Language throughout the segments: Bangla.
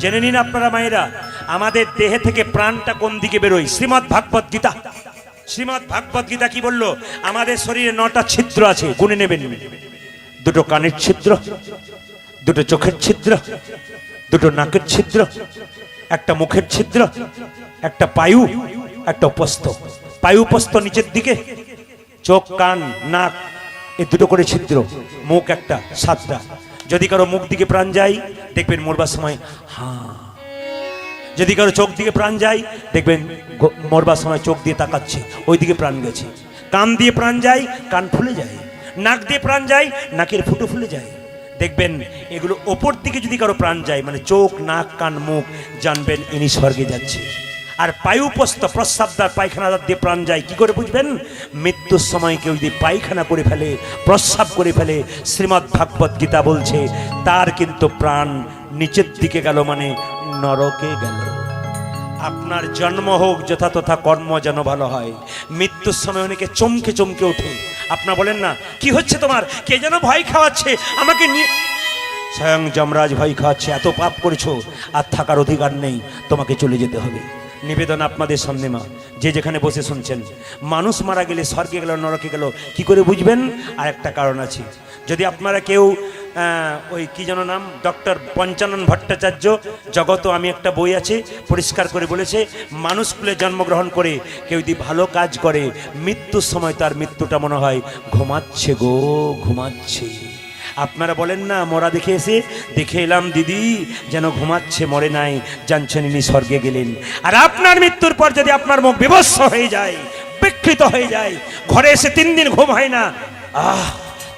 জেনে নিন আপনারা মায়েরা, আমাদের দেহে থেকে প্রাণটা কোন দিকে বেরোয়। শ্রীমদ্ ভাগবত গীতা, শ্রীমদ্ ভাগবত গীতা কি বললো? আমাদের শরীরে 9টা ছিদ্র আছে, গুনে নেবেন। 2টো কানের ছিদ্র, 2টো চোখের ছিদ্র, 2টো নাকের ছিদ্র, একটা মুখের ছিদ্র, একটা পায়ু, একটা উপস্থ। পায়ু উপস্থ নিচের দিকে, চোখ কান নাক এই 2টো করে ছিদ্র, মুখ একটা, 7টা। যদি কারো মুখ দিকে প্রাণ যায় দেখবেন মরবার সময় হ্যাঁ, যদি কারো চোখ দিকে প্রাণ যায় দেখবেন মরবার সময় চোখ দিয়ে তাকাচ্ছে, ওই দিকে প্রাণ গেছে। কান দিয়ে প্রাণ যায়, কান ফুলে যায়। নাক দিয়ে প্রাণ যায়, নাকের ফুটো ফুলে যায়। দেখবেন এগুলো ওপর দিকে যদি কারো প্রাণ যায়, মানে চোখ নাক কান মুখ, জানবেন ইনি স্বর্গে যাচ্ছে। আর পায়ুপস্থ প্রস্রাবদার পায়খানাদার দিয়ে প্রাণ যায়, কি করে বুঝবেন? মৃত্যুর সময় কেউ যদি পায়খানা করে ফেলে, প্রস্রাব করে ফেলে, শ্রীমদ্ ভাগবত গীতা বলছে তার কিন্তু প্রাণ নিচের দিকে গেল, মানে নরকে গেল। আপনার জন্ম হোক, যথা তথা কর্ম যেন ভালো হয়। মৃত্যুর সময় অনেকে চমকে চমকে ওঠে। আপনার বলেন না কি হচ্ছে তোমার, কে যেন ভয় খাওয়াচ্ছে আমাকে নিয়ে। স্বয়ং যমরাজ ভয় খাওয়াচ্ছে, এত পাপ করেছো, আর থাকার অধিকার নেই, তোমাকে চলে যেতে হবে। নিবেদন আপনাদের সামনে মা, যে যেখানে বসে শুনছেন, মানুষ মারা গেলে স্বর্গে গেল নরকে গেল কি করে বুঝবেন? আর একটা কারণ আছে। যদি আপনারা কেউ ওই কি যেন নাম, ডক্টর পঞ্চানন ভট্টাচার্য জগত আমি একটা বই আছে, পরিষ্কার করে বলেছে, মানুষ কুলে জন্মগ্রহণ করে কেউ যদি ভালো কাজ করে, মৃত্যুর সময় তার মৃত্যুটা মনে হয় ঘুমাচ্ছে গো, ঘুমাচ্ছে। আপনারা বলেন না মরা দেখে এসে, দেখে এলাম দিদি যেন ঘুমাচ্ছে, মরে নাই, জানছেন ইনি স্বর্গে গেলেন। আর আপনার মৃত্যুর পর যদি আপনার মুখ বিভৎস হয়ে যায়, বিকৃত হয়ে যায়, ঘরে এসে 3 দিন ঘুম হয় না,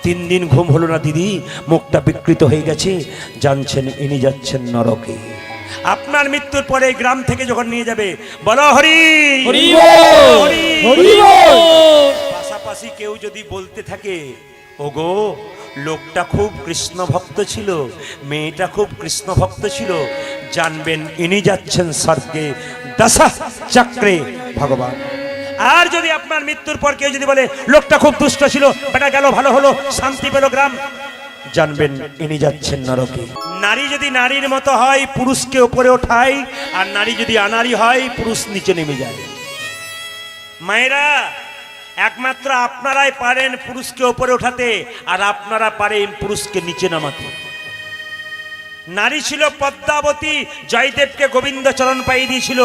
3 দিন ঘুম হলো না দিদি, মুখটা বিকৃত হয়ে গেছে, জানছেন ইনি যাচ্ছেন নরকে। আপনার মৃত্যুর পরে গ্রাম থেকে যখন নিয়ে যাবে, বলো হরি হরি হরি। পাশাপাশি কেউ যদি বলতে থাকে, ওগো লোকটা খুব কৃষ্ণ ভক্ত ছিল, মেয়েটা খুব কৃষ্ণ ভক্ত ছিল, জানবেন ইনি যাচ্ছেন স্বর্গে, দশা চক্রে ভগবান। আর যদি আপনার মৃত্যুর পর কেউ যদি বলে লোকটা খুব দুষ্ট ছিল, বেটা গেল ভালো হলো, শান্তি পেল গ্রাম, জানবেন ইনি যাচ্ছেন নরকে। নারী যদি নারীর মতো হয়, পুরুষকে উপরে ওঠায়, আর নারী যদি আনারী হয়, পুরুষ নিচে নেমে যায়। মায়েরা, একমাত্র আপনারাই পারেন পুরুষকে উপরে ওঠাতে, আর আপনারা পারেন পুরুষকে নিচে নামাতে। নারী ছিল পদ্মাবতী, জয়দেবকে গোবিন্দ চরণ পাইয়ে দিয়েছিল।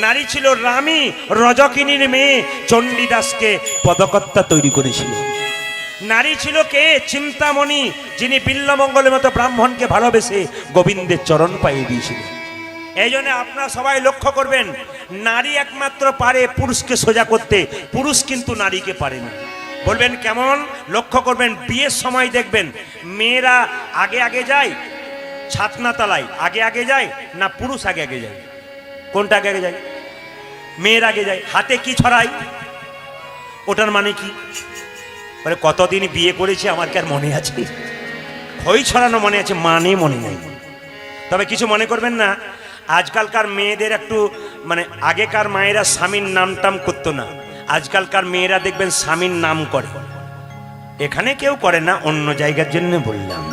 নারী ছিল রামী, রজকিনীর মেয়ে, চণ্ডীদাসকে পদকর্তা তৈরি করেছিল। নারী ছিল কে? চিন্তামণি, যিনি বিল্লমঙ্গলের মতো ব্রাহ্মণকে ভালোবেসে গোবিন্দের চরণ পাইয়ে দিয়েছিল। এই জন্য আপনারা সবাই লক্ষ্য করবেন, নারী একমাত্র পারে পুরুষকে সোজা করতে, পুরুষ কিন্তু নারীকে পারে না। বলবেন কেমন? লক্ষ্য করবেন, বিয়ের সময় দেখবেন মেয়েরা আগে আগে যায় ছাতনা তলায়, আগে আগে যায় না পুরুষ আগে আগে যায়? কোনটা আগে আগে যায়? মেয়ের আগে যায়। হাতে কি ছড়ায়? ওটার মানে কি? বলে কতদিন বিয়ে করেছি আমার কি আর মনে আছে? খই ছড়ানো মনে আছে, মানে মনে নেই। তবে কিছু মনে করবেন না, আজকালকার মেয়েদের একটু মানে, আগেকার মায়েরা স্বামীর নাম টাম করতো না, আজকালকার মেয়েরা দেখবেন স্বামীর নাম করে। এখানে কেউ করে না, অন্য জায়গার জন্য বললাম।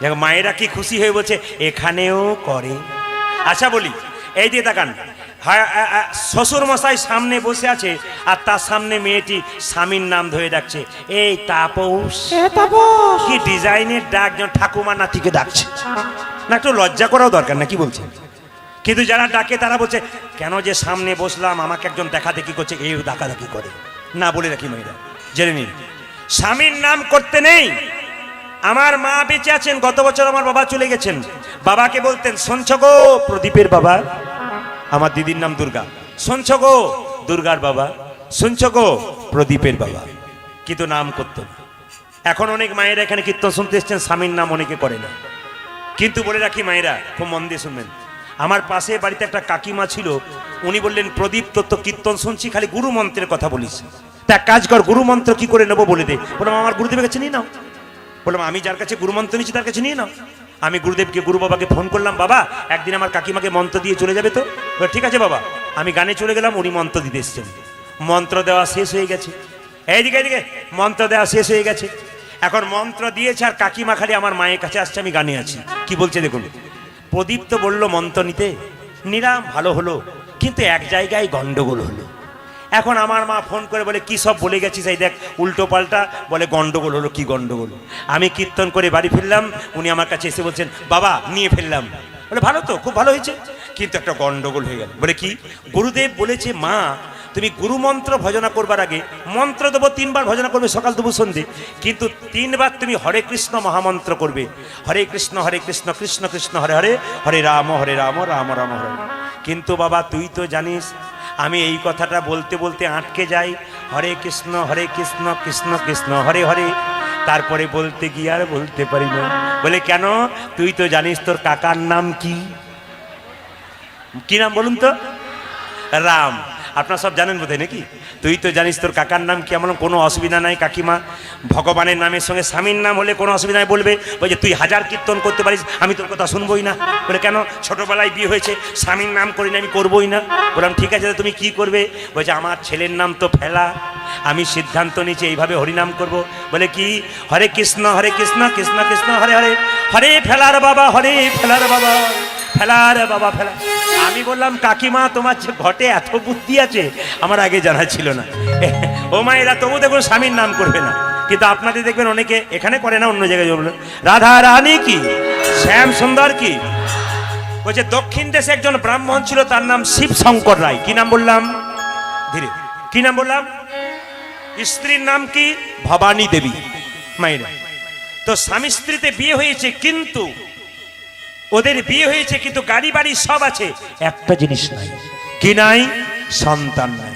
দেখো মায়েরা কি খুশি হয়ে বলছে এখানেও করে। আচ্ছা বলি, এই দিয়ে তাকান, শ্বশুর মশাই সামনে বসে আছে, আর তার সামনে মেয়েটি স্বামীর নাম ধরে ডাকছে, এই তাপস। কি ডিজাইনের ডাক, যেন ঠাকুমা নাতিকে ডাকছে না, একটু লজ্জা করাও দরকার না, কি বলছে? কিন্তু যারা ডাকে তারা বলছে কেন যে সামনে বসলাম, আমাকে একজন দেখা দেখি করছে, এই ডাকাডাকি করে না। বলে রাখি মেয়েরা, জেনে নিন, স্বামীর নাম করতে নেই। আমার মা বেঁচে আছেন, গত বছর আমার বাবা চলে গেছেন, বাবাকে বলতেন শুনছ গো প্রদীপের বাবা, আমার দিদির নাম দুর্গা, শুনছ গো দুর্গার বাবা, শুনছ গো প্রদীপের বাবা, কিন্তু নাম করতো না। এখন অনেক মায়েরা এখানে কীর্তন শুনতে এসছেন, স্বামীর নাম অনেকে করে না। কিন্তু বলে রাখি মায়েরা, খুব মন দিয়ে শুনবেন, আমার পাশে বাড়িতে একটা কাকিমা ছিল, উনি বললেন প্রদীপ তোর তো কীর্তন শুনছি, খালি গুরু মন্ত্রের কথা বলিস, তা কাজ কর, গুরু মন্ত্র কি করে নেবো বলে দে। বললাম আমার গুরুদেবের কাছে নিয়ে নাও। বললাম আমি যার কাছে গুরু মন্ত্র নিচ্ছি তার কাছে নিয়ে নাও। আমি গুরুদেবকে, গুরু বাবাকে ফোন করলাম, বাবা একদিন আমার কাকিমাকে মন্ত্র দিয়ে চলে যাবে তো? ঠিক আছে বাবা। আমি গানে চলে গেলাম, উনি মন্ত্র দিতে এসছেন। মন্ত্র দেওয়া শেষ হয়ে গেছে, এইদিকে এইদিকে মন্ত্র দেওয়া শেষ হয়ে গেছে। এখন মন্ত্র দিয়েছে, আর কাকিমা খালি আমার মায়ের কাছে আসছে, আমি গানে আছি। কি বলছে দেখুন, প্রদীপ তো বললো মন্ত্র নিতে, নিলাম, ভালো হলো, কিন্তু এক জায়গায় গন্ডগোল হলো। এখন আমার মা ফোন করে বলে কি সব বলে গেছিস, এই দেখ উল্টো পাল্টা, বলে গন্ডগোল হলো। কি গন্ডগোল? আমি কীর্তন করে বাড়ি ফিরলাম, উনি আমার কাছে এসে বলছেন বাবা নিয়ে ফেললাম। বলে ভালো তো, খুব ভালো হয়েছে, কিন্তু একটা গন্ডগোল হয়ে গেল। বলে কি? গুরুদেব বলেছে মা তুমি গুরু মন্ত্র ভজনা করবার আগে মন্ত্র দেবো 3 বার ভজনা করবে, সকাল দুপুর সন্ধে, কিন্তু 3 বার তুমি হরে কৃষ্ণ মহামন্ত্র করবে, হরে কৃষ্ণ কৃষ্ণ কৃষ্ণ হরে হরে, হরে রাম রাম রাম হরে। কিন্তু বাবা তুই তো জানিস আমি এই কথাটা বলতে বলতে আটকে যাই, হরে কৃষ্ণ কৃষ্ণ কৃষ্ণ হরে হরে, তারপরে বলতে গিয়ে আর বলতে পারি না। বলে কেন? তুই তো জানিস তোর কাকার নাম কি? কি নাম বলুন তো? রাম। আপনারা সব জানেন বোধহয় নাকি? তুই তো জানিস তোর কাকার নাম কি? আমার কোনো অসুবিধা নাই কাকিমা, ভগবানের নামের সঙ্গে স্বামীর নাম হলে কোনো অসুবিধা নাই। বলবে বলছে তুই 1000 কীর্তন করতে পারিস, আমি তোর কথা শুনবই না। বলে কেন? ছোটোবেলায় বিয়ে হয়েছে, স্বামীর নাম করি না, আমি করবই না। বললাম ঠিক আছে তুমি কি করবে? বলছে আমার ছেলের নাম তো ফেলা, আমি সিদ্ধান্ত নিয়েছি এইভাবে হরিনাম করব। বলে কি? হরে কৃষ্ণ কৃষ্ণ কৃষ্ণ হরে হরে, হরে ফেলার বাবা, হরে ফেলার বাবা, ফেলার বাবা ফেলা। আমি বললাম কাকিমা তোমার যে ঘটে এত বুদ্ধি আছে, আমার আগে জানা ছিল না। ও মায়েরা তবু দেখুন স্বামীর নাম করবে না, কিন্তু আপনাদের দেখবেন অনেকে এখানে করে না, অন্য জায়গায় বলবেন রাধা রানী কি, শ্যাম সুন্দর কি। বলছে দক্ষিণ দেশে একজন ব্রাহ্মণ ছিল, তার নাম শিব শঙ্কর রায়। কি নাম বললাম? ধীরে, কি নাম বললাম? স্ত্রীর নাম কি? ভবানী দেবী। মায়েরা তো স্বামী স্ত্রীতে বিয়ে হয়েছে, কিন্তু ওদের বিয়ে হয়েছে কিন্তু গাড়ি বাড়ি সব আছে, একটা জিনিস নাই। কি নাই? সন্তান নাই।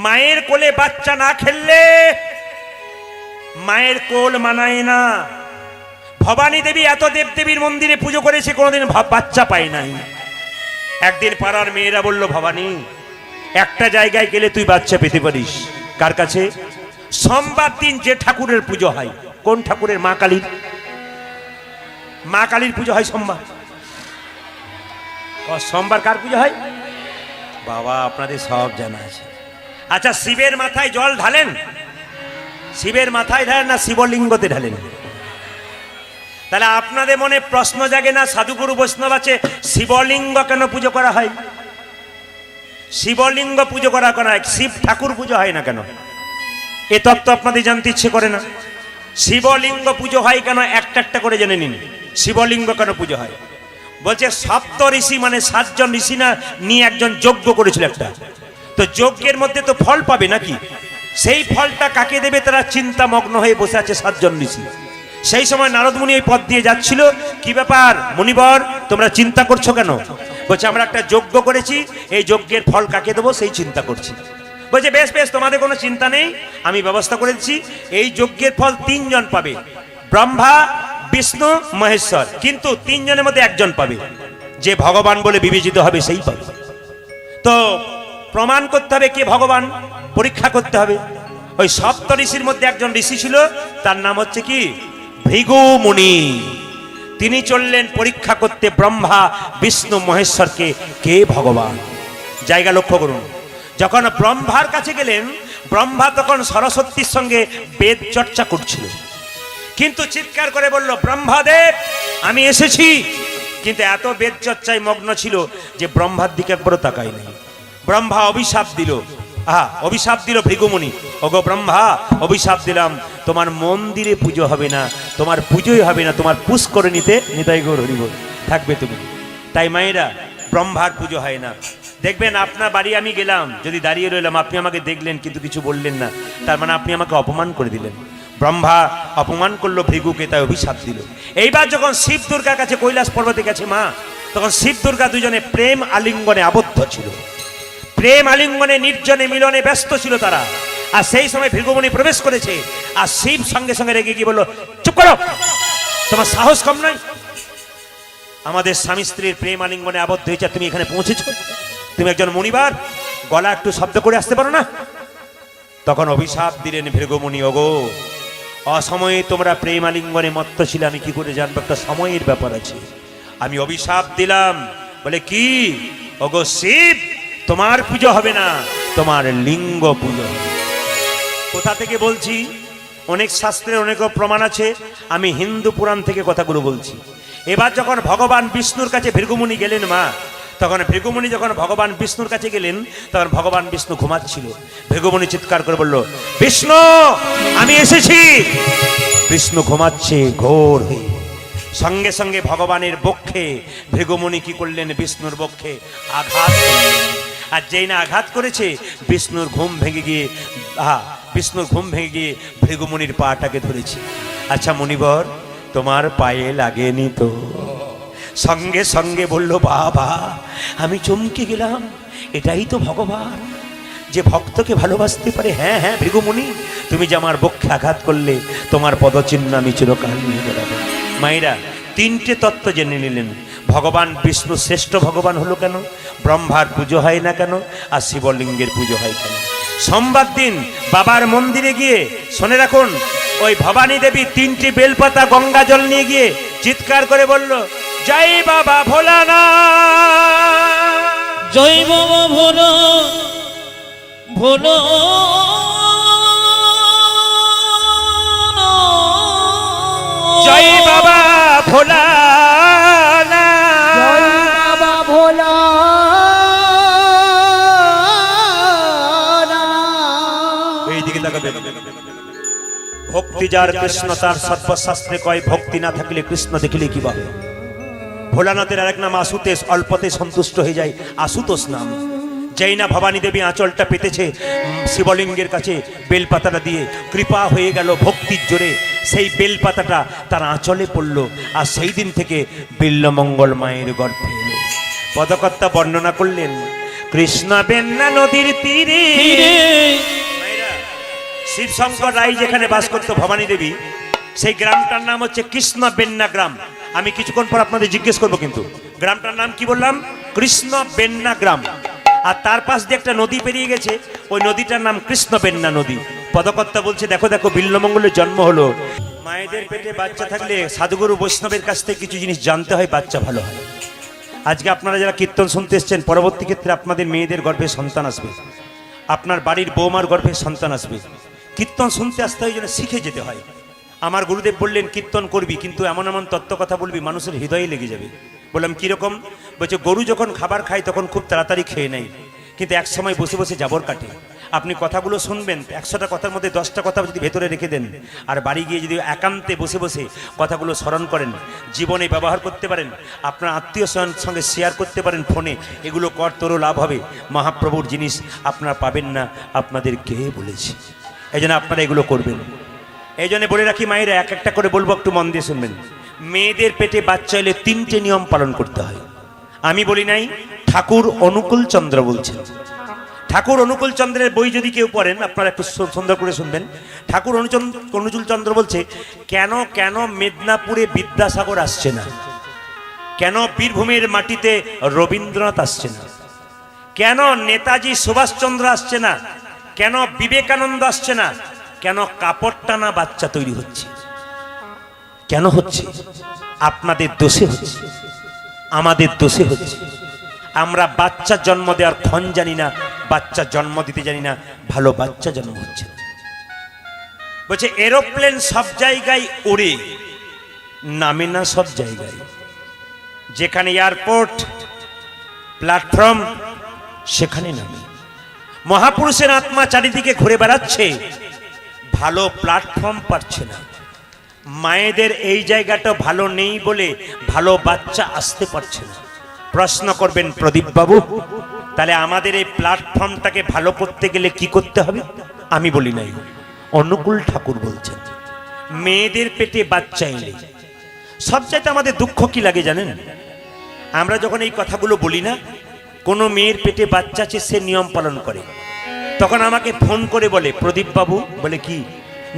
মায়ের কোলে বাচ্চা না খেললে মায়ের কোল মানায় না। ভবানী দেবী এত দেবদেবীর মন্দিরে পুজো করেছে, কোনোদিন বাচ্চা পায় নাই। একদিন পাড়ার মেয়েরা বলল ভবানী একটা জায়গায় গেলে তুই বাচ্চা পেতে পারিস। কার কাছে? সোমবার দিন যে ঠাকুরের পুজো হয়। কোন ঠাকুরের? মা কালীর। মা কালীর পুজো হয় সোমবার। সোমবার কার পুজো হয়? বাবা আপনাদের সব জানা আছে। আচ্ছা শিবের মাথায় জল ঢালেন? শিবের মাথায় ঢালেন না শিবলিঙ্গতে ঢালেন? তাহলে আপনাদের মনে প্রশ্ন জাগে না, সাধুগুরু বৈষ্ণব আছে, শিবলিঙ্গ কেন পুজো করা হয়? শিবলিঙ্গ পুজো করা কেন হয়? শিব ঠাকুর পুজো হয় না কেন? এ তত্ত্ব আপনাদের জানতে ইচ্ছে করে না? শিবলিঙ্গ পুজো হয় কেন একটা একটা করে জেনে নিন। শিবলিঙ্গ কেন পুজো হয়? বলছে সপ্ত ঋষি মানে 7 জন ঋষি না নিয়ে একজন যজ্ঞ করেছিল একটা, তো যজ্ঞের মধ্যে তো ফল পাবে নাকি, সেই ফলটা কাকে দেবে তারা চিন্তা মগ্ন হয়ে বসে আছে 7 জন ঋষি। সেই সময় নারদ মুনি এই পথ দিয়ে যাচ্ছিল। কি ব্যাপার মুনিবর, তোমরা চিন্তা করছো কেন? বলছে আমরা একটা যজ্ঞ করেছি, এই যজ্ঞের ফল কাকে দেবো সেই চিন্তা করছি। বলছে বেশ বেশ, তোমাদের কোনো চিন্তা নেই, আমি ব্যবস্থা করে দিচ্ছি। এই যজ্ঞের ফল 3 জন পাবে, ব্রহ্মা বিষ্ণু মহেশ্বর, কিন্তু 3 জনের মধ্যে একজন পাবে, যে ভগবান বলে বিবেচিত হবে সেই পাবে। তো প্রমাণ করতে হবে কে ভগবান, পরীক্ষা করতে হবে। ওই সপ্ত ঋষির মধ্যে একজন ঋষি ছিল, তার নাম হচ্ছে কি ভৃগু মুনি। তিনি চললেন পরীক্ষা করতে ব্রহ্মা বিষ্ণু মহেশ্বরকে কে ভগবান। জায়গা লক্ষ্য করুন, যখন ব্রহ্মার কাছে গেলেন, ব্রহ্মা তখন সরস্বতীর সঙ্গে বেদ চর্চা করছিল, কিন্তু চিৎকার করে বলল ব্রহ্মাদেব আমি এসেছি, কিন্তু এত বেদ চর্চায় মগ্ন ছিল যে ব্রহ্মার দিকে একবারও তাকায় নাই। ব্রহ্মা অভিশাপ দিল, অভিশাপ দিল ভৃগুমুনি, ওগো ব্রহ্মা অভিশাপ দিলাম, তোমার মন্দিরে পুজো হবে না, তোমার পুজোই হবে না, তোমার পুষ্করিণীতে নিতাই গৌর হরি বল থাকবে তুমি। তাই মায়েরা ব্রহ্মার পুজো হয় না। দেখবেন আপনার বাড়ি আমি গেলাম, যদি দাঁড়িয়ে রইলাম, আপনি আমাকে দেখলেন কিন্তু কিছু বললেন না, তার মানে আপনি আমাকে অপমান করে দিলেন। ব্রহ্মা অপমান করলো ভৃগুকে, তাই অভিশাপ দিল। এইবার যখন শিব দুর্গার কাছে কৈলাস পর্বতে গেছে মা, তখন শিব দুর্গা দুজনে প্রেম আলিঙ্গনে আবদ্ধ ছিল, প্রেম আলিঙ্গনে নির্জনে মিলনে ব্যস্ত ছিল তারা। আর সেই সময় ভৃগুমুনি প্রবেশ করেছে, আর শিব সঙ্গে সঙ্গে রেগে গিয়ে বলল চুপ করো, তোমার সাহস কম নয়, আমাদের স্বামী স্ত্রীর প্রেম আলিঙ্গনে আবদ্ধ হয়েছে, তুমি এখানে পৌঁছেছ, তুমি একজন মুনিবার, গলা একটু শব্দ করে আসতে পারো না? তখন অভিশাপ দিলেন ভৃগুমুনি, ওগো অসময়ে তোমরা প্রেম আলিঙ্গনে মত্ত ছিলে, আমি কি করে জানবো, একটা সময়ের ব্যাপার আছে, আমি অভিশাপ দিলাম। বলে কি? ওগো শিব তোমার পুজো হবে না, তোমার লিঙ্গ পুজো হবে। কোথা থেকে বলছি? অনেক শাস্ত্রের অনেক প্রমাণ আছে, আমি হিন্দু পুরাণ থেকে কথাগুলো বলছি। এবার যখন ভগবান বিষ্ণুর কাছে ভৃগুমুনি গেলেন মা, তখন ভৃগুমুনি যখন ভগবান বিষ্ণুর কাছে গেলেন, তখন ভগবান বিষ্ণু ঘুমাচ্ছিল। ভৃগুমুনি চিৎকার করে বলল, বিষ্ণু আমি এসেছি। বিষ্ণু ঘুমাচ্ছে ঘোর হয়ে। সঙ্গে সঙ্গে ভগবানের বক্ষে ভৃগুমুনি কি করলেন, বিষ্ণুর বক্ষে আঘাত করলেন। আর যেই না আঘাত করেছে, বিষ্ণুর ঘুম ভেঙে গিয়ে ভৃগুমুনির পাটাকে ধরেছে। আচ্ছা মুনিবর, তোমার পায়ে লাগেনি তো? সঙ্গে সঙ্গে বলল, বাবা আমি চমকে গেলাম, এটাই তো ভগবান যে ভক্তকে ভালোবাসতে পারে। হ্যাঁ হ্যাঁ ভৃগুমুনি, তুমি যে আমার বক্ষে আঘাত করলে, তোমার পদচিহ্ন আমি চিরকাল নিয়ে বেড়াবো। মায়েরা তিনটে তত্ত্ব জেনে নিলেন। ভগবান বিষ্ণু শ্রেষ্ঠ ভগবান হলো কেন, ব্রহ্মার পুজো হয় না কেন, আর শিবলিঙ্গের পুজো হয় কেন। সোমবার দিন বাবার মন্দিরে গিয়ে শুনে রাখুন, ওই ভবানী দেবী তিনটি বেলপাতা গঙ্গা জল নিয়ে গিয়ে চিৎকার করে বলল, জয় বাবা ভোলানাথ, জয় বাবা ভোলা ভোলা, জয় বাবা ভোলানাথ, জয় বাবা ভোলা। এইদিকে তাকাবেন। ভক্তি যার কৃষ্ণ তার সর্বশাস্ত্রে কয়, ভক্তি না থাকলে কৃষ্ণ দেখিলে কি পাবে। ভোলানাথের আরেক নাম আশুতোষ, অল্পতে সন্তুষ্ট হয়ে যায়, আশুতোষ নাম। যেই না ভবানী দেবী আঁচলটা পেতেছে শিবলিঙ্গের কাছে বেলপাতাটা দিয়ে, কৃপা হয়ে গেল ভক্তির জোরে, সেই বেলপাতাটা তার আঁচলে পড়ল। আর সেই দিন থেকে বিল্বমঙ্গল মায়ের গর্ভে এলো। পদকর্তা বর্ণনা করলেন, কৃষ্ণ বেন্না নদীর তীরে শিবশঙ্কর রায় যেখানে বাস করতো ভবানী দেবী, সেই গ্রামটার নাম হচ্ছে কৃষ্ণ বেন্না গ্রাম। আমি কিছুক্ষণ পর আপনাদের জিজ্ঞেস করবো, কিন্তু গ্রামটার নাম কি বললাম, কৃষ্ণ বেন্না গ্রাম। আর তার পাশ দিয়ে একটা নদী পেরিয়ে গেছে, ওই নদীটার নাম কৃষ্ণ বেন্না নদী। পদকর্তা বলছে, দেখো দেখো বিল্বমঙ্গলের জন্ম হলো। মায়েদের পেটে বাচ্চা থাকলে সাধুগুরু বৈষ্ণবের কাছ থেকে কিছু জিনিস জানতে হয়, বাচ্চা ভালো হয়। আজকে আপনারা যারা কীর্তন শুনতে এসছেন, পরবর্তী ক্ষেত্রে আপনাদের মেয়েদের গর্ভে সন্তান আসবে, আপনার বাড়ির বৌমার গর্ভে সন্তান আসবে। কীর্তন শুনতে আসতে হয়, যেন শিখে যেতে হয়। আমার গুরুদেব বললেন, কীর্তন করবি কিন্তু এমন এমন তত্ত্ব কথা বলবি মানুষের হৃদয়ে লেগে যাবে। বললাম কীরকম? বলছে, গরু যখন খাবার খায় তখন খুব তাড়াতাড়ি খেয়ে নেয়, কিন্তু এক সময় বসে বসে জাবর কাটে। আপনি কথাগুলো শুনবেন, 100টা কথার মধ্যে 10টা কথা যদি ভেতরে রেখে দেন, আর বাড়ি গিয়ে যদি একান্তে বসে বসে কথাগুলো স্মরণ করেন, জীবনে ব্যবহার করতে পারেন, আপনার আত্মীয় স্বজনের সঙ্গে শেয়ার করতে পারেন ফোনে, এগুলো কর তোরও লাভ হবে। মহাপ্রভুর জিনিস আপনারা পাবেন না, আপনাদের কে বলেছে? এই জন্য আপনারা এগুলো করবেন। এই জন্য বলে রাখি মায়েরা, এক একটা করে বলবো, একটু মন দিয়ে শুনবেন। মেয়েদের পেটে বাচ্চা এলে 3টে নিয়ম পালন করতে হয়। আমি বলি নাই, ঠাকুর অনুকূল চন্দ্র বলছেন। ঠাকুর অনুকূল চন্দ্রের বই যদি কেউ পড়েন, আপনারা একটু সুন্দর করে শুনবেন। ঠাকুর অনুকূল চন্দ্র বলছে, কেন কেন মেদিনীপুরে বিদ্যাসাগর আসছে না, কেন বীরভূমের মাটিতে রবীন্দ্রনাথ আসছে না, কেন নেতাজি সুভাষচন্দ্র আসছে না, কেন বিবেকানন্দ আসছে না, কেন কাপড় টানা বাচ্চা তৈরি হচ্ছে? কেন হচ্ছে? আপনাদের দোষে হচ্ছে, আমাদের দোষে হচ্ছে। আমরা বাচ্চা জন্ম দেওয়ার ক্ষণ জানি না, বাচ্চা জন্ম দিতে জানি না, ভালো বাচ্চা জন্ম হচ্ছে না। বলছে এরোপ্লেন সব জায়গায় ওড়ে, নামে না সব জায়গায়। যেখানে এয়ারপোর্ট প্ল্যাটফর্ম, সেখানে নামে। মহাপুরুষের আত্মা চারিদিকে ঘুরে বেড়াচ্ছে, ভালো প্ল্যাটফর্ম পাচ্ছে না। মায়েদের এই জায়গাটা ভালো নেই বলে ভালো বাচ্চা আসতে পারছে না। প্রশ্ন করবেন, প্রদীপ বাবু তাহলে আমাদের এই প্ল্যাটফর্মটাকে ভালো করতে গেলে কি করতে হবে? আমি বলি নাই, অনুকূল ঠাকুর বলছেন। মেয়েদের পেটে বাচ্চা এলে সবচাইতে আমাদের দুঃখ কি লাগে জানেন? আমরা যখন এই কথাগুলো বলি না, কোনো মেয়ের পেটে বাচ্চা আছে, সে নিয়ম পালন করে, তখন আমাকে ফোন করে বলে, প্রদীপ বাবু, বলে কি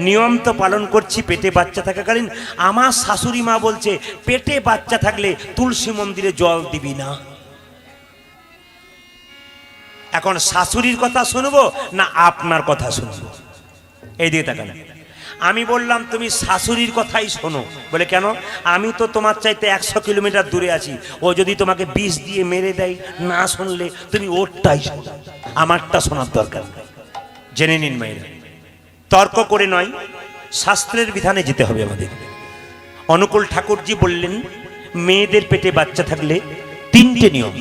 নিয়ম তো পালন করছি পেটে বাচ্চা থাকাকালীন, আমার শাশুড়ি মা বলছে পেটে বাচ্চা থাকলে তুলসী মন্দিরে জল দিবি না। এখন শাশুড়ির কথা শুনবো না আপনার কথা শুনবো? এই দিকে তাকান। আমি বললাম তুমি শাশুড়ির কথাই শোনো। বলে কেন? আমি তো তোমার চাইতে 100 কিলোমিটার দূরে আছি, ও যদি তোমাকে বিষ দিয়ে মেরে দেয়, না শুনলে তুমি ওরটাই শোনো, আমারটা শোনার দরকার নেই। জেনে নিন মায়েরা, তর্ক করে নয়, শাস্ত্রের বিধানে যেতে হবে আমাদের। অনুকূল ঠাকুরজি বললেন, মেয়েদের পেটে বাচ্চা থাকলে তিনটে নিয়ম।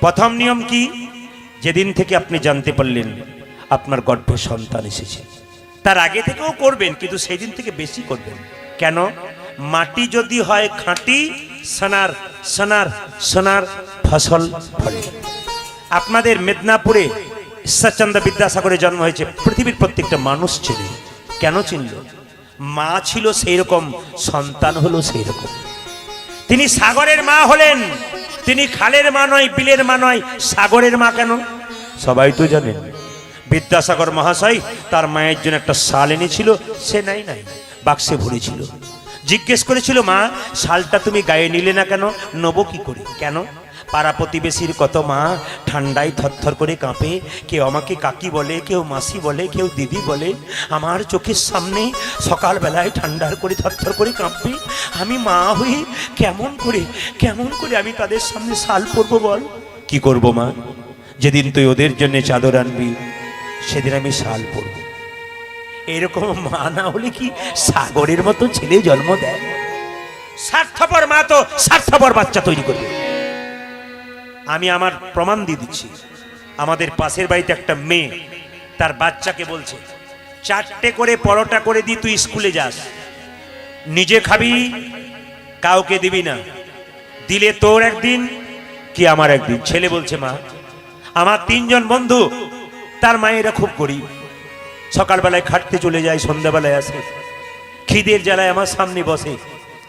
প্রথম নিয়ম কি? যেদিন থেকে আপনি জানতে পারলেন আপনার গর্ভে সন্তান এসেছে, তার আগে থেকেও করবেন, কিন্তু সেই দিন থেকে বেশি করবেন। কেন? মাটি যদি হয় খাঁটি, সোনার সোনার সোনার ফসল ফলে। আপনাদের মেদিনীপুরে ঈশ্বরচন্দ্র বিদ্যাসাগরের জন্ম হয়েছে, পৃথিবীর প্রত্যেকটা মানুষ ছিল। কেন চিনল? মা ছিল সেই রকম, সন্তান হলো সেই রকম। তিনি সাগরের মা হলেন, তিনি খালের মা নয়, বিলের মা নয়, সাগরের মা। কেন? সবাই তো জানেন। বিদ্যাসাগর মহাশয় তার মায়ের জন্য একটা শাল এনেছিল, সে নাই বাক্সে ভরেছিল। জিজ্ঞেস করেছিল, মা শালটা তুমি গায়ে নিলে না কেন? নেবো কি করে? কেন? পাড়া প্রতিবেশীর কত মা ঠান্ডায় থরথর করে কাঁপে, কেউ আমাকে কাকি বলে, কেউ মাসি বলে, কেউ দিদি বলে। আমার চোখের সামনে সকালবেলায় ঠান্ডার করে থরথর করে কাঁপবে, আমি মা হয়ে কেমন করে আমি তাদের সামনে শাল পরবো বল? কি করব মা? যেদিন তুই ওদের জন্য চাদর আনবি সেদিন আমি শাল পরব। এরকম মা না হলে কি সাগরের মতো ছেলে জন্ম দেয়? স্বার্থপর মা তো স্বার্থপর বাচ্চা তৈরি করবে। আমি আমার প্রমাণ দিয়ে দিচ্ছি। আমাদের পাশের বাড়িতে একটা মেয়ে তার বাচ্চাকে বলছে, 4টে করে পরোটা করে দি, তুই স্কুলে যাস, নিজে খাবি, কাউকে দিবি না, দিলে তোর একদিন কি আমার একদিন। ছেলে বলছে, মা আমার 3 জন বন্ধু, তার মায়েরা খুব গরিব, সকালবেলায় খাটতে চলে যায়, সন্ধ্যাবেলায় আসে, খিদের জ্বালায় আমার সামনে বসে,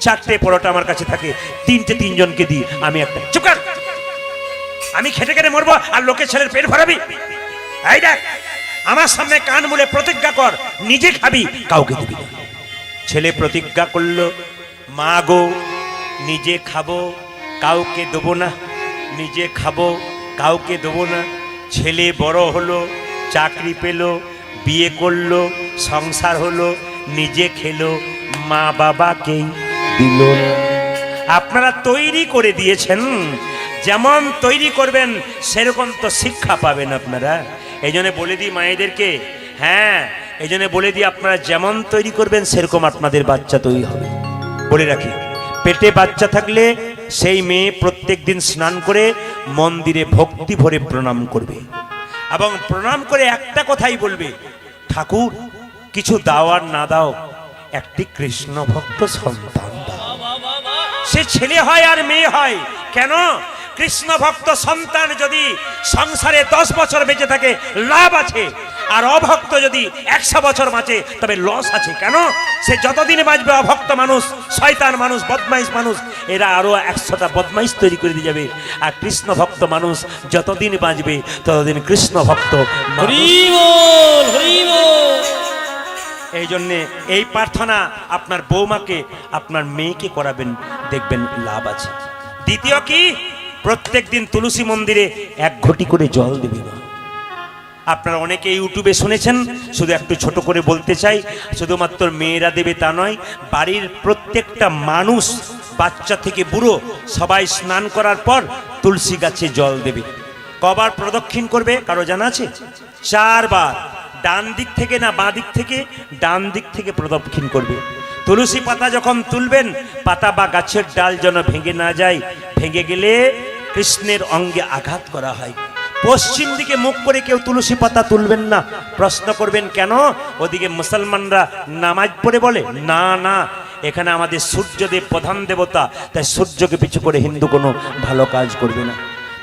4টে পরোটা আমার কাছে থাকে, 3 জনকে দিই, আমি একটা। চুপ কর! আমি খেটে খেটে মরবো আর লোকের ছেলের পেট ভরাবি? এই দেখ, আমার সামনে কান মুলে প্রতিজ্ঞা কর, নিজে খাবি, কাউকে দিবি না। ছেলে প্রতিজ্ঞা করলো, মা গো নিজে খাবো, কাউকে দেবো না, নিজে খাবো, কাউকে দেবো না। ছেলে বড় হলো, চাকরি পেলো, বিয়ে করলো, সংসার হলো, নিজে খেলো, মা বাবাকেই দিল না। আপনারা তৈরি করে দিয়েছেন, যেমন তৈরি করবেন সেরকম তো শিক্ষা পাবেন আপনারা। এই জন্য বলে দিই মায়েদেরকে, হ্যাঁ এই জন্য বলে দিই, আপনারা যেমন তৈরি করবেন সেরকম আপনাদের বাচ্চা তৈরি হবে। বলে রাখি, পেটে বাচ্চা থাকলে সেই মেয়ে প্রত্যেক দিন স্নান করে মন্দিরে ভক্তি ভরে প্রণাম করবে, এবং প্রণাম করে একটা কথাই বলবে, ঠাকুর কিছু দাও আর না দাও, একটি কৃষ্ণ ভক্ত সন্তান দাও। সে ছেলে হয় আর মেয়ে হয়। কেন? কৃষ্ণ ভক্ত সন্তান যদি সংসারে 10 বছর বেঁচে থাকে লাভ আছে, আর অভক্ত যদি 100 বছর বাঁচে তবে লস আছে। কেন? সে যতদিন বাঁচবে অভক্ত মানুষ, শয়তান মানুষ, বদমাইশ মানুষ, এরা আরো 100টা বদমাইশ তৈরি করে দিয়ে যাবে। আর কৃষ্ণ ভক্ত মানুষ যতদিন বাঁচবে ততদিন কৃষ্ণ ভক্ত। এই জন্যে এই প্রার্থনা আপনার বৌমাকে, আপনার মেয়েকে করাবেন, দেখবেন লাভ আছে। দ্বিতীয় কি? প্রত্যেক দিন তুলসী মন্দিরে 1 ঘটি করে জল দেবে না। আপনারা অনেকে ইউটিউবে শুনেছেন, শুধু একটু ছোট করে বলতে চাই, শুধুমাত্র মেয়েরা দেবে তা নয়, বাড়ির প্রত্যেকটা মানুষ, বাচ্চা থেকে বুড়ো, সবাই স্নান করার পর তুলসী গাছে জল দেবে। কবার প্রদক্ষিণ করবে কারো জানা আছে? 4 বার। ডান দিক থেকে না বাঁ দিক থেকে? ডান দিক থেকে প্রদক্ষিণ করবে। তুলসী পাতা যখন তুলবেন, পাতা বা গাছের ডাল যেন ভেঙে না যায়, ভেঙে গেলে কৃষ্ণের অঙ্গে আঘাত করা হয়। পশ্চিম দিকে মুখ করে কেউ তুলসী পাতা তুলবেন না। প্রশ্ন করবেন কেন? ওদিকে মুসলমানরা নামাজ পড়ে বলে? না না, এখানে আমাদের সূর্যদেব প্রধান দেবতা, তাই সূর্যকে পিছু করে হিন্দু কোনো ভালো কাজ করবে না।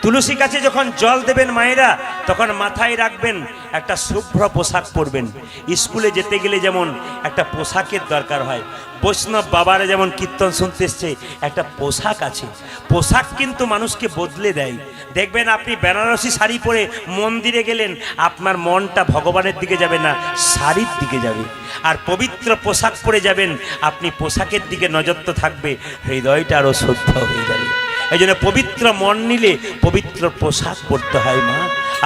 তুলসী গাছে যখন জল দেবেন মায়েরা, তখন মাথায় রাখবেন একটা শুভ্র পোশাক পরবেন। স্কুলে যেতে গেলে যেমন একটা পোশাকের দরকার হয়, বৈষ্ণব বাবারা যেমন কীর্তন শুনতে এসছে, একটা পোশাক আছে। পোশাক কিন্তু মানুষকে বদলে দেয়। দেখবেন আপনি বেনারসি শাড়ি পরে মন্দিরে গেলেন, আপনার মনটা ভগবানের দিকে যাবে না, শাড়ির দিকে যাবে। আর পবিত্র পোশাক পরে যাবেন, আপনি পোশাকের দিকে নজর তো থাকবে, হৃদয়টা আরও শুদ্ধ হয়ে যাবে। এই জন্য পবিত্র মন নিলে পবিত্র পোশাক পরতে হয় মা।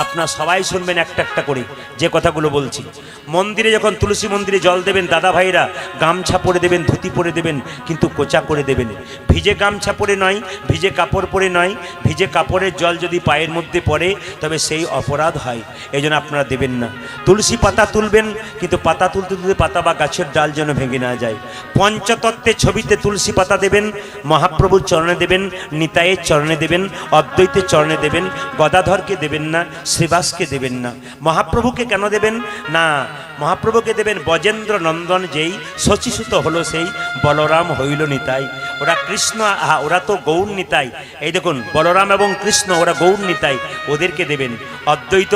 আপনার সবাই শুনবেন একটা একটা করে যে কথাগুলো বলছি। মন্দিরে যখন তুলসী মন্দিরে জল দেবেন দাদা ভাইরা, গামছা পরে দেবেন, ধুতি পরে দেবেন, কিন্তু কোচা করে দেবেন। ভিজে গামছা পরে নয়, ভিজে কাপড় পরে নয়। ভিজে কাপড়ের জল যদি পায়ের মধ্যে পড়ে তবে সেই অপরাধ হয়, এই জন্য আপনারা দেবেন না। তুলসী পাতা তুলবেন, কিন্তু পাতা তুলতে তুলতে পাতা বা গাছের ডাল যেন ভেঙে না যায়। পঞ্চতত্ত্বের ছবিতে তুলসী পাতা দেবেন, মহাপ্রভুর চরণে দেবেন, নিতাইয়ের চরণে দেবেন, অদ্বৈতের চরণে দেবেন, গদাধরকে দেবেন না, শ্রীবাসকে দেবেন না। মহাপ্রভুকে কেন দেবেন না? মহাপ্রভুকে দেবেন বজেন্দ্র নন্দন যেই, শচীসুত হলো সেই, বলরাম হইল নিতাই। ওরা কৃষ্ণ, ওরা তো গৌর নিতাই। এই দেখুন বলরাম এবং কৃষ্ণ ওরা গৌর নিতাই, ওদেরকে দেবেন। অদ্বৈত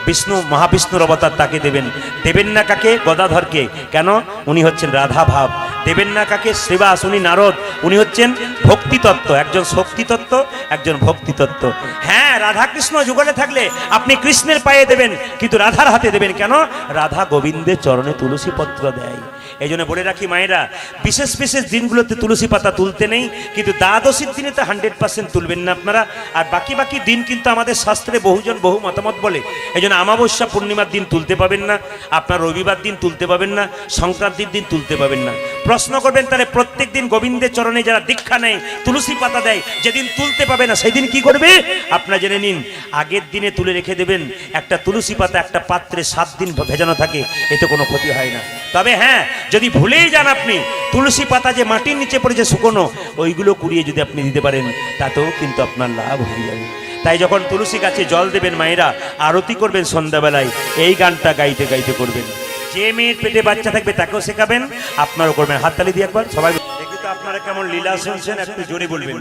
বিষ্ণু, মহাবিষ্ণুর অবতার, তাকে দেবেন। দেবেন না কাকে? গদাধরকে। কেন? উনি হচ্ছেন রাধা ভাব। দেবেন না কাকে? শ্রীবাস, উনি নারদ, উনি হচ্ছেন ভক্তিতত্ত্ব। একজন শক্তিতত্ত্ব, একজন ভক্তিতত্ত্ব। হ্যাঁ, রাধাকৃষ্ণ যুগলে থাকলে আপনি কৃষ্ণের পায়ে দেবেন, কিন্তু রাধার হাতে দেবেন। কেন? রাধা গোবিন্দের চরণে তুলসী পত্র দেয়। এই জন্য বলে রাখি মায়েরা, বিশেষ বিশেষ দিনগুলোতে তুলসী পাতা তুলতে নেই, কিন্তু দ্বাদশীর দিনে তো 100% তুলবেন না আপনারা। আর বাকি বাকি দিন কিন্তু আমাদের শাস্ত্রে বহুজন বহু মতামত বলে। এই জন্য আমাবস্যা পূর্ণিমার দিন তুলতে পাবেন না, আপনার রবিবার দিন তুলতে পাবেন না, সংক্রান্তির দিন তুলতে পাবেন না। প্রশ্ন করবেন তাহলে প্রত্যেক দিন গোবিন্দের চরণে যারা দীক্ষা নেয়, তুলসী পাতা দেয়, যেদিন তুলতে পাবে না সেদিন কি করবে আপনারা জেনে নিন। আগের দিনে তুলে রেখে দেবেন। একটা তুলসী পাতা একটা পাত্রে 7 দিন ভেজানো থাকে, এতে কোনো ক্ষতি হয় না। তবে হ্যাঁ, যদি ভুলেই যান আপনি, তুলসী পাতা যে মাটির নিচে পড়েছে শুকনো, ওইগুলো কুড়িয়ে যদি আপনি দিতে পারেন, তাতেও কিন্তু আপনার লাভ হয়ে যাবে। তাই যখন তুলসী গাছে জল দেবেন মায়েরা, আরতি করবেন সন্ধ্যাবেলায়, এই গানটা গাইতে গাইতে করবেন। যে মেয়ের পেটে বাচ্চা থাকবে তাকেও শেখাবেন, আপনারও করবেন। হাততালি দিয়ে একবার সবাই দেখি তো আপনারা কেমন লীলা শুনছেন, একটু জোরে বলবেন।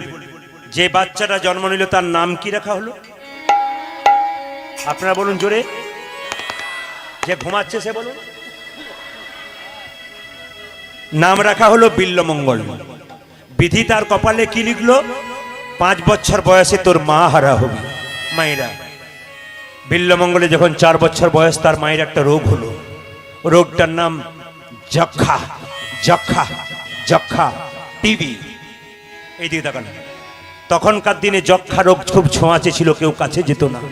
যে বাচ্চাটা জন্ম নিল তার নাম কি রাখা হলো? আপনারা বলুন জোরে। যে ঘুমাচ্ছে সে বলুন। নাম রাখা হলো বিল্লমঙ্গল। বিধি তার কপালে কি লিখলো? 5 বছর বয়সে তোর মা হারা হবি। মায়েরা, বিল্লমঙ্গলে যখন 4 বছর বয়স, তার মায়ের একটা রোগ হলো। রোগটার নাম যক্ষা। যক্ষা যক্ষা টিবি। এই দিকে তাকান। তখনকার দিনে যক্ষা রোগ খুব ছোঁয়াচে ছিল, কেউ কাছে যেত না।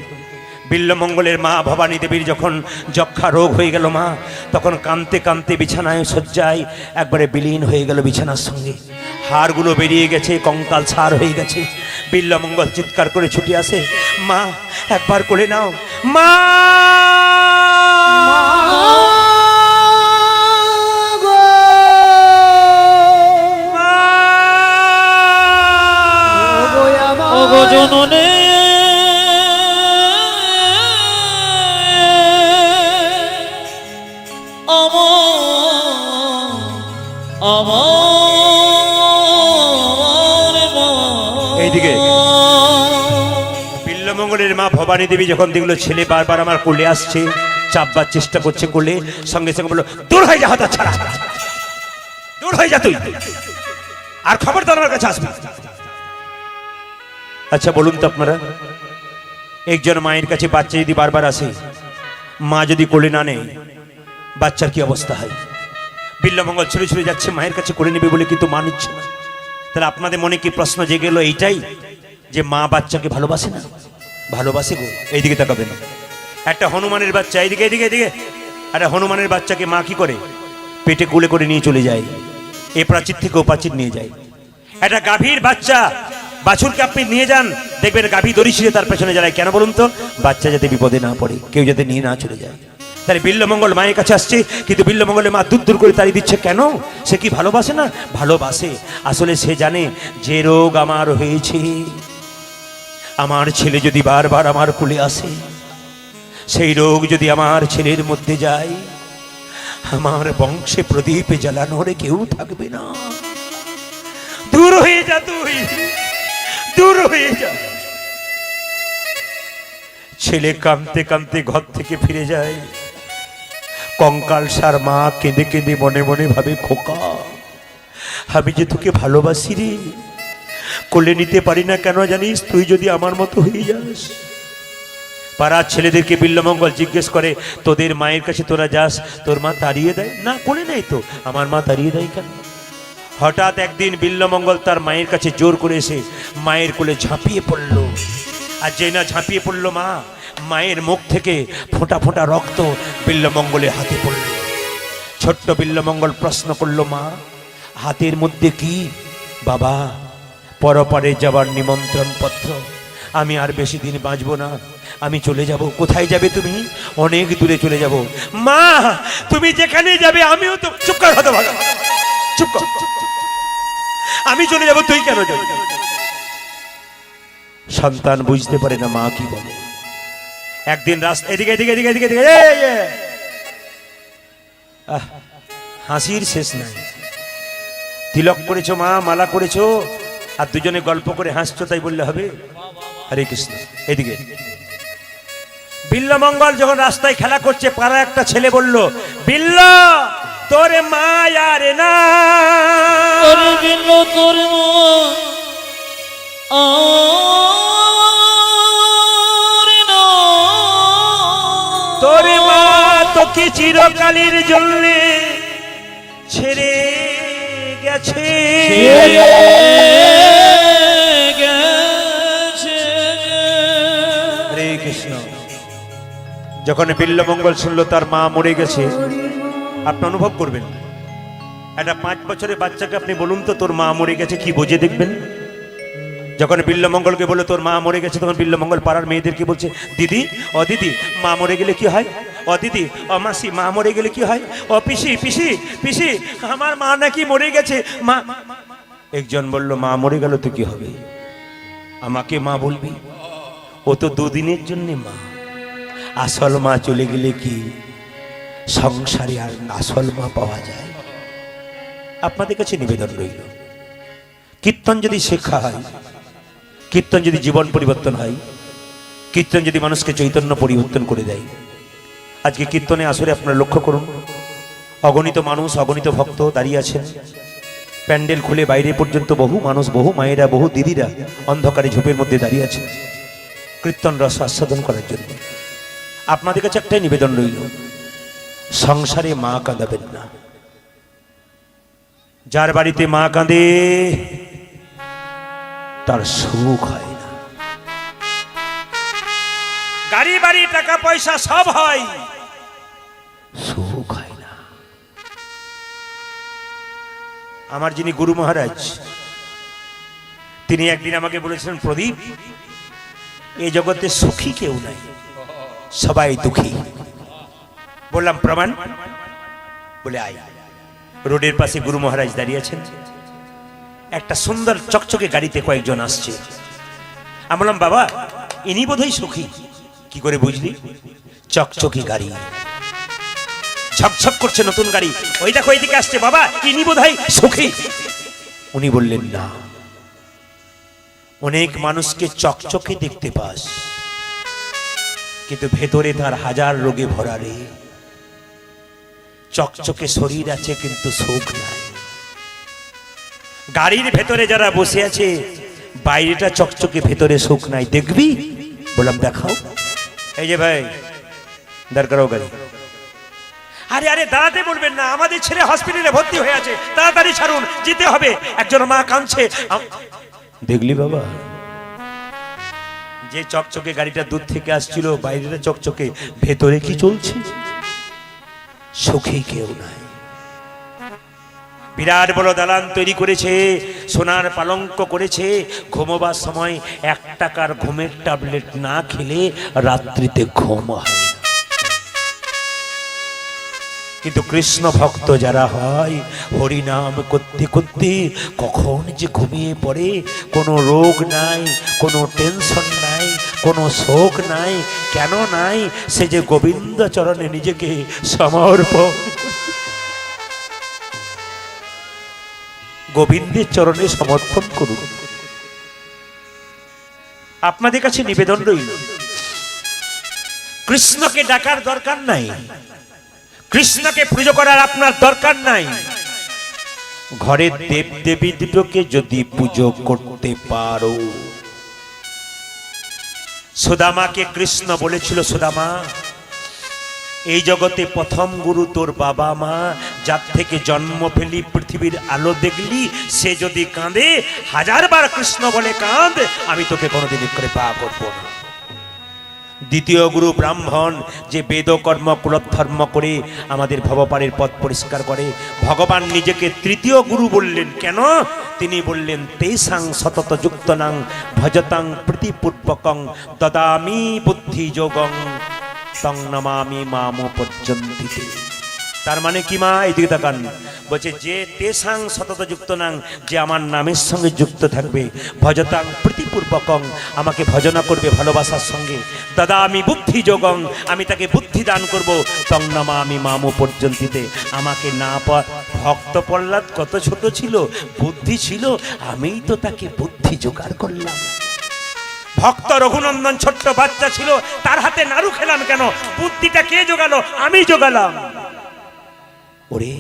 বিল্লমঙ্গলের মা ভবানী দেবীর যখন যক্ষা রোগ হয়ে গেল মা, তখন কাঁদতে কাঁদতে বিছানায় শয্যায় একবারে বিলীন হয়ে গেল বিছানার সঙ্গে। হাড়গুলো বেরিয়ে গেছে, কঙ্কাল ছাড় হয়ে গেছে। বিল্লমঙ্গল চিৎকার করে ছুটে আসে, মা একবার কোলে নাও মা। জননে এইদিকে বিল্লমঙ্গলের মা ভবানী দেবী যখন দেখলো ছেলে বারবার আমার কোলে আসছে, চাপবার চেষ্টা করছে কোলে, সঙ্গে সঙ্গে বললো, দূর হয়ে যা হাতা ছাড়া, দূর হয়ে যা তুই, আর খবরদার আমার কাছে আসবি। আচ্ছা বলুন তো আপনারা, একজন মায়ের কাছে বাচ্চা যদি বারবার আসে, মা যদি কোলে না নেয়, বাচ্চার কি অবস্থা হয়? বিল্লমঙ্গল ছুটে ছুটে যাচ্ছে মায়ের কাছে কোলে নেবে বলে, কিন্তু মা নিচ্ছে না। তাহলে আপনাদের মনে কি প্রশ্ন জেগে গেল এইটাই, যে মা বাচ্চাকে ভালোবাসে না? ভালোবাসে গো। এইদিকে তাকাবেন। একটা হনুমানের বাচ্চা, এইদিকে এইদিকে এইদিকে, একটা হনুমানের বাচ্চাকে মা কি করে? পেটে কোলে করে নিয়ে চলে যায়, এ প্রাচীর থেকে ও প্রাচীর নিয়ে যায়। একটা গাভীর বাচ্চা, বাছুরকে আপনি নিয়ে যান, দেখবেন গাভী দড়ি ছিঁড়ে তার পেছনে যায়। কেন বলুন তো? বাচ্চা যাতে বিপদে না পড়ে, কেউ যাতে নিয়ে না চলে যায়। তাহলে বিল্লমঙ্গল মায়ের কাছে আসছে, কিন্তু বিল্লমঙ্গলের মা দূর দূর করে তাড়িয়ে দিচ্ছে। কেন? সে কি ভালোবাসে না? ভালোবাসে। আসলে সে জানে যে রোগ আমার হয়েছে, আমার ছেলে যদি বারবার আমার কোলে আসে, সেই রোগ যদি আমার ছেলের মধ্যে যায়, আমার বংশে প্রদীপ জ্বালানোর কেউ থাকবে না। দূর হয়ে যা তুই, দূর হয়ে যা। ছেলে কাঁদতে কাঁদতে ঘর থেকে ফিরে যায়। কঙ্কাল সার মা কেঁদে কেঁদে মনে মনে ভাবে, খোকা আমি যে তোকে ভালোবাসি রে, কোলে নিতে পারি না কেন জানিস? তুই যদি আমার মতো হয়ে যাস। পাড়ার ছেলেদেরকে বিল্লমঙ্গল জিজ্ঞেস করে, তোদের মায়ের কাছে তোরা যাস, তোর মা তাড়িয়ে দেয় না? কোলে নেই তো, আমার মা তাড়িয়ে দেয় কেন? হঠাৎ একদিন বিল্লমঙ্গল তার মায়ের কাছে জোর করে এসে মায়ের কোলে ঝাঁপিয়ে পড়ল। আর যে না ঝাঁপিয়ে পড়লো মা, মায়ের মুখ থেকে ফোঁটা ফোঁটা রক্ত বিল্বমঙ্গলের হাতে পড়ল। ছোট্ট বিল্বমঙ্গল প্রশ্ন করল, মা হাতের মধ্যে কি? বাবা, পরপারে যাবার নিমন্ত্রণ পত্র। আমি আর বেশি দিন বাঁচবো না, আমি চলে যাব। কোথায় যাবে তুমি? অনেক দূরে চলে যাব। মা, তুমি যেখানে যাবে আমিও তো। চুপ কর, হতো ভালো, চুপ কর। আমি চলে যাব, তুই কেন যাবি? সন্তান বুঝতে পারে না মা কি বলে। একদিন রাস্তা এদিকে এদিকে এদিকে এদিকে এদিকে হাসির শেষ নাই। তিলক করেছো মা, মালা করেছো, আর দুজনে গল্প করে হাসছো, তাই বললে হবে? হরে কৃষ্ণ। এদিকে বিল্বমঙ্গল যখন রাস্তায় খেলা করছে, পাড়া একটা ছেলে বলল, বিল্ল তোর মা আর না, ওরে বিল্ল তোর মা আর না, তোর মা তোকে চিরকালের জন্য ছেড়ে গেছে। হরে কৃষ্ণ। যখন বিল্বমঙ্গল শুনল তার মা মরে গেছে, আপনি অনুভব করবেন, একটা 5 বছরের বাচ্চাকে আপনি বলুন তো তোর মা মরে গেছে, কি বোঝে দেখবেন? যখন বিল্বমঙ্গলকে বলে তোর মা মরে গেছে, তখন বিল্বমঙ্গল পাড়ার মেয়েদেরকে বলছে, দিদি ও দিদি, মা মরে গেলে কি হয়? ও দিদি ও মাসি, মা মরে গেলে কি হয়? ও পিসি পিসি পিসি, আমার মা নাকি মরে গেছে। মা, একজন বলল, মা মরে গেল তো কি হবে? আমাকে মা বলবি? ও তো দুদিনের জন্য মা। আসল মা চলে গেলে কি সংসারে আর আসল মা পাওয়া যায়? আপনাদের কাছে নিবেদন রইল, কীর্তন যদি শেখা হয়, কীর্তন যদি জীবন পরিবর্তন হয়, কীর্তন যদি মানুষকে চৈতন্য পরিবর্তন করে দেয়। আজকে কীর্তনে আসরে আপনারা লক্ষ্য করুন, অগণিত মানুষ, অগণিত ভক্ত দাঁড়িয়ে আছেন। প্যান্ডেল খুলে বাইরে পর্যন্ত বহু মানুষ, বহু মায়েরা, বহু দিদিরা অন্ধকারে ঝোপের মধ্যে দাঁড়িয়ে আছেন কীর্তন রস আস্বাদন করার জন্য। আপনাদের কাছে একটাই নিবেদন রইল, সংসারে মা কাঁদাবেন না। যার বাড়িতে মা কাঁদে তার সুখ হয় না। গাড়ি বাড়ি টাকা পয়সা সব হয়, সুখ হয় না। আমার যিনি গুরু মহারাজ, তিনি একদিন আমাকে বলেছিলেন, প্রদীপ, এই জগতে সুখী কেউ নাই, সবাই দুঃখী। বললাম প্রমাণ? বলে আয়। রোডের পাশে গুরু মহারাজ দাঁড়িয়ে আছেন, একটা সুন্দর চকচকে গাড়িতে কয়েকজন আসছে। আমি বললাম, বাবা ইনি বোধহয় সুখী। কি করে বুঝলি? চকচকে গাড়ি, ঝকঝক করছে নতুন গাড়ি, ওই দেখো এইদিকে আসছে, বাবা ইনি বোধহয় সুখী। উনি বললেন, না, অনেক মানুষকে চকচকে দেখতে পাস, কিন্তু ভেতরে তার হাজার রোগে ভরা রে। চকচকে শরীর আছে কিন্তু সুখ নাই। গাড়ির ভেতরে যারা বসে আছে, বাইরেটা চকচকে, ভেতরে সুখ নাই, দেখবি? বললাম দেখাও। এই যে ভাই, দাঁড় করাও গাড়ি। আরে আরে দাঁড়াতে বলবেন না, আমাদের ছেলে হসপিটালে ভর্তি হয়ে আছে, তাড়াতাড়ি ছাড়ুন, যেতে হবে। একজন মা কাঁদছে। দেখলি বাবা, যে চকচকে গাড়িটা দূর থেকে আসছিল, বাইরেটা চকচকে, ভেতরে কি চলছে? সুখী কেউ নাই। বিরাট বড় দালান তৈরি করেছে, সোনার পালঙ্ক করেছে, ঘুমোবার সময় 1 টাকার ঘুমের ট্যাবলেট না খেলে রাত্রিতে ঘুম হয় না। কিন্তু কৃষ্ণ ভক্ত যারা হয়, হরিনাম করতে করতে কখন যে ঘুমিয়ে পড়ে, কোনো রোগ নাই, কোনো টেনশন নাই, কোনো শোক নাই। কেন নাই? সে যে গোবিন্দ চরণে নিজেকে সমর্পণ, গোবিন্দের চরণে সমর্পণ করুন। আপনাদের কাছে নিবেদন রইল, কৃষ্ণকে ডাকার দরকার নাই, কৃষ্ণকে পুজো করার আপনার দরকার নাই। ঘরের দেব দেবী দুটোকে যদি পুজো করতে পারো। সুদামাকে কৃষ্ণ বলেছিল, সুদামা, এই জগতে প্রথম গুরু তোর বাবা মা, যার থেকে জন্ম ফেলি পৃথিবীর আলো দেখলি, সে যদি কাঁদে 1000 বার কৃষ্ণ বলে কাঁদ, আমি তোকে কোনোদিন কৃপা করব না। দ্বিতীয় গুরু ব্রাহ্মণ, যে বেদকর্ম কুলধর্ম করে আমাদের ভবপারের পথ পরিষ্কার করে। ভগবান নিজেকে তৃতীয় গুরু বললেন। কেন? তিনি বললেন তেষাং সতত যুক্তনাং ভজতাং প্রীতিপূর্বকং দদামি বুদ্ধি যোগং তং নমামি মাম পর্যন্তিতে। তার মানে কি মা? এইদিকে তাকান। বলছে যে তেষাং সতত যুক্ত নাং, যে আমার নামের সঙ্গে যুক্ত থাকবে, ভজতাং প্রীতিপূর্বকং, আমাকে ভজনা করবে ভালোবাসার সঙ্গে, দাদা আমি বুদ্ধি যোগং, আমি তাকে বুদ্ধি দান করব, তং নামা আমি মামো পর্যন্তিতে, আমাকে না ভক্ত প্রহ্লাদ কত ছোট ছিল, বুদ্ধি ছিল, আমিই তো তাকে বুদ্ধি জোগাড় করলাম। ভক্ত রঘুনন্দন ছোট্ট বাচ্চা ছিল, তার হাতে নাড়ু খেলাম কেন? বুদ্ধিটা কে জোগালো? আমি জোগালাম। ওরে,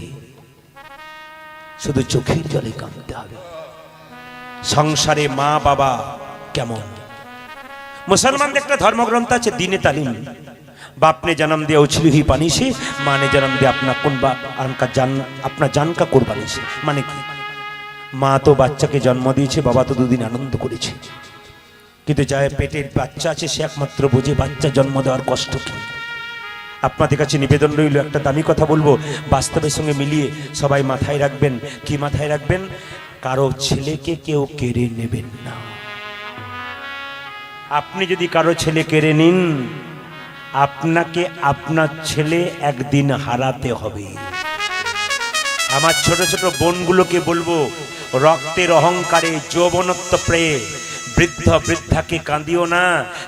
শুধু চোখের জলে কাঁদতে হবে। সংসারে মা বাবা কেমন? মুসলমানদের একটা ধর্মগ্রন্থ আছে দিনে তালিম। बाप ने जन्म दिया उछली हुई पानी से, माँ ने जन्म दिया अपना कुनबा अपना जान का कुर्बानी से। माने की মা তো বাচ্চাকে জন্ম দিয়েছে, বাবা তো দুদিন আনন্দ করেছে, কিন্তু যার পেটের বাচ্চা আছে সে একমাত্র বোঝে বাচ্চা জন্ম দেওয়ার কষ্ট কি। আপনাদের কাছে নিবেদন রইল, একটা দামি কথা বলবো, বাস্তবের সঙ্গে মিলিয়ে সবাই মাথায় রাখবেন। কি মাথায় রাখবেন? কারো ছেলেকে কেউ কেড়ে নেবেন না। আপনি যদি কারো ছেলে কেড়ে নিন, আপনাকে আপনার ছেলে একদিন হারাতে হবে। আমার ছোট ছোট বোনগুলোকে বলবো, রক্তের অহংকারে যৌবনত্ব প্রেয়ে বৃদ্ধ বৃদ্ধাকে কাঁদিও না,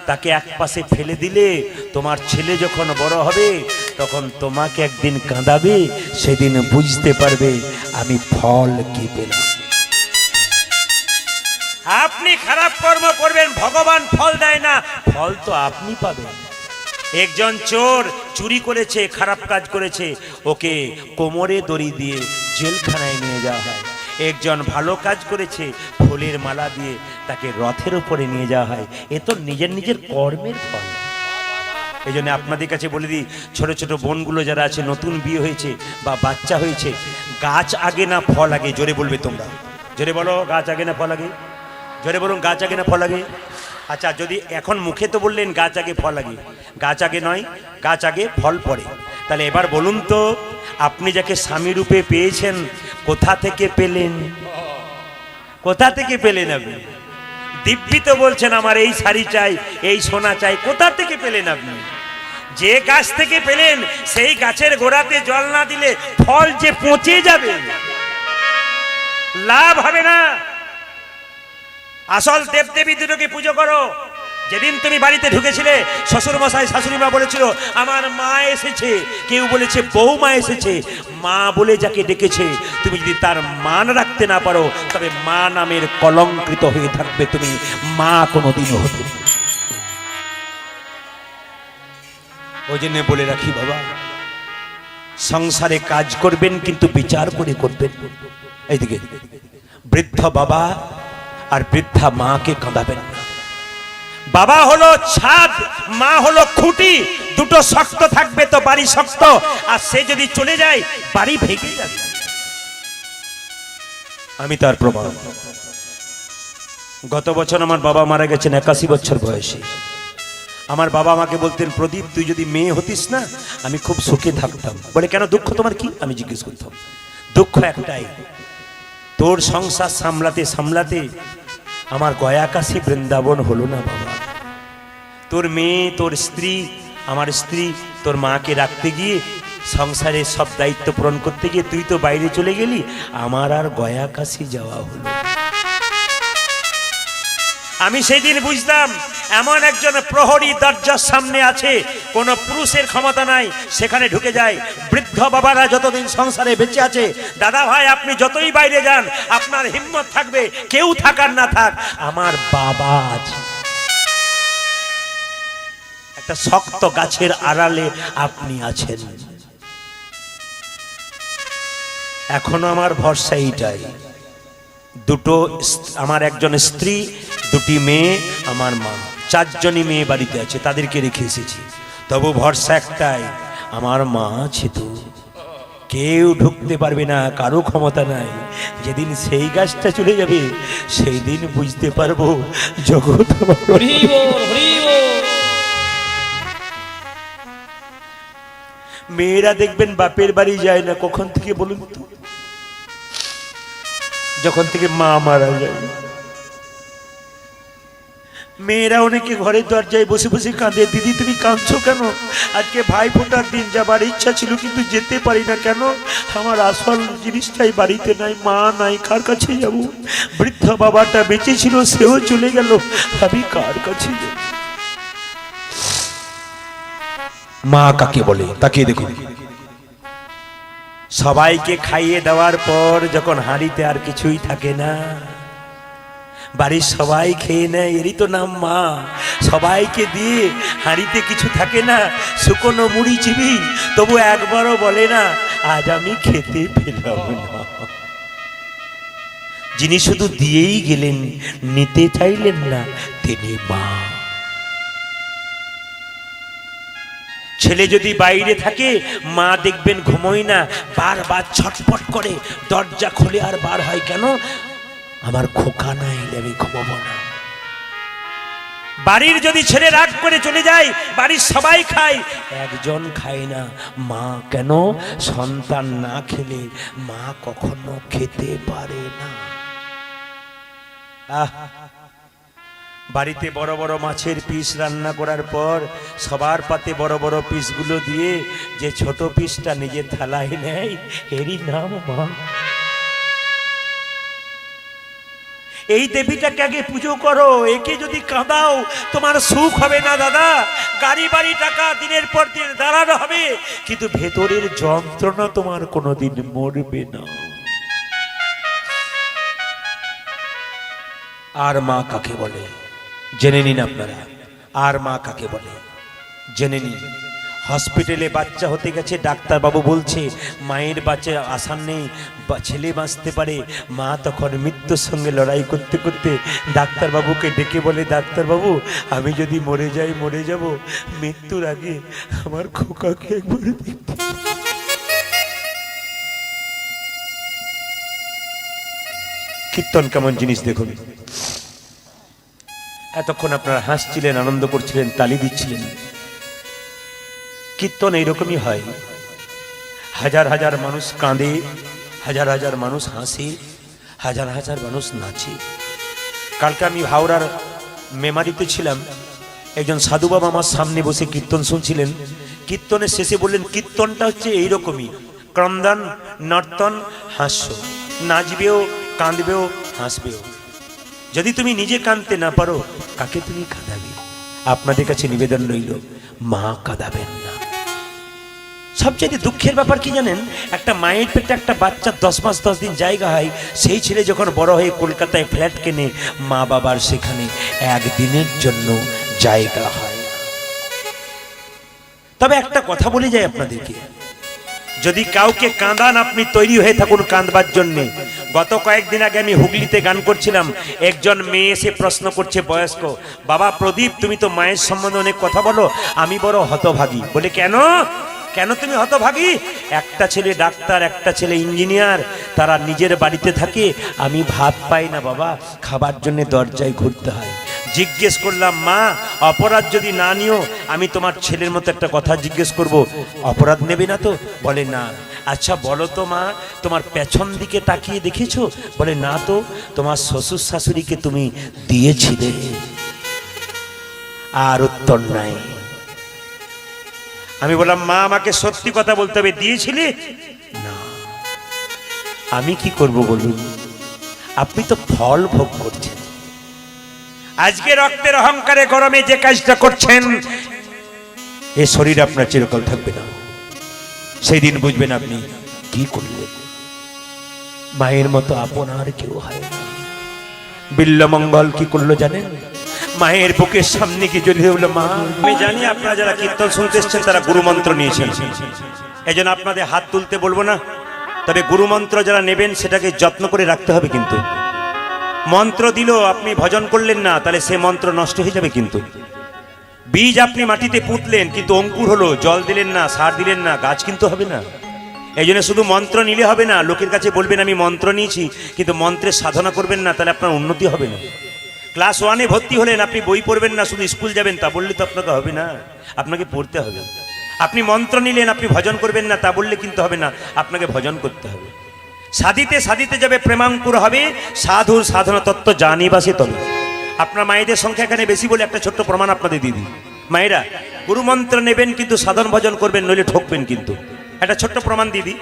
তাকে একপাশে ফেলে দিলে তোমার ছেলে যখন বড় হবে তখন তোমাকে একদিন কাঁদাবে, সেদিন বুঝতে পারবে আমি ফল কি পেলাম। আপনি খারাপ কর্ম করবেন, ভগবান ফল দেয় না, ফল তো আপনি পাবেন। একজন চোর চুরি করেছে, খারাপ কাজ করেছে, ওকে কোমরে দড়ি দিয়ে জেলখানায় নিয়ে যাওয়া হয়। একজন ভালো কাজ করেছে, ফুলের মালা দিয়ে তাকে রথের উপরে নিয়ে যাওয়া হয়। এ তো নিজের নিজের কর্মের ফল। এই জন্য আপনাদের কাছে বলে দিই, ছোট ছোট বোনগুলো যারা আছে, নতুন বিয়ে হয়েছে বা বাচ্চা হয়েছে, গাছ আগে না ফল আগে? জোরে বলবে তোমরা, জোরে বলো, গাছ আগে না ফল আগে? জোরে বলুন, গাছ আগে না ফল আগে? আচ্ছা, যদি এখন মুখে তো বললেন গাছ আগে ফল আগে, গাছ আগে নয়, গাছ আগে ফল পড়ে। তাহলে এবার বলুন তো, আপনি যাকে স্বামী রূপে পেয়েছেন কোথা থেকে পেলেন? কোথা থেকে পেলেন আপনি? দিব্যি তো বলছেন আমার এই শাড়ি চাই, এই সোনা চাই, কোথা থেকে পেলেন আপনি? যে গাছ থেকে পেলেন সেই গাছের গোড়াতে জল না দিলে ফল যে পচে যাবে, লাভ হবে না। আসল দেবদেবী দুটোকে পুজো করো। যেদিন তুমি বাড়িতে ঢুকেছিলে, শ্বশুর মশাই শাশুড়ি মা বলেছিল আমার মা এসেছে, কেউ বলেছে বৌমা এসেছে। মা বলে যাকে ডেকেছে, তুমি যদি তার মান রাখতে না পারো, তবে মা নামের কলঙ্কিত হয়ে থাকবে, তুমি মা কোনোদিনও হতে। ওই জন্য বলে রাখি বাবা, সংসারে কাজ করবেন কিন্তু বিচার করে করবেন। এইদিকে বৃদ্ধ বাবা আর বৃদ্ধা মাকে কাঁদাবেন না। বাবা হলো ছাদ, মা হলো খুঁটি, দুটো শক্ত থাকবে তো বাড়ি শক্ত, আর সে যদি চলে যায় বাড়ি ভেঙে যাবে। আমি তার প্রমাণ। গত বছর আমার বাবা মারা গেছেন 81 বছর বয়সে। আমার বাবা আমাকে বলতেন, প্রদীপ তুই যদি মেয়ে হতিস না আমি খুব সুখে থাকতাম। বলে কেন, দুঃখ তোমার কি? আমি জিজ্ঞেস করতাম। দুঃখ একটাই, তোর সংসার সামলাতে সামলাতে আমার গয়া কাশী বৃন্দাবন হলো না বাবা। তোর মেয়ে, তোর স্ত্রী, আমার স্ত্রী, তোর মাকে রাখতে গিয়ে, সংসারের সব দায়িত্ব পূরণ করতে গিয়ে তুই তো বাইরে চলে গেলি, আমার আর গয়া কাশী যাওয়া হলো। আমি সেই দিন বুঝতাম এমন একজন প্রহরী দরজার সামনে আছে, কোন পুরুষের ক্ষমতা নাই, সেখানে ঢুকে যায়। বৃদ্ধ বাবারা যতদিন সংসারে বেঁচে আছে, দাদা ভাই আপনি যতই বাইরে যান, আপনার হিম্মত থাকবে, কেউ থাকার না থাক, আমার বাবা আছে। একটা শক্ত গাছের আড়ালে আপনি আছেন। এখনো আমার ভরসা এইটাই। দুটো, আমার একজন স্ত্রী, দুটি মেয়ে, আমার মা, 4 জনই মেয়ে বাড়িতে আছে, তাদেরকে রেখে এসেছি। তবু ভরসা একটাই, আমার মা আছে তো, কেউ ঢুকতে পারবে না, কারো ক্ষমতা নাই। যেদিন সেই গাছটা চলে যাবে সেই দিন বুঝতে পারবো জগৎ আমার। মেয়েরা দেখবেন বাপের বাড়ি যায় না কখন থেকে বলুন তো? যখন থেকে মা মারা যায়। মেয়েরা অনেকে ঘরের দরজায় বসে বসে কাঁদে, দিদি তুমি কাঁদছো কেন? আজকে ভাই ফোটার দিন, যাবার ইচ্ছা ছিল কিন্তু যেতে পারি না। কেন? আমার আসল জিনিসটাই বাড়িতে নাই, মা নাই, কার কাছে যাব? বৃদ্ধ বাবাটা বেঁচে ছিল, সেও চলে গেল, আমি কার কাছে যাব? মা কাকে বলে তাকিয়ে দেখুন। সবাইকে খাইয়ে দেওয়ার পর যখন হাঁড়িতে আর কিছুই থাকে না, বাড়ির সবাই খেয়ে নেয়, এরই তো নাম মা। সবাইকে দিয়ে হাঁড়িতে কিছু থাকে না, শুকনো মুড়ি চিবি, তবু একবারও বলে না আজ আমি খেতে পেলাম না। যিনি শুধু দিয়েই গেলেন, নিতে চাইলেন না, তিনি মা। ছেলে যদি বাইরে থাকে, মা দেখবেন ঘুমোয় না, বারবার ছটফট করে, দরজা খুলে আর বার হয়। কেন? আমার খোকা না এলে আমি ঘুমাবো না। বাড়ির যদি ছেলে রাগ করে চলে যায়, বাড়ির সবাই খায়, একজন খায় না, মা। কেন? সন্তান না খেলে মা কখনো খেতে পারে না। বাড়িতে বড় বড় মাছের পিস রান্না করার পর সবার পাতে বড় বড় পিসগুলো দিয়ে যে ছোট পিসটা নিজের থালায় নেয়, এরই নাম মা। এই দেবীটাকে আগে পুজো করো, একে যদি কাঁদাও তোমার সুখ হবে না দাদা। গাড়ি বাড়ি টাকা দিনের পর দিন দাঁড়ানো হবে, কিন্তু ভেতরের যন্ত্রণা তোমার কোনোদিন মরবে না। আর মা কাকে বলে জেনে নিন আপনারা। আর মা কাকে বলে জেনে নিন। হসপিটালে বাচ্চা হতে গেছে, ডাক্তার বাবু বলছে মায়ের বাচ্চা আসার নেই, ছেলে বাঁচতে পারে। মা তখন মৃত্যুর সঙ্গে লড়াই করতে করতে ডাক্তার বাবুকে ডেকে বলে, ডাক্তার বাবু আমি যদি মরে যাই, মরে যাব, মৃত্যুর আগে আমার খোকাকে একবার দেখতে। কীর্তন কেমন জিনিস দেখুন। এতক্ষণ আপনারা হাসছিলেন, আনন্দ করছিলেন, তালি দিচ্ছিলেন। কীর্তন এইরকমই হয়। হাজার হাজার মানুষ কাঁদে, হাজার হাজার মানুষ হাসে, হাজার হাজার মানুষ নাচে। কালকে আমি হাওড়ার মেমারিতে ছিলাম, একজন সাধু বাবা আমার সামনে বসে কীর্তন শুনছিলেন। কীর্তনের শেষে বললেন, কীর্তনটা হচ্ছে এইরকমই, ক্রন্দন, নর্তন, হাস্য। নাচবেও, কাঁদবেও, হাসবেও। যদি তুমি নিজে কাঁদতে না পারো, কাকে তুমি কাঁদাবে? আপনাদের কাছে নিবেদন রইল, মা কাঁদাবেন না। সবচেয়ে দুঃখের ব্যাপার কি জানেন? একটা মায়ের পেটে একটা বাচ্চা 10 মাস 10 দিন জায়গা হয়, সেই ছেলে যখন বড় হয়ে কলকাতায় ফ্ল্যাট কেনে, মা বাবার সেখানে একদিনের জন্য জায়গা হয়। তবে একটা কথা বলে যাই আপনাদেরকে, যদি কাউকে কাঁদান, আপনি তৈরি হয়ে থাকুন কাঁদবার জন্যে। গত কয়েকদিন আগে আমি হুগলিতে গান করছিলাম, একজন মেয়ে এসে প্রশ্ন করছে, বয়স্ক, বাবা প্রদীপ তুমি তো মায়ের সম্বন্ধে অনেক কথা বলো, আমি বড় হতভাগী। বলে কেন? কেন তুমি হতভাগী? একটা ছেলে ডাক্তার, একটা ছেলে ইঞ্জিনিয়ার, তারা নিজের বাড়িতে থাকে, আমি ভাত পাই না বাবা, খাবার জন্য দরজায় ঘুরতে হয়। জিজ্ঞেস করলাম, মা অপরাধ যদি না নিও, আমি তোমার ছেলের মতো একটা কথা জিজ্ঞেস করব, অপরাধ নেবে না তো? বলে না। আচ্ছা বলো তো মা, তোমার পেছন দিকে তাকিয়ে দেখেছো? বলে না তো। তোমার শ্বশুর শাশুড়িকে তুমি দিয়েছিলে? আর উত্তর নাই। আমি বললাম, মা আমাকে সত্যি কথা বলতে হবে, দিয়েছিলে? না। আমি কি করব বলুন? আপনি তো ফল ভোগ করছেন। আজকে রক্তের অহংকারে গরমে যে কাজটা করছেন, এ শরীর আপনার চিরকাল থাকবে না। সেই দিন বুঝবেন আপনি কি করলেন। মায়ের মতো আপন আর কেউ হয় না। বিল্লমঙ্গল কি করলো জানেন? মায়ের বুকের সামনে কি জ্বলে হলো, মা। আমি জানি আপনারা যারা কীর্তন শুনতে এসেছেন তারা গুরুমন্ত্র নিয়েছেন, এজন্য আপনাদের হাত তুলতে বলবো না। তবে গুরুমন্ত্র যারা নেবেন সেটাকে যত্ন করে রাখতে হবে। কিন্তু মন্ত্র দিল, আপনি ভজন করলেন না, তাহলে সে মন্ত্র নষ্ট হয়ে যাবে। কিন্তু বীজ আপনি মাটিতে পুঁতলেন, কিন্তু অঙ্কুর হলো, জল দিলেন না, সার দিলেন না, গাছ কিন্তু হবে না। এই জন্য শুধু মন্ত্র নিলে হবে না। লোকের কাছে বলবেন আমি মন্ত্র নিয়েছি, কিন্তু মন্ত্রের সাধনা করবেন না, তাহলে আপনার উন্নতি হবে না। ক্লাস 1-এ ভর্তি হলেন, আপনি বই পড়বেন না, শুধু স্কুল যাবেন, তা বললে তো আপনাকে হবে না। আপনাকে পড়তে হবে। আপনি মন্ত্র নিলেন, আপনি ভজন করবেন না তা বললে কিন্তু হবে না, আপনাকে ভজন করতে হবে। সাধিতে সাধিতে যাবে প্রেমাঙ্কুর হবে, সাধুর সাধনা তত্ত্ব জানিবাসে তবে। আপনার মায়েদের সংখ্যা এখানে বেশি বলে একটা ছোট্ট প্রমাণ আপনাদের দিদি। মায়েরা গুরু মন্ত্র নেবেন কিন্তু সাধন ভজন করবেন, নইলে ঠকবেন কিন্তু। একটা ছোট্ট প্রমাণ দিদি।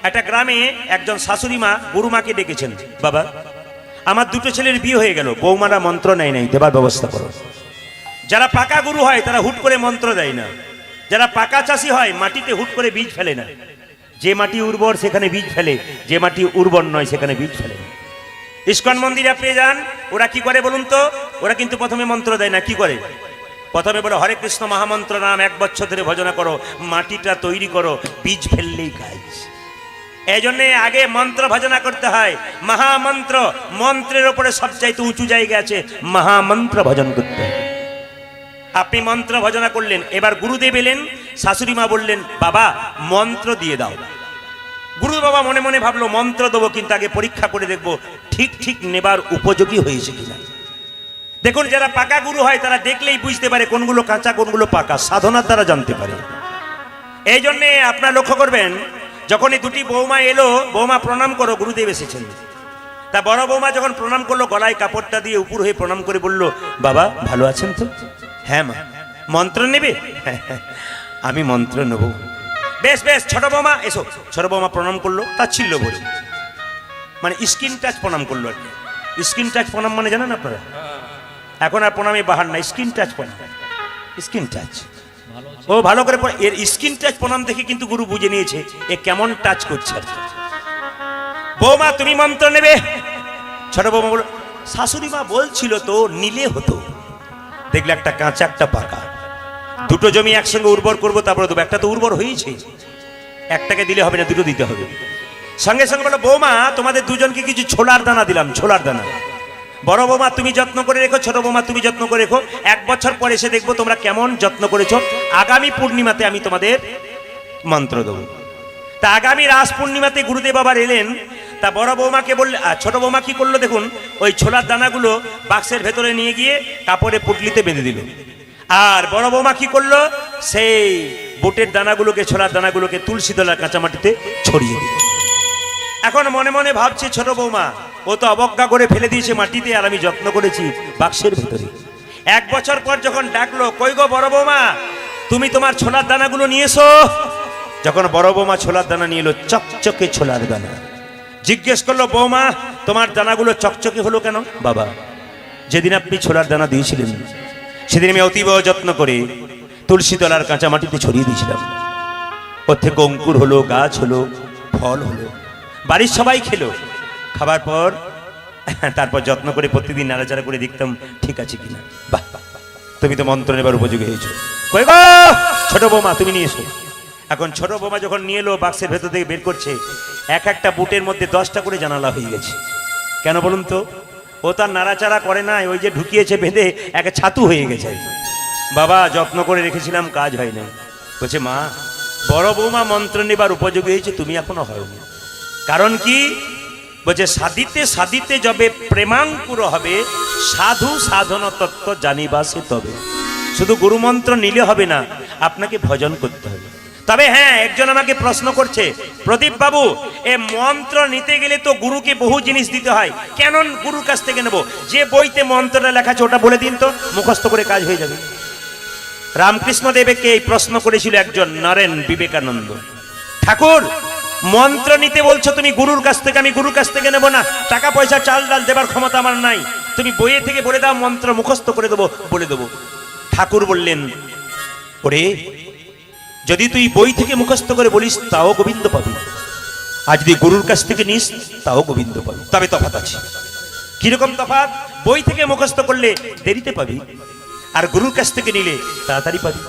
একটা গ্রামে একজন শাশুড়ি মা গুরুমাকে ডেকেছেন, বাবা আমার দুটো ছেলের বিয়ে হয়ে গেল, বৌমারা মন্ত্র নেয় নাই, দেবার ব্যবস্থা করো। যারা পাকা গুরু হয় তারা হুট করে মন্ত্র দেয় না, যারা পাকা চাষি হয় মাটিতে হুট করে বীজ ফেলে না। যে মাটি উর্বর সেখানে বীজ ফেলে, যে মাটি উর্বর নয় সেখানে বীজ ফেলে না। ইস্কন মন্দিরে আপনি যান, ওরা কি করে বলুন তো? ওরা কিন্তু প্রথমে মন্ত্র দেয় না, কি করে? প্রথমে বলে হরে কৃষ্ণ মহামন্ত্র নাম 1 বছর ধরে ভজনা করো, মাটিটা তৈরি করো, বীজ ফেললেই কাজ। এই জন্যে আগে মন্ত্র ভজনা করতে হয়, মহামন্ত্র। মন্ত্রের ওপরে সবচাইতে উঁচু জায়গা আছে, মহামন্ত্র ভজন করতে হয়। আপনি মন্ত্র ভজনা করলেন, এবার গুরুদেব এলেন, শাশুড়ি মা বললেন বাবা মন্ত্র দিয়ে দাও। গুরু বাবা মনে মনে ভাবলো মন্ত্র দেবো, কিন্তু আগে পরীক্ষা করে দেখবো ঠিক ঠিক নেবার উপযোগী হয়েছে কিনা। দেখুন যারা পাকা গুরু হয় তারা দেখলেই বুঝতে পারে কোনগুলো কাঁচা কোনগুলো পাকা, সাধনার দ্বারা জানতে পারে। এই জন্যে আপনারা লক্ষ্য করবেন, যখনই দুটি বৌমা এলো, বৌমা প্রণাম করো, গুরুদেব এসেছেন। তা বড় বৌমা যখন প্রণাম করলো, গলায় কাপড়টা দিয়ে উপর হয়ে প্রণাম করে বলল বাবা ভালো আছেন তো? হ্যাঁ মা। মন্ত্র নেবে? হ্যাঁ হ্যাঁ আমি মন্ত্র নেব। বেশ বেশ ছোট বৌমা এসো। ছোট বৌমা প্রণাম করলো, তাচ্ছিল্য ভরে, মানে স্কিন টাচ প্রণাম করলো আর কি। স্কিন টাচ প্রণাম মানে জানেন আপনারা? এখন আর প্রণামে বাহার না, স্কিন টাচ প্রণাম, স্কিন টাচ। ও ভালো করে এর স্কিন টাচ প্রণাম দেখে কিন্তু গুরু বুঝে নিয়েছে এ কেমন টাচ করছে। বৌমা তুমি মন্ত্র নেবে? ছোট বৌমা বলল শাশুড়ি মা বলছিল তো নিলে হতো। দেখলে একটা কাঁচা একটা পাকা, দুটো জমি একসঙ্গে উর্বর করবো, তারপরে দেবো। একটা তো উর্বর হয়েছে, একটাকে দিলে হবে না, দুটো দিতে হবে। সঙ্গে সঙ্গে বলো বৌমা তোমাদের দুজনকে কিছু ছোলার দানা দিলাম, ছোলার দানা। বড় বৌমা তুমি যত্ন করে রেখো, ছোট বৌমা তুমি যত্ন করে রেখো। 1 বছর পরে এসে দেখবো তোমরা কেমন যত্ন করেছো। আগামী পূর্ণিমাতে আমি তোমাদের মন্ত্র দেবো। তা আগামী রাস পূর্ণিমাতে গুরুদেব আবার এলেন। তা বড় বৌমাকে বললে, ছোট বৌমা কি করলো দেখুন, ওই ছোলার দানাগুলো বাক্সের ভেতরে নিয়ে গিয়ে কাপড়ে পুটলিতে বেঁধে দিল। আর বড় বৌমা কি করলো, সেই বুটের দানাগুলোকে, ছোলার দানাগুলোকে তুলসী তলার কাঁচামাটিতে ছড়িয়ে দিল। এখন মনে মনে ভাবছে ছোট বৌমা, ও তো অবজ্ঞা করে ফেলে দিয়েছে মাটিতে, আর আমি যত্ন করেছি বাক্সের ভিতরে। 1 বছর পর যখন ডাকলো, কই গো বড় বৌমা তুমি তোমার ছোলার দানাগুলো নিয়ে এসো। যখন বড় বৌমা ছোলার দানা নিয়ে এলো, চকচকে ছোলার দানা। জিজ্ঞেস করলো বৌমা তোমার দানাগুলো চকচকে হলো কেন? বাবা যেদিন আপনি ছোলার দানা দিয়েছিলেন সেদিন আমি অতীব যত্ন করে তুলসী তলার কাঁচা মাটিতে ছড়িয়ে দিয়েছিলাম। ওর থেকে অঙ্কুর হলো, গাছ হলো, ফল হলো, বাড়ির সবাই খেলো। খাবার পর তারপর যত্ন করে প্রতিদিন নাড়াচাড়া করে দেখতাম ঠিক আছে কিনা। বাহ তুমি তো মন্ত্র নেবার উপযোগী হয়েছো। কই গো ছোট বৌমা তুমি নিয়ে এসো। এখন ছোট বৌমা যখন নিয়ে এলো, বাক্সের ভেতর থেকে বের করছে, একটা বুটের মধ্যে 10টা করে জানালা হয়ে গেছে। কেন বলুন তো? ও তার নাড়াচাড়া করে না, ওই যে ঢুকিয়েছে বেঁধে একটা ছাতু হয়ে গেছে। বাবা যত্ন করে রেখেছিলাম, কাজ হয় না। বলছে মা বড় বৌমা মন্ত্র নেবার উপযোগী হয়েছে, তুমি এখনো হয়নি। কারণ কি? বলছে সাধিতে সাধিতে যবে প্রেমাঙ্কুর হবে, সাধু সাধন তত্ত্ব জানিবাসে তবে। শুধু গুরু মন্ত্র নিলে হবে না, আপনাকে ভজন করতে হবে। তবে হ্যাঁ একজন আমাকে প্রশ্ন করছে, প্রদীপ বাবু এ মন্ত্র নিতে গেলে তো গুরুকে বহু জিনিস দিতে হয়, কেন গুরুর কাছ থেকে নেব? যে বইতে মন্ত্রটা লেখা আছে ওটা বলে দিন তো, মুখস্থ করে কাজ হয়ে যাবে। রামকৃষ্ণ দেবকে এই প্রশ্ন করেছিল একজন নরেন বিবেকানন্দ, ঠাকুর মন্ত্র নিতে বলছো তুমি গুরুর কাছ থেকে, আমি গুরুর কাছ থেকে নেব না, টাকা পয়সা চাল ডাল দেবার ক্ষমতা আমার নাই, তুমি বইয়ে থেকে বলে দাও, মন্ত্র মুখস্থ করে দেবো, বলে দেবো। ঠাকুর বললেন ওরে যদি তুই বই থেকে মুখস্থ করে বলিস তাও গোবিন্দ পাবি, আর যদি গুরুর কাছ থেকে নিস তাও গোবিন্দ পাবি। তবে তফাৎ আছে। কিরকম তফাৎ? বই থেকে মুখস্থ করলে দেরিতে পাবি, আর গুরুর কাছ থেকে নিলে তাড়াতাড়ি পাবি।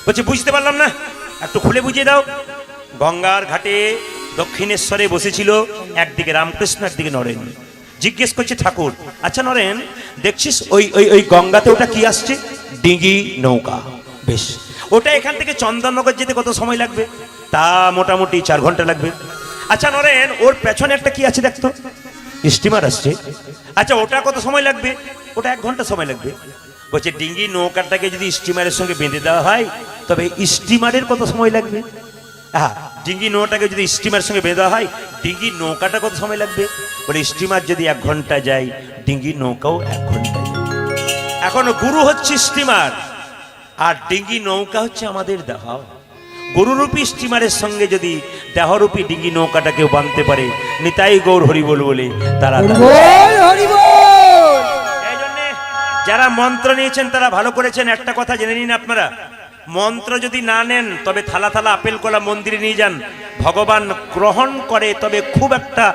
বলছে বুঝতে পারলাম না, একটু খুলে বুঝিয়ে দাও। গঙ্গার ঘাটে দক্ষিণেশ্বরে বসেছিল, একদিকে রামকৃষ্ণ একদিকে নরেন। জিজ্ঞেস করছে ঠাকুর আচ্ছা নরেন দেখছিস ওই ওই ওই গঙ্গাতে ওটা কি আসছে? ডিঙি নৌকা। বেশ, ওটা এখান থেকে চন্দননগর যেতে কত সময় লাগবে? তা মোটামুটি 4 ঘন্টা লাগবে। আচ্ছা নরেন ওর পেছনে একটা কি আছে দেখতো? স্টিমার আসছে। আচ্ছা ওটা কত সময় লাগবে? ওটা 1 ঘন্টা সময় লাগবে। বলছে ডিঙ্গি নৌকাটাকে যদি স্টিমারের সঙ্গে বেঁধে দেওয়া হয় তবে স্টিমারের কত সময় লাগবে? হ্যাঁ, ডিঙ্গি নৌকাটাকে যদি স্টিমার সঙ্গে বেঁধা হয়, ডিঙ্গি নৌকাটা কত সময় লাগবে? বলে স্টিমার যদি 1 ঘন্টা যায়, ডিঙ্গি নৌকাও 1 ঘন্টা যায়। এখন গুরু হচ্ছে স্টিমার, আর ডিঙ্গি নৌকা হচ্ছে আমাদের দেহ। গুরুরূপী স্টিমারের সঙ্গে যদি দেহরূপী ডিঙ্গি নৌকাটা কেউ বাঁধতে পারে, নিতাই গৌর হরিবোল বলে তারা এই জন্যে যারা মন্ত্র নিয়েছেন তারা ভালো করেছেন। একটা কথা জেনে নিন আপনারা, মন্ত্র যদি না নেন তবে থালা থালা আপেল কলা মন্দিরে নিয়ে যান, ভগবান গ্রহণ করে তবে খুব একটা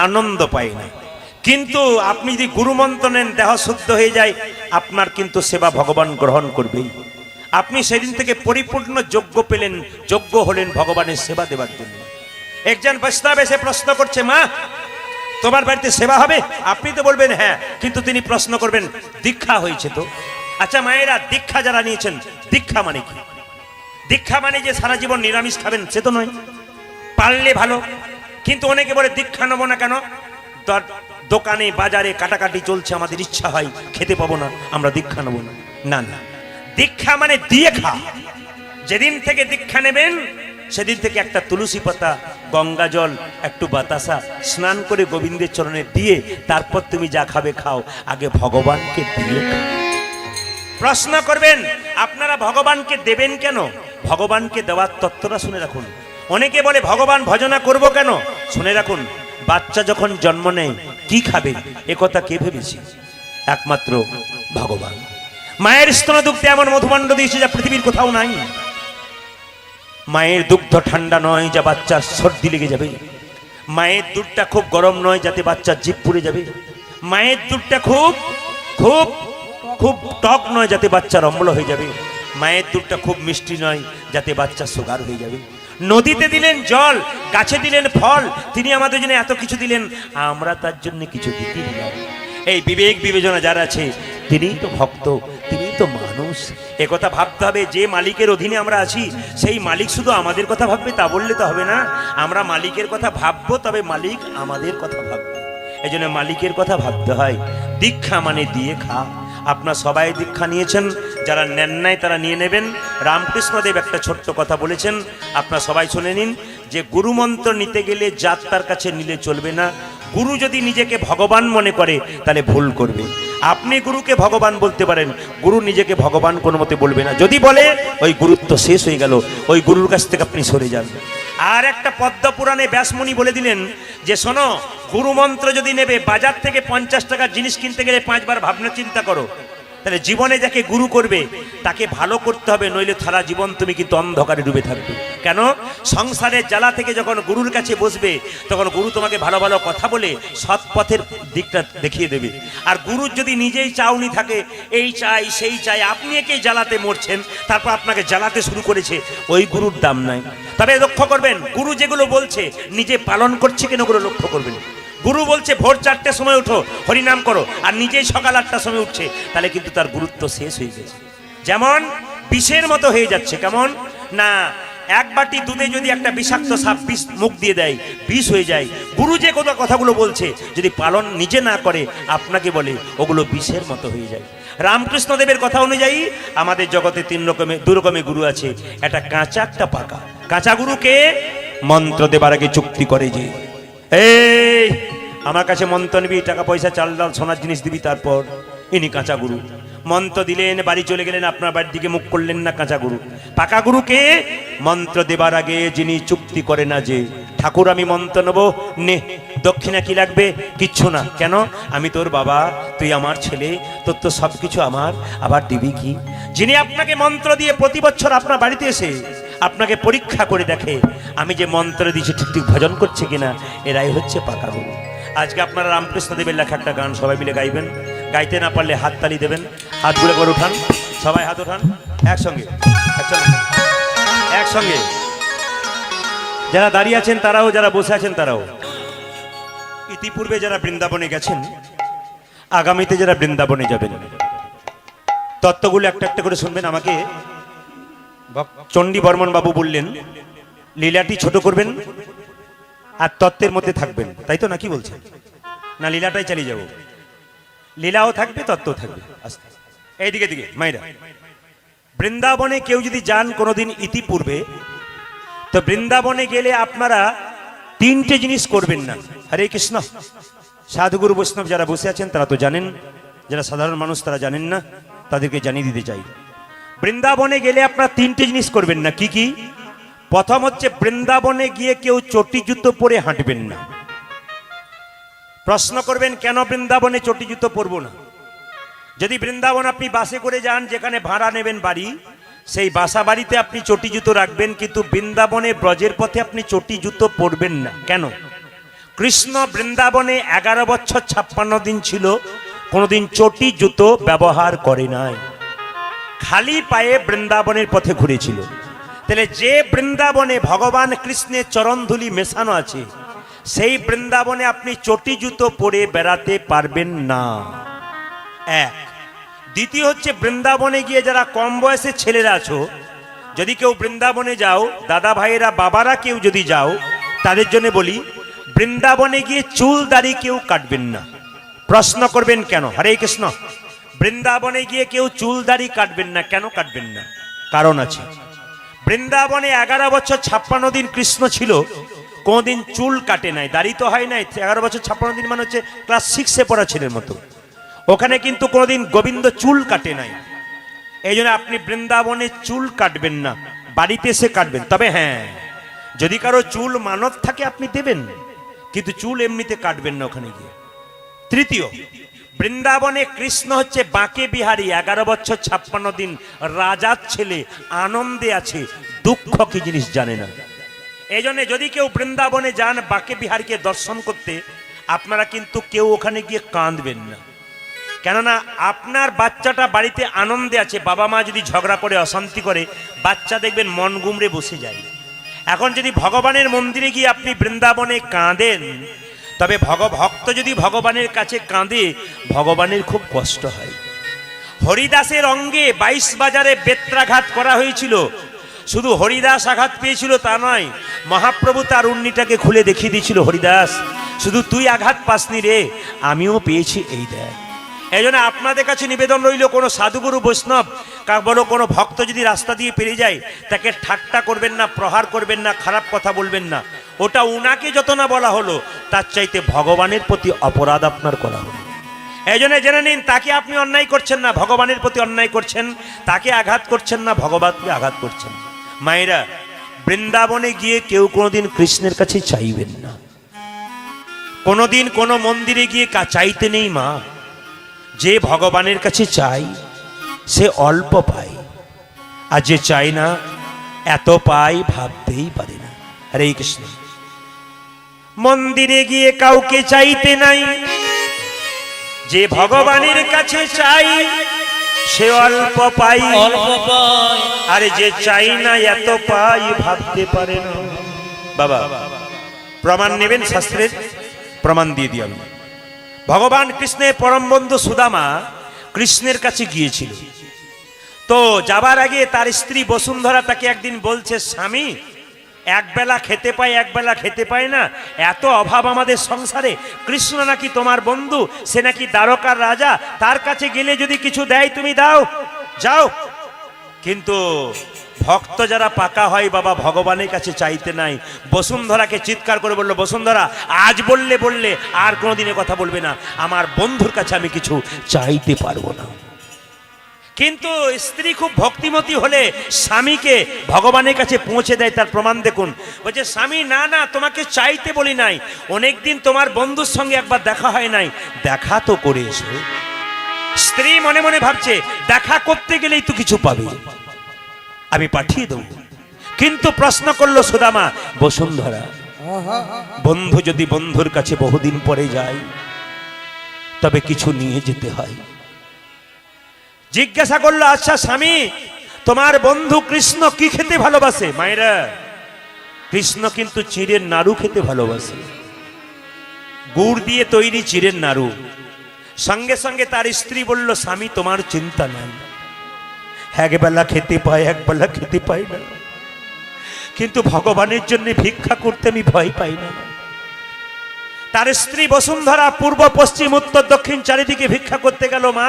আনন্দ পায় না। কিন্তু আপনি যদি গুরু মন্ত্র নেন, দেহ শুদ্ধ হয়ে যায়, আপনার কিন্তু সেবা ভগবান গ্রহণ করবেই। আপনি সেদিন থেকে পরিপূর্ণ যোগ্য পেলেন, যোগ্য হলেন ভগবানের সেবা দেওয়ার জন্য। একজন বৈষ্ণব এসে প্রশ্ন করছে, মা তোমার বাড়িতে সেবা হবে? আপনি তো বলবেন হ্যাঁ, কিন্তু তিনি প্রশ্ন করবেন, দীক্ষা হয়েছে তো? আচ্ছা মায়েরা, দীক্ষা যারা নিয়েছেন, দীক্ষা মানে কি? দীক্ষা মানে যে সারা জীবন নিরামিষ খাবেন সে তো নয়, পারলে ভালো। কিন্তু অনেকে বলে দীক্ষা নেবো না কেন? দোকানে বাজারে কাটাকাটি চলছে, আমাদের ইচ্ছা হয় খেতে পাবো না, আমরা দীক্ষা নেবো না। না না, দীক্ষা মানে দিয়ে খা। যেদিন থেকে দীক্ষা নেবেন সেদিন থেকে একটা তুলসী পাতা, গঙ্গা জল, একটু বাতাসা স্নান করে গোবিন্দের চরণে দিয়ে তারপর তুমি যা খাবে খাও, আগে ভগবানকে দিয়ে খাও। প্রশ্ন করবেন আপনারা ভগবানকে দেবেন কেন? ভগবানকে দেওয়ার তত্ত্বটা শুনে রাখুন। অনেকে বলে ভগবান ভজনা করব কেন? শুনে রাখুন, বাচ্চা যখন জন্ম নেয় কি খাবে একথা কে ভেবেছে? একমাত্র ভগবান। মায়ের স্তন দুগ্ধে এমন মধুমাণ্ড দিয়েছে যা পৃথিবীর কোথাও নাই। মায়ের দুগ্ধ ঠান্ডা নয় যা বাচ্চার সর্দি লেগে যাবে। মায়ের দুধটা খুব গরম নয় যাতে বাচ্চার জিভ পুড়ে যাবে। মায়ের দুধটা খুব খুব খুব টক নয় যাতে বাচ্চার অম্ল হয়ে যাবে। মায়ের দুধটা খুব মিষ্টি নয় যাতে বাচ্চার সুগার হয়ে যাবে। নদীতে দিলেন জল, গাছে দিলেন ফল, তিনি আমাদের জন্য এত কিছু দিলেন, আমরা তার জন্য কিছু দিতে দিলাম। এই বিবেক বিবেচনা যার আছে তিনিই তো ভক্ত, তিনিই তো মানুষ। একথা ভাবতে হবে, যে মালিকের অধীনে আমরা আছি সেই মালিক শুধু আমাদের কথা ভাববে তা বললে তো হবে না। আমরা মালিকের কথা ভাববো, তবে মালিক আমাদের কথা ভাববে। এই জন্য মালিকের কথা ভাবতে হয়। দীক্ষা মানে দিয়ে খা। আপনারা সবাই দীক্ষা নিয়েছেন, যারা নেন নাই তারা নিয়ে নেবেন। রামকৃষ্ণদেব একটা ছোট্ট কথা বলেছেন, আপনারা সবাই শুনে নিন, যে গুরুমন্ত্র নিতে গেলে জাত তার কাছে নিলে চলবে না। গুরু যদি নিজেকে ভগবান মনে করে তাহলে ভুল করবে। আপনি গুরুকে ভগবান বলতে পারেন, গুরু নিজেকে ভগবান কোনো মতে বলবে না। যদি বলে ওই গুরুত্ব শেষ হয়ে গেল, ওই গুরুর কাছ থেকে আপনি সরে যান। আর একটা পদ্ম পুরাণে ব্যাসমুনি বলে দিলেন যে শোনো, গুরু মন্ত্র যদি নেবে, বাজার থেকে 50 টাকার জিনিস কিনতে গেলে 5 বার ভাবনা চিন্তা করো। তাহলে জীবনে যাকে গুরু করবে তাকে ভালো করতে হবে, নইলে সারা জীবন তুমি কিন্তু অন্ধকারে ডুবে থাকবে। কেন? সংসারের জ্বালা থেকে যখন গুরুর কাছে বসবে তখন গুরু তোমাকে ভালো ভালো কথা বলে সৎ পথের দিকটা দেখিয়ে দেবে। আর গুরুর যদি নিজেই চাউনি থাকে, এই চাই সেই চাই, আপনি একেই জ্বালাতে মরছেন, তারপর আপনাকে জ্বালাতে শুরু করেছে, ওই গুরুর দাম নাই। তবে লক্ষ্য করবেন, গুরু যেগুলো বলছে নিজে পালন করছে কিনা ওগুলো লক্ষ্য করবেন। গুরু বলছে ভোর 4টের সময় উঠো, হরিনাম করো, আর নিজেই সকাল 8টার সময় উঠছে, তাহলে কিন্তু তার গুরুত্ব শেষ হয়ে গেছে। যেমন বিষের মতো হয়ে যাচ্ছে। কেমন না, 1 বাটি দুধে যদি একটা বিষাক্ত সাপ বিষ মুখ দিয়ে দেয়, বিষ হয়ে যায়। গুরু যে কথাগুলো বলছে যদি পালন নিজে না করে, আপনাকে বলে, ওগুলো বিষের মতো হয়ে যায়। রামকৃষ্ণদেবের কথা অনুযায়ী আমাদের জগতে 2 রকমের গুরু আছে, একটা কাঁচা একটা পাকা। কাঁচা গুরুকে মন্ত্র দেবার আগে চুক্তি করে যে, এই আমার কাছে মন্ত্র নিবি, টাকা পয়সা চাল ডাল সোনার জিনিস দিবি, তারপর ইনি কাঁচা গুরু। মন্ত্র দিলেন, বাড়ি চলে গেলেন, আপনার বাড়ির দিকে মুখ করলেন না, কাঁচা গুরু। পাকা গুরুকে মন্ত্র দেবার আগে যিনি চুক্তি করে না যে, ঠাকুর আমি মন্ত্র নেবো, নে দক্ষিণা কি লাগবে? কিচ্ছু না। কেন? আমি তোর বাবা, তুই আমার ছেলে, তোর তো সব কিছু আমার, আবার দিবি কি? যিনি আপনাকে মন্ত্র দিয়ে প্রতি বছর আপনার বাড়িতে এসে আপনাকে পরীক্ষা করে দেখে আমি যে মন্ত্র দিয়েছি ঠিক ঠিক ভজন করছে কিনা, এরাই হচ্ছে পাকা গুরু। আজকে আপনারা রামকৃষ্ণদেবের লেখা একটা গান সবাই মিলে গাইবেন। গাইতে না পারলে হাততালি দেবেন, হাতগুলো করে উঠান, সবাই হাত উঠান একসঙ্গে একসঙ্গে। যারা দাঁড়িয়ে আছেন তারাও, যারা বসে আছেন তারাও। ইতিপূর্বে যারা বৃন্দাবনে গেছেন, আগামীতে যারা বৃন্দাবনে যাবেন, তত্ত্বগুলো একটা একটা করে শুনবেন। আমাকে চণ্ডী বর্মন বাবু বললেন লীলাটি ছোট করবেন আর তত্ত্বের মধ্যে থাকবেন, তাই তো নাকি বলছেন? না লীলাটাই চালিয়ে যাব? লীলাও থাকবে, তত্ত্বও থাকবে। আস্তে এইদিকে দিকে মাইরা বৃন্দাবনে কেউ যদি যান কোনোদিন ইতিপূর্বে, তো বৃন্দাবনে গেলে আপনারা তিনটে জিনিস করবেন না। হরে কৃষ্ণ। সাধুগুরু বৈষ্ণব যারা বসে আছেন তারা তো জানেন, যারা সাধারণ মানুষ তারা জানেন না, তাদেরকে জানিয়ে দিতে চাই। বৃন্দাবনে গেলে আপনারা তিনটে জিনিস করবেন না। কি কি? প্রথম হচ্ছে, বৃন্দাবনে গিয়ে কেউ চটি জুতো পরে হাঁটবেন না। প্রশ্ন করবেন কেন বৃন্দাবনে চটি জুতো পরবো না? যদি বৃন্দাবন আপনি বাসে করে যান, যেখানে ভাড়া নেবেন বাড়ি, সেই বাসা বাড়িতে আপনি চটি জুতো রাখবেন, কিন্তু বৃন্দাবনে ব্রজের পথে আপনি চটি জুতো পরবেন না। কেন? কৃষ্ণ বৃন্দাবনে 11 বছর 56 দিন ছিল, কোনোদিন চটি জুতো ব্যবহার করে নাই, খালি পায়ে বৃন্দাবনের পথে ঘুরেছিল। তাহলে যে বৃন্দাবনে ভগবান কৃষ্ণের চরণধুলি মেশানো আছে, সেই বৃন্দাবনে আপনি চটি জুতো পরে বেড়াতে পারবেন না। এক। দ্বিতীয় হচ্ছে, বৃন্দাবনে গিয়ে যারা কম বয়সের ছেলেরা আছো, যদি কেউ বৃন্দাবনে যাও, দাদা ভাইয়েরা বাবারা কেউ যদি যাও, তাদের জন্য বলি, বৃন্দাবনে গিয়ে চুল দাড়ি কেউ কাটবেন না। প্রশ্ন করবেন কেন? হরে কৃষ্ণ। বৃন্দাবনে গিয়ে কেউ চুল দাড়ি কাটবেন না। কেন কাটবেন না? কারণ আছে। বৃন্দাবনে 11 বছর 56 দিন কৃষ্ণ ছিল, কোনদিন চুল কাটে নাই, দাড়ি তো হয় নাই। 11 বছর 56 দিন মানে হচ্ছে ক্লাস 6-এ পড়া ছেলের মতো। ওখানে কিন্তু কোনোদিন গোবিন্দ চুল কাটে নাই। এই জন্য আপনি বৃন্দাবনে চুল কাটবেন না, বাড়িতে এসে কাটবেন। তবে হ্যাঁ, যদি কারো চুল মানত থাকে আপনি দেবেন, কিন্তু চুল এমনিতে কাটবেন না ওখানে গিয়ে। তৃতীয়, বৃন্দাবনে কৃষ্ণ হচ্ছে বাঁকে বিহারী, 11 বছর 56 দিন রাজার ছেলে, আনন্দে আছে, দুঃখ কি জিনিস জানে না। এই জন্য যদি কেউ বৃন্দাবনে যান বাঁকে বিহারীকে দর্শন করতে, আপনারা কিন্তু কেউ ওখানে গিয়ে কাঁদবেন না। কেননা আপনার বাচ্চাটা বাড়িতে আনন্দে আছে, বাবা মা যদি ঝগড়া করে অশান্তি করে, বাচ্চা দেখবেন মন গুমড়ে বসে যায়। এখন যদি ভগবানের মন্দিরে গিয়ে আপনি বৃন্দাবনে কাঁদেন, তবে ভক্ত যদি ভগবানের কাছে কাঁদে, ভগবানের খুব কষ্ট হয়। হরিদাসের অঙ্গে 22 বাজারে বেত্রাঘাত করা হয়েছিল। শুধু হরিদাস আঘাত পেয়েছিল তা নয়, মহাপ্রভু তার উন্নিটাকে খুলে দেখিয়ে দিয়েছিল, হরিদাস শুধু তুই আঘাত পাসনি রে, আমিও পেয়েছি, এই দেখ। এই জন্য আপনাদের কাছে নিবেদন রইল, কোনো সাধুগুরু বৈষ্ণব বড় কোনো ভক্ত যদি রাস্তা দিয়ে পেরিয়ে যায়, তাকে ঠাট্টা করবেন না, প্রহার করবেন না, খারাপ কথা বলবেন না। ওটা উনাকে যত না বলা হলো, তার চাইতে ভগবানের প্রতি অপরাধ আপনার করা হলো। এই জন্য জেনে নিন, তাকে আপনি অন্যায় করছেন না, ভগবানের প্রতি অন্যায় করছেন। তাকে আঘাত করছেন না, ভগবানকে আঘাত করছেন। মায়েরা, বৃন্দাবনে গিয়ে কেউ কোনোদিন কৃষ্ণের কাছে চাইবেন না। কোনোদিন কোনো মন্দিরে গিয়ে চাইতে নেই মা। যে ভগবানের কাছে চাই সে অল্প পায়, আর যে চাই না এত পাই ভাবতেই পারে না। হরে কৃষ্ণ। মন্দিরে গিয়ে কাউকে চাইতে নাই, যে ভগবানের কাছে চাই সে অল্প পাই, আরে যে চাই না এত পাই ভাবতে পারে না। বাবা প্রমাণ নেবেন, শাস্ত্রের প্রমাণ দিয়ে দিই আমি। ভগবান কৃষ্ণের পরম বন্ধু সুদামা কৃষ্ণের কাছে গিয়েছিল। তো যাবার আগে তার স্ত্রী বসুন্ধরা তাকে একদিন বলছে, স্বামী একবেলা খেতে পাই, একবেলা খেতে পাই না, এত অভাব আমাদের সংসারে। কৃষ্ণ নাকি তোমার বন্ধু, সে নাকি দ্বারকার রাজা, তার কাছে গেলে যদি কিছু দেয় তুমি দাও, যাও। কিন্তু ভক্ত যারা পাকা হয় বাবা, ভগবানের কাছে চাইতে নাই। বসুন্ধরাকে চিৎকার করে বলল, বসুন্ধরা আজ বললে আর কোনোদিনে কথা বলবে না, আমার বন্ধুর কাছে আমি কিছু চাইতে পারবো না। কিন্তু স্ত্রী খুব ভক্তিমতী হলে স্বামীকে ভগবানের কাছে পৌঁছে দেয়। তার প্রমাণ দেখুন, বলছে, স্বামী না না, তোমাকে চাইতে বলি নাই, অনেকদিন তোমার বন্ধুর সঙ্গে একবার দেখা হয় নাই, দেখা তো করে এসো। স্ত্রী মনে মনে ভাবছে, দেখা করতে গেলেই তো কিছু পাবে, আমি পাঠিয়ে দেব। কিন্তু প্রশ্ন করলো সুদামা, বসুন্ধরা বন্ধু যদি বন্ধুর কাছে বহুদিন পরে যায়, তবে কিছু নিয়ে যেতে হয়। জিজ্ঞাসা করলো, আচ্ছা স্বামী, তোমার বন্ধু কৃষ্ণ কি খেতে ভালোবাসে? মায়েরা, কৃষ্ণ কিন্তু চিড়ের নাড়ু খেতে ভালোবাসে, গুড় দিয়ে তৈরি চিড়ের নাড়ু। সঙ্গে সঙ্গে তার স্ত্রী বলল, স্বামী তোমার চিন্তা নাই, একবেলা খেতে পাই, একবেলা খেতে পাই না, কিন্তু ভগবানের জন্য ভিক্ষা করতে আমি ভয় পাই না। তার স্ত্রী বসুন্ধরা পূর্ব পশ্চিম উত্তর দক্ষিণ চারিদিকে ভিক্ষা করতে গেল। মা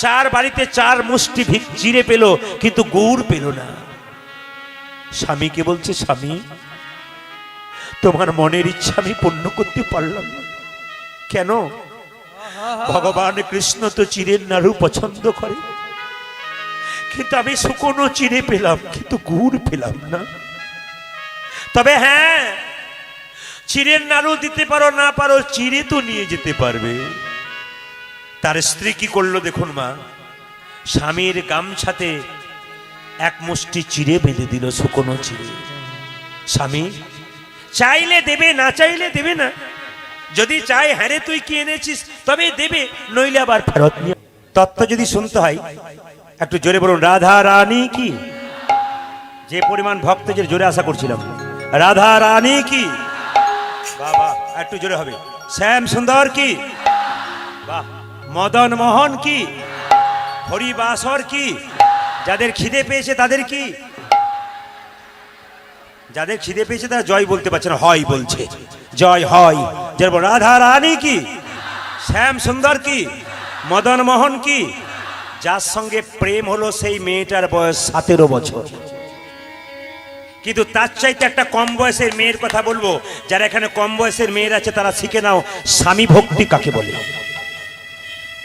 চার বাড়িতে চার মুষ্টি চিড়ে পেল, কিন্তু গুড় পেল না। স্বামীকে বলছে, স্বামী তোমার মনের ইচ্ছা আমি পূর্ণ করতে পারলাম না। কেন? ভগবান কৃষ্ণ তো চিড়ের নাড়ু পছন্দ করে, কিন্তু আমি শুকনো চিড়ে পেলাম, কিন্তু গুড় পেলাম না। তবে হ্যাঁ, চিড়ের নাড়ু দিতে পারো না পারো, চিড়ে তো নিয়ে যেতে পারবে। তার স্ত্রী কি করলো দেখুন মা, স্বামীর গামছাতে এক মুষ্টি চিড়ে বেঁধে দিল, শুকনো চিড়ে। স্বামী চাইলে দেবে, না চাইলে দেবে না। যদি চাই হ্যাঁ রে তুই কি এনেছিস তবে দেবে, নইলে আবার ফেরত নিয়ে। তত্ত্ব যদি শুনতে হয় একটু জোরে বলুন, রাধা রানী কি। যে পরিমাণ ভক্তদের জোরে আশা করছিলাম, রাধা রানী কি। বাবা একটু জোরে হবে। শ্যাম সুন্দর কি। বাহ। মদন মোহন কি। হরিবাসর কি। যাদের খিদে পেয়েছে তাদের কি। যাদের খিদে পেয়েছে তারা জয় বলতে পারছে না, হয় বলছে, জয় হয়। যেরকম রাধা রানী কি, শ্যাম সুন্দর কি, মদন মোহন কি। যার সঙ্গে প্রেম হলো সেই মেয়েটার বয়স 17 বছর। কিন্তু তার চাইতে একটা কম বয়সের মেয়ের কথা বলবো। যারা এখানে কম বয়সের মেয়ের আছে তারা শিখে নাও স্বামী ভক্তি কাকে বলে।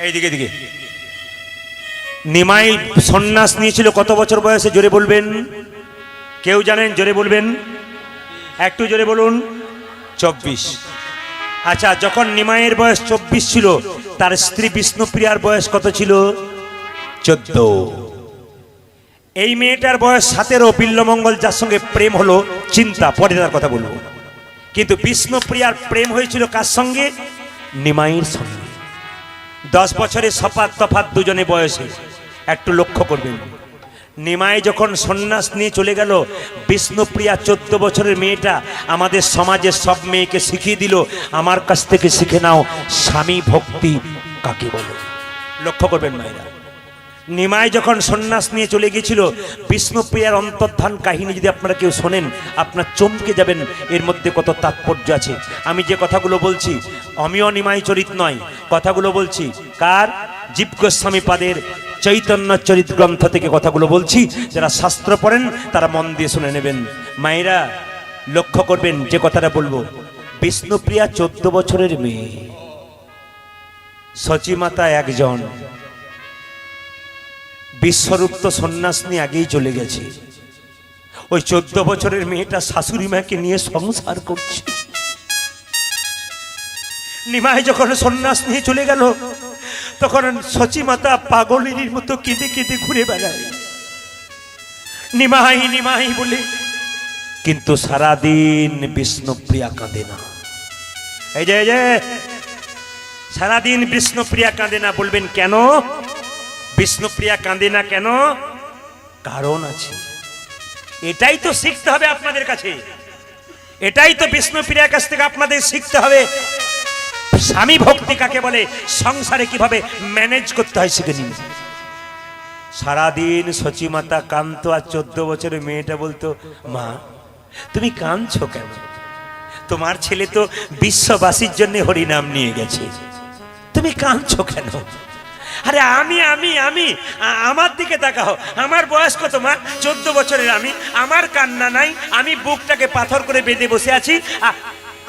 এইদিকে দিকে নিমাই সন্ন্যাস নিয়েছিল কত বছর বয়সে, জোরে বলবেন? কেউ জানেন? জোরে বলবেন, একটু জোরে বলুন। 24। আচ্ছা, যখন নিমাইয়ের বয়স 24 ছিল, তার স্ত্রী বিষ্ণুপ্রিয়ার বয়স কত ছিল? 14। এই মেয়েটার বয়স 17। বিল্লমঙ্গল যার সঙ্গে প্রেম হলো, চিন্তা, পরে তার কথা বলবো। কিন্তু বিষ্ণুপ্রিয়ার প্রেম হয়েছিল কার সঙ্গে? নিমাইয়ের সঙ্গে। 10 বছরের সফাত তফাত দুজনে বয়সে। একটু লক্ষ্য করবেন, নিমাই যখন সন্ন্যাস নিয়ে চলে গেল, বিষ্ণুপ্রিয়া 14 বছরের মেয়েটা আমাদের সমাজের সব মেয়েকে শিখিয়ে দিল, আমার কাছ থেকে শিখে নাও স্বামী ভক্তি কাকে বলে। লক্ষ্য করবেন মায়েরা, নিমাই যখন সন্ন্যাস নিয়ে চলে গিয়েছিল, বিষ্ণুপ্রিয়ার অন্তর্ধান কাহিনী যদি আপনারা কেউ শোনেন, আপনার চমকে যাবেন এর মধ্যে কত তাৎপর্য আছে। আমি যে কথাগুলো বলছি অমিয় নিমাই চরিত নয়, কথাগুলো বলছি কার? জীব গোস্বামী পাদের চৈতন্য চরিত গ্রন্থ থেকে কথাগুলো বলছি। যারা শাস্ত্র পড়েন তারা মন দিয়ে শুনে নেবেন। মায়েরা লক্ষ্য করবেন যে কথাটা বলবো। বিষ্ণুপ্রিয়া 14 বছরের মেয়ে, সচিমাতা একজন। বিশ্বরূপ তো সন্ন্যাস নিয়ে আগেই চলে গেছে। ওই 14 বছরের মেয়েটা শাশুড়ি মাকে নিয়ে সংসার করছে। নিমাই যখন সন্ন্যাস নিয়ে চলে গেল, তখন সচিমাতা পাগলের মতো কেঁদে কেঁদে ঘুরে বেড়ায়, নিমাই নিমাই বলে। কিন্তু সারাদিন বিষ্ণুপ্রিয়া কাঁদে না। এই যে সারাদিন বিষ্ণুপ্রিয়া কাঁদে না। বলবেন কেন বিষ্ণুপ্রিয়া কাঁদে না? কেন? কারণ আছে। এটাই তো শিখতে হবে আপনাদের কাছে, এটাই তো বিষ্ণুপ্রিয়ার কাছ থেকে আপনাদের শিখতে হবে স্বামী ভক্তি কাকে বলে, সংসারে কিভাবে ম্যানেজ করতে হয় শিখে নিন। সারাদিন সচিমাতা কাঁদতো, আর 14 বছরের মেয়েটা বলতো, মা তুমি কাঁদছো কেন? তোমার ছেলে তো বিশ্ববাসীর জন্য হরিনাম নিয়ে গেছে, তুমি কাঁদছো কেন? আরে আমি আমি আমি আমার দিকে তাকাও, আমার বয়স কত মা? 14 বছরের আমি, আমার কান্না নাই? আমি বুকটাকে পাথর করে বেঁধে বসে আছি?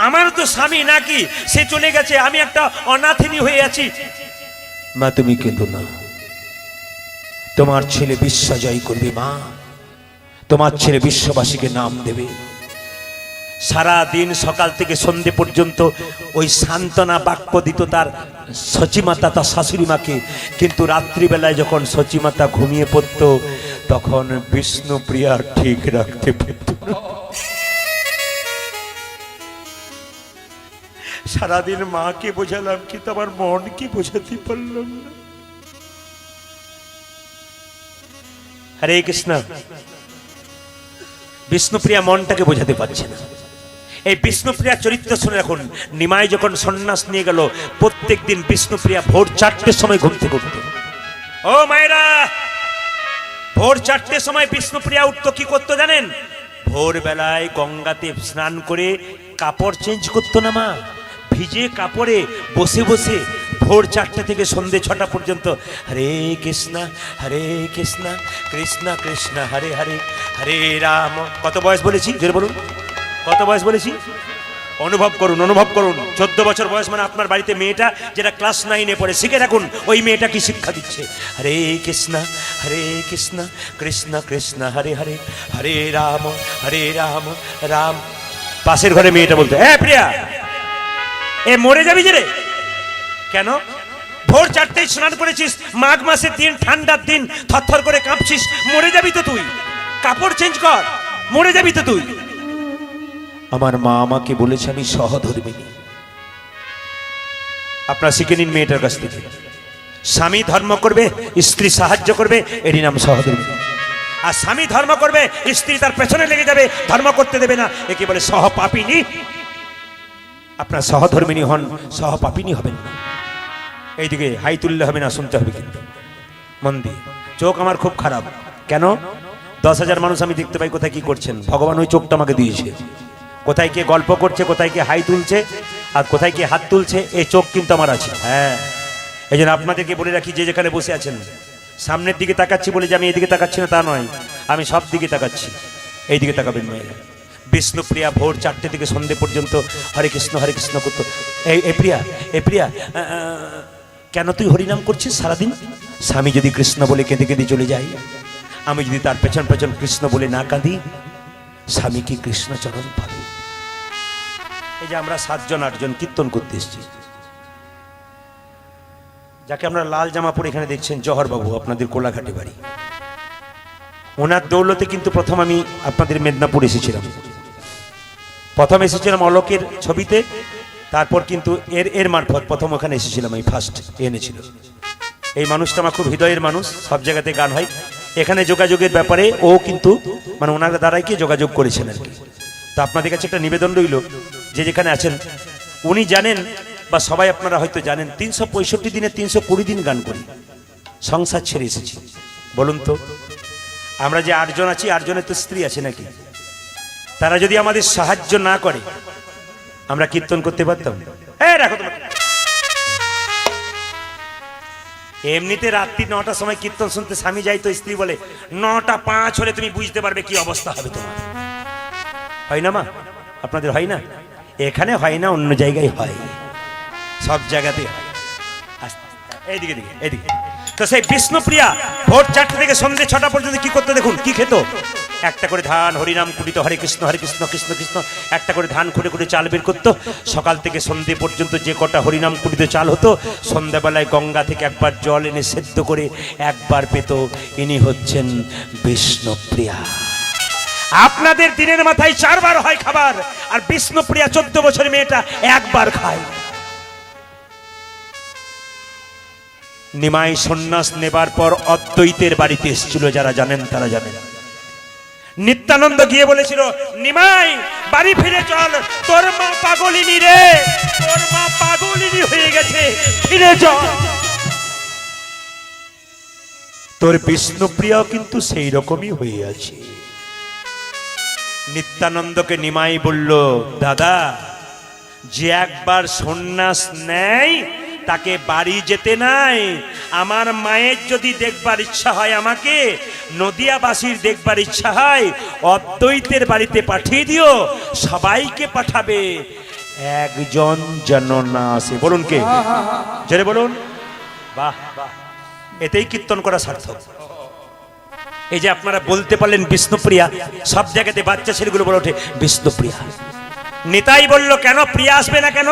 আমার তো স্বামী নাকি, সে চলে গেছে, আমি একটা অনাথিনী হয়ে আছি। মা তুমি কেঁদো না, তোমার ছেলে বিশ্ব জয় করবে মা, তোমার ছেলে বিশ্ববাসীকে নাম দেবে। সারা দিন সকাল থেকে সন্ধে পর্যন্ত ওই সান্ত্বনা বাক্য দিত তার সচিমাতা, তার শাশুড়ি মাকে। কিন্তু রাত্রিবেলায় যখন সচিমাতা ঘুমিয়ে পড়ত, তখন বিষ্ণুপ্রিয়া ঠিক রাখতে পারত না। সারাদিন মাকে বোঝালাম, কিন্তু আমার মনকে বোঝাতে পারলাম না। হরে কৃষ্ণ। বিষ্ণুপ্রিয়া মনটাকে বোঝাতে পারছে না। এই বিষ্ণুপ্রিয়া চরিত্র শুনে রাখুন। নিমাই যখন সন্ন্যাস নিয়ে গেল, প্রত্যেক দিন বিষ্ণুপ্রিয়া ভোর 4টের সময় ঘুম থেকে উঠত। ও মায়েরা, ভোর 4টের সময় বিষ্ণুপ্রিয়া উঠতো। কি করতো জানেন? ভোরবেলায় গঙ্গাতে স্নান করে কাপড় চেঞ্জ করতো না মা, ভিজে কাপড়ে বসে বসে ভোর 4টে থেকে সন্ধে 6টা পর্যন্ত হরে কৃষ্ণ কৃষ্ণ কৃষ্ণ হরে হরে হরে রাম। কত বয়স বলেছি জোরে বলুন, কত বয়স বলেছি? অনুভব করুন, অনুভব করুন। 14 বছর বয়স মানে আপনার বাড়িতে মেয়েটা যেটা ক্লাস 9-এ পড়ে, শিখে রাখুন ওই মেয়েটা কি শিক্ষা দিচ্ছে। হরে কৃষ্ণ কৃষ্ণ কৃষ্ণ হরে হরে হরে রাম রাম। পাশের ঘরে মেয়েটা বলতো, হ্যাঁ প্রিয়া এ মরে যাবি যে রে। কেন? ভোর 4টেয় স্নান করেছিস, মাঘ মাসের দিন, ঠান্ডার দিন, থরথর করে কাঁপছিস, মরে যাবি তো তুই। কাপড় চেঞ্জ কর, মরে যাবি তো তুই। আমার মা আমাকে বলেছে আমি সহধর্মিণী। আপনারা শিখে নিন মেয়েটার কাছ থেকে। স্বামী ধর্ম করবে, স্ত্রী সাহায্য করবে, এরই নাম সহধর্মিণী। আর স্বামী ধর্ম করবে, স্ত্রী তার পেছনে লেগে যাবে, ধর্ম করতে দেবে না, একে বলে সহপাপিনী। আপনার সহধর্মিণী হন, সহপাপিনী হবেন না। এইদিকে হাই তুললে হবে না, শুনতে হবে কিন্তু মন দিয়ে। চোখ আমার খুব খারাপ। কেন? 10,000 মানুষ আমি দেখতে পাই কোথায় কি করছেন। ভগবান ওই চোখটা আমাকে দিয়েছে। কোথায় কে গল্প করছে, কোথায় কে হাই তুলছে, আর কোথায় কে হাত তুলছে, এই চোখ কিন্তু আমার আছে। হ্যাঁ, এই জন্য আপনাদেরকে বলে রাখি, যে যেখানে বসে আছেন, সামনের দিকে তাকাচ্ছি বলে যে আমি এদিকে তাকাচ্ছি না তা নয়, আমি সব দিকে তাকাচ্ছি। এই দিকে তাকাবেন মেয়েরা। বিষ্ণুপ্রিয়া ভোর 4টে থেকে সন্ধে পর্যন্ত হরে কৃষ্ণ করতো। এই প্রিয়া কেন তুই হরিনাম করছিস সারাদিন? স্বামী যদি কৃষ্ণ বলে কেঁদে কেঁদে চলে যায়, আমি যদি তার পেছন পেছন কৃষ্ণ বলে না কাঁদি, স্বামী কি কৃষ্ণ চরণ পাবে? এই যে আমরা 7জন 8জন কীর্তন করতে এসেছি, যাকে আমরা লাল জামা পরে এখানে দেখছেন, জহর বাবু, আপনাদের কোলাঘাটে বাড়ি। ওনার দৌলতে কিন্তু প্রথম আমি আপনাদের মেদিনীপুর এসেছিলাম। প্রথম এসেছিলাম অলোকের ছবিতে, তারপর কিন্তু এর মারফত প্রথম ওখানে এসেছিলাম, আমি ফার্স্ট এনেছিল। এই মানুষটা আমার খুব হৃদয়ের মানুষ, সব জায়গাতে গান হয়। এখানে যোগাযোগের ব্যাপারে ও কিন্তু মানে ওনার দ্বারাই কি যোগাযোগ করেছেন আর কি। তো আপনাদের কাছে একটা নিবেদন রইল, যে যেখানে আছেন উনি জানেন বা সবাই আপনারা হয়তো জানেন, 365 দিনে 320 দিন গান করি, সংসার ছেড়ে এসেছি। বলুন তো, আমরা যে 8জন আছি, 8জনের তো স্ত্রী আছে নাকি? তারা যদি আমাদের সাহায্য না করে আমরা কীর্তন করতে পারতাম? রাখো তোমার। এমনিতে রাত্রি 9টার সময় কীর্তন শুনতে স্বামী যাই তো স্ত্রী বলে 9টা 5 হলে তুমি বুঝতে পারবে কি অবস্থা হবে তোমার। হয় না মা? আপনাদের হয় না? এখানে হয় না, অন্য জায়গায় হয়, সব জায়গাতে হয়। এইদিকে এইদিকে। তো সেই বিষ্ণুপ্রিয়া ভোর 4টে থেকে সন্ধ্যে 6টা পর্যন্ত কি করতে দেখুন, কি খেত? একটা করে ধান, হরিনাম কুটিত, হরে কৃষ্ণ কৃষ্ণ কৃষ্ণ, একটা করে ধান খুঁড়ে খুঁড়ে চাল বের করতো। সকাল থেকে সন্ধ্যে পর্যন্ত যে কটা হরিনাম কুটিত চাল হতো, সন্ধ্যাবেলায় গঙ্গা থেকে একবার জল এনে সেদ্ধ করে একবার পেত। ইনি হচ্ছেন বিষ্ণুপ্রিয়া। আপনাদের দিনের মাথায় 4 বার হয় খাবার, আর বিষ্ণুপ্রিয়া 14 বছরের মেয়েটা একবার খায়। নিমাই সন্ন্যাস নেবার পর অদ্বৈতের বাড়িতে এসেছিল, যারা জানেন তারা জানেন। নিত্যানন্দ গিয়ে বলেছিল, নিমাই বাড়ি ফিরে চল, তোর মা পাগলিনী রে, তোর মা পাগলিনী হয়ে গেছে, ফিরে চল। তোর বিষ্ণুপ্রিয়াও কিন্তু সেই রকমই হয়ে আছে। নিত্যানন্দকে নিমাই বলল, দাদা, যে একবার সন্ন্যাস নেয় তাকে বাড়ি যেতে নাই। আমার মায়ের যদি দেখবার ইচ্ছা হয়, আমাকে নদিয়াবাসীর দেখবার ইচ্ছা হয়, অদ্বৈতের বাড়িতে পাঠিয়ে দিও, সবাইকে পাঠাবে, একজন যেন না আসে। বলুন কে? জোরে বলুন। বাহ বাহ, এতেই কীর্তন করা সার্থক। এই যে আপনারা বলতে পারলেন বিষ্ণুপ্রিয়া, সব জায়গাতে বাচ্চা ছেলেগুলো বলে ওঠে বিষ্ণুপ্রিয়া। নিতাই বলল, কেন প্রিয়া আসবে না কেন?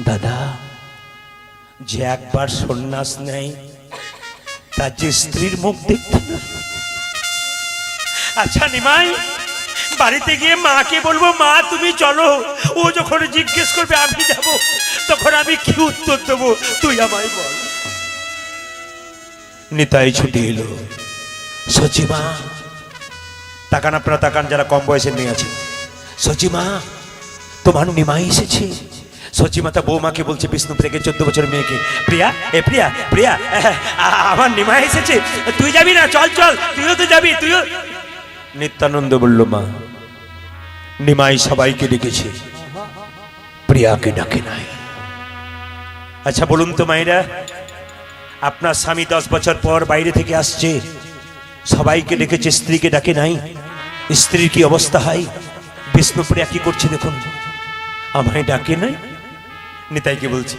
দাদা, যে একবার সন্ন্যাস নেয় তার যে স্ত্রীর মুখ দেখতে না। আচ্ছা নিমাই, বাড়িতে গিয়ে মাকে বলবো, মা তুমি চলো, ও যখন জিজ্ঞেস করবে আমি যাব, তখন আমি কি উত্তর দেবো তুই আমায় বল। নিতাই ছুটে এলো। সচিমা, তাকান আপনারা, তাকান যারা কম বয়সের মেয়ে আছে। সচিমা, তোমার নিমাই এসেছে। সচিমাতা বৌমাকে বলছে, বিষ্ণুপ্রিয়াকে 14 বছরের মেয়েকে, প্রিয়া প্রিয়া আমার নিমাই এসেছে, তুই যাবি না? চল চল, তুইও তো যাবি, তুইও। নিত্যানন্দ বলল, মা, নিমাই সবাইকে ডেকেছে, প্রিয়াকে ডাকে নাই। আচ্ছা বলুন তো মায়েরা, আপনার স্বামী 10 বছর পর বাইরে থেকে আসছে, সবাইকে ডেকেছে, স্ত্রীকে ডাকে নাই। স্ত্রীর কি অবস্থা হয়? বিষ্ণুপ্রিয়া কি করছে দেখুন, আমায় ডাকে নাই। নিতাইকে বলছি,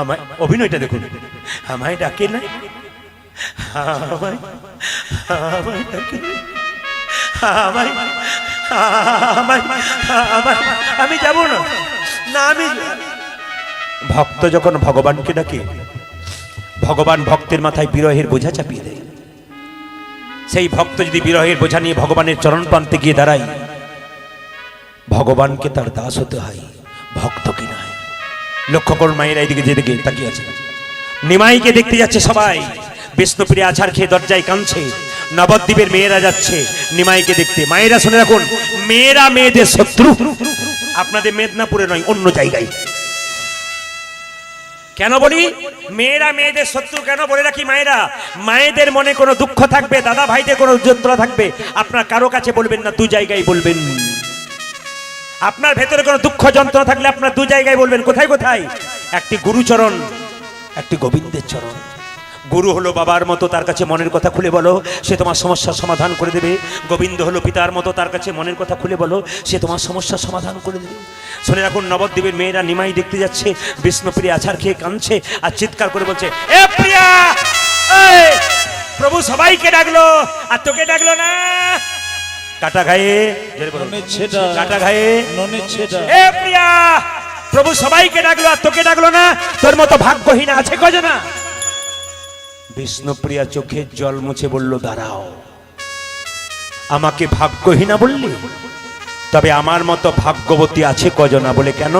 আমায়, অভিনয়টা দেখুন, আমায় ডাকে নাই, আমায় আমায় ডাকে নাই, আমায় আমায় আমায়, আমি যাব না, না আমি। ভক্ত যখন ভগবানকে ডাকে, ভগবান ভক্তের মাথায় বিরহের বোঝা চাপিয়ে দেয়। সেই ভক্ত যদি বিরহের বোঝা নিয়ে ভগবানের চরণ প্রান্তে গিয়ে দাঁড়ায়, ভগবানকে তার দাস হতে হয়, ভক্তকে নয়। লক্ষ্য করুন মায়েরা, এইদিকে যেদিকে তাকিয়ে আছে, নিমাইকে দেখতে যাচ্ছে সবাই। বিষ্ণুপ্রিয়া আছাড় খেয়ে দরজায় কাঁদছে। নবদ্বীপের মেয়েরা যাচ্ছে নিমাইকে দেখতে। মায়েরা শুনে রাখুন, মেয়েরা মেয়েদের শত্রু, আপনাদের মেদিনীপুরে নয়, অন্য জায়গায়। কেন বলি মেয়েরা মেয়েদের শত্রু কেন বলে রাখি মায়েরা? মায়েদের মনে কোনো দুঃখ থাকবে, দাদা ভাইদের কোনো যন্ত্রণা থাকবে, আপনার কারো কাছে বলবেন না, দু জায়গায় বলবেন। আপনার ভেতরে কোনো দুঃখ যন্ত্রণা থাকলে আপনার দু জায়গায় বলবেন। কোথায় কোথায়? একটি গুরুচরণ, একটি গোবিন্দের চরণ। গুরু হলো বাবার মতো, তার কাছে মনের কথা খুলে বলো, সে তোমার সমস্যার সমাধান করে দেবে। গোবিন্দ হলো পিতার মতো, তার কাছে মনের কথা খুলে বলো, সে তোমার সমস্যার সমাধান করে দেবে। শুনে রাখুন, নবদ্বীপের মেয়েরা নিমাই দেখতে যাচ্ছে। বিষ্ণুপ্রিয়া আছাড় খেয়ে কাঁদছে আর চিৎকার করে বলছে, এ প্রিয়া, এই, প্রভু সবাইকে ডাকলো আর তোকে ডাকলো না। কাটা গায়ে, কাটা গায়ে, এ প্রিয়া, প্রভু সবাইকে ডাকলো আর তোকে ডাকলো না, তোর মতো ভাগ্যহীন আছে কজনা? বিষ্ণুপ্রিয়া চোখের জল মুছে বলল, দাঁড়াও, আমাকে ভাগ্যহীনা বললি? তবে আমার মতো ভাগ্যবতী আছে কজনা? বলে কেন?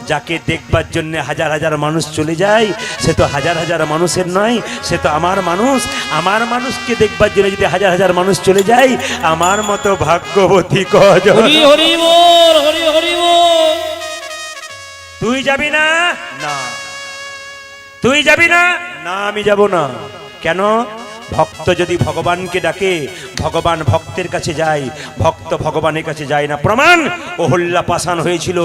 যাকে দেখবার জন্য হাজার হাজার মানুষ চলে যায়, সে তো হাজার হাজার মানুষের নয়, সে তো আমার মানুষ। আমার মানুষকে দেখবার জন্য যদি হাজার হাজার মানুষ চলে যায়, আমার মতো ভাগ্যবতী কজন? হরি হরি বল, হরি হরি বল। তুই যাবি না? না। তুই যাবি না? না, আমি যাব না। কেন? ভক্ত যদি ভগবানকে ডাকে, ভগবান ভক্তের কাছে যায়, ভক্ত ভগবানের কাছে যায় না। প্রমাণ, অহল্যা পাষাণ হয়েছিল,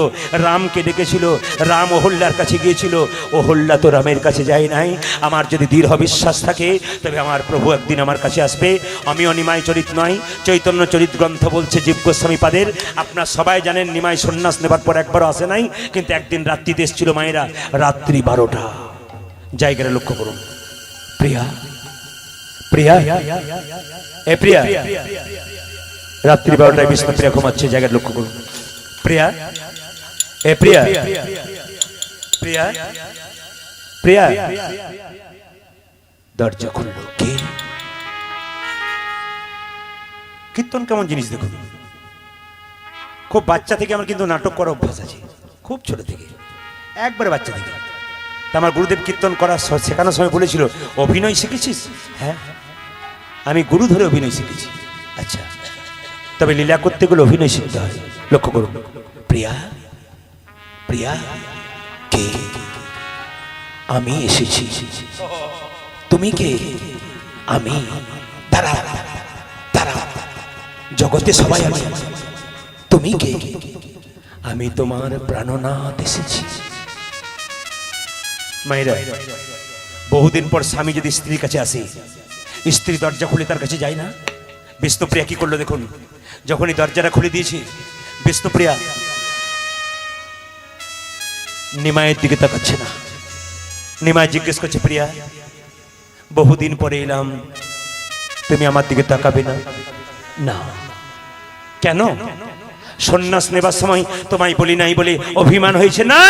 রামকে ডেকেছিল, রাম অহল্যার কাছে গিয়েছিল, অহল্যা তো রামের কাছে যায় নাই। আমার যদি দৃঢ় বিশ্বাস থাকে, তবে আমার প্রভু একদিন আমার কাছে আসবে। আমিও নিমাই চরিত নয়, চৈতন্য চরিত গ্রন্থ বলছে জীব গোস্বামী পাদের। আপনার সবাই জানেন নিমাই সন্ন্যাস নেবার পর একবারও আসে নাই, কিন্তু একদিন রাত্রিতে এসেছিল মায়েরা, রাত্রি 12টা। জায়গাটা লক্ষ্য করুন। প্রিয়া, প্রিয়া, এ প্রিয়া, রাত্রি 12টায় বিষ্ণুপ্রিয়া ঘুমাচ্ছে, জায়গাটা লক্ষ্য করুন। প্রিয়া, এ প্রিয়া, প্রিয়া, প্রিয়া, দরজা খুলল। কে? কীর্তন কেমন জিনিস দেখুন। খুব বাচ্চা থেকে আমার কিন্তু নাটক করার অভ্যাস আছে, খুব ছোট থেকে, একবারে বাচ্চা থেকে। তা আমার গুরুদেব কীর্তন করা শেখানোর সময় বলেছিল, অভিনয় শিখেছিস? হ্যাঁ, আমি গুরু ধরে অভিনয় শিখেছি। আচ্ছা, তবে লীলা করতে গেলে অভিনয় শিখতে হয়। লক্ষ্য করুন। প্রিয়া, প্রিয়া, কে? আমি এসেছি। তুমি কে? আমি। তারা, তারা, জগতে সবাই আমি। তুমি কে? আমি তোমার প্রাণনাথ এসেছি। মায়েরা, বহুদিন পর স্বামী যদি স্ত্রীর কাছে আসে, স্ত্রী দরজা খুলে তার কাছে যায় না? বিষ্ণুপ্রিয়া কি করলো দেখুন। যখনই দরজাটা খুলে দিয়েছে, বিষ্ণুপ্রিয়া নিমাইয়ের দিকে তাকাচ্ছে না। নিমাই জিজ্ঞেস করছে, প্রিয়া, বহুদিন পরে এলাম, তুমি আমার দিকে তাকাবে না? না। কেন? সন্ন্যাস নেবার সময় তোমায় বলি নাই বলে অভিমান হয়েছে? না।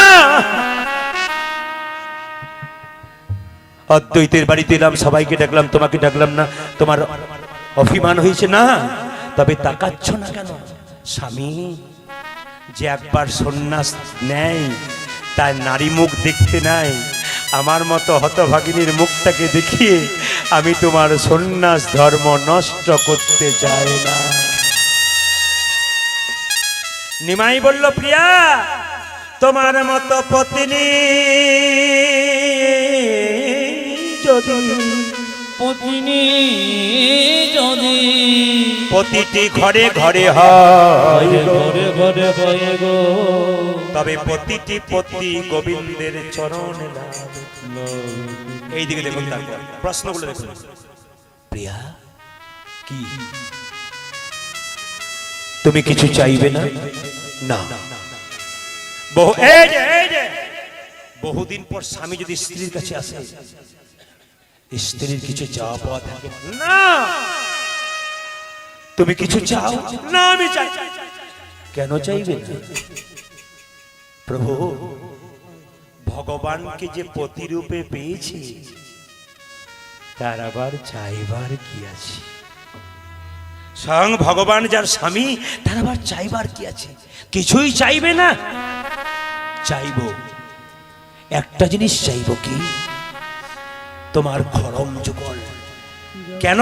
অদ্বৈতের বাড়িতে এলাম, সবাইকে ডাকলাম, তোমাকে ডাকলাম না, তোমার অভিমান হয়েছে? না। তবে তাকাচ্ছ না কেন? স্বামী যে একবার সন্ন্যাস নেয়, তার নারী মুখ দেখতে নাই। আমার মতো হতভাগিনীর মুখটাকে দেখিয়ে আমি তোমার সন্ন্যাস ধর্ম নষ্ট করতে চাই না। নিমাই বলল, প্রিয়া, তোমার মতো পত্নী যদি, পত্নী যদি প্রতিটি ঘরে ঘরে হয় গো। ঘরে ঘরে হয় গো। তবে প্রতিটি পতি গোবিন্দের চরণে লাগে। এই দিকে দেখুন, তারপর প্রশ্নগুলো দেখুন। প্রিয়া, কি তুমি কিছু চাইবে না? না। বহুদিন পর স্বামী যদি স্ত্রীর কাছে আসে, স্ত্রীর কিছু চাওয়া পাওয়া থাকে না। তুমি কিছু চাও না? আমি চাই। কেন চাইবে না? প্রভু, ভগবানকে যে প্রতিরূপে পেয়েছি, তার আবার চাইবার কি আছে? স্বয়ং ভগবান যার স্বামী, তার আবার চাইবার কি আছে? কিছুই চাইবে না। চাইব একটা জিনিস, চাইব কি? তোমার খরম যুগল। কেন?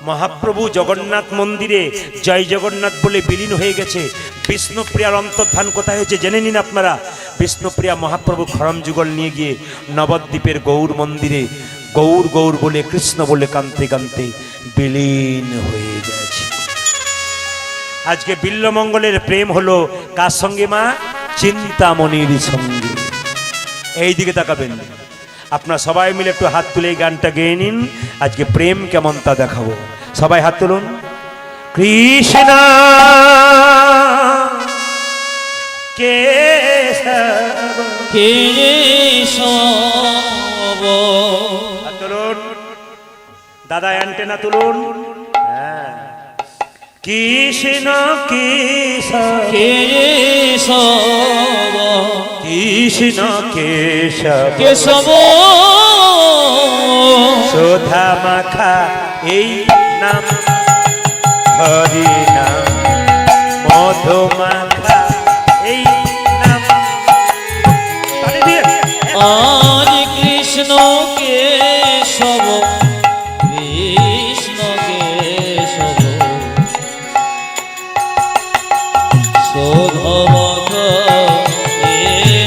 মহাপ্রভু জগন্নাথ মন্দিরে জয় জগন্নাথ বলে বিলীন হয়ে গেছে। বিষ্ণুপ্রিয়ার অন্তর্ধান কোথায় হয়েছে জেনে নিন আপনারা। বিষ্ণুপ্রিয়া মহাপ্রভু খরম যুগল নিয়ে গিয়ে নবদ্বীপের গৌর মন্দিরে গৌর গৌর বলে, কৃষ্ণ বলে কাঁদতে কাঁদতে বিলীন হয়ে গেছে। আজকে বিল্লমঙ্গলের প্রেম হলো কার সঙ্গে মা? চিন্তামণির সঙ্গে। এই দিকে তাকাবেন। আপনারা সবাই মিলে একটু হাত তুলে এই গানটা গেয়ে নিন। আজকে প্রেম কেমন তা দেখাবো। সবাই হাত তুলুন। কৃষ্ণ কেশব কেশব। হাত তুলুন দাদা, অ্যান্টেনা তুলুন। হ্যাঁ। কৃষ্ণ কেশব কেশব কৃষ্ণ কেশব কেশব। সুধা মাখা এই নাম, হরি নাম মধু মাখা এই নাম। তালি দিয়ে। আজ কৃষ্ণ কেশব কৃষ্ণ কেশব শোধমগ এ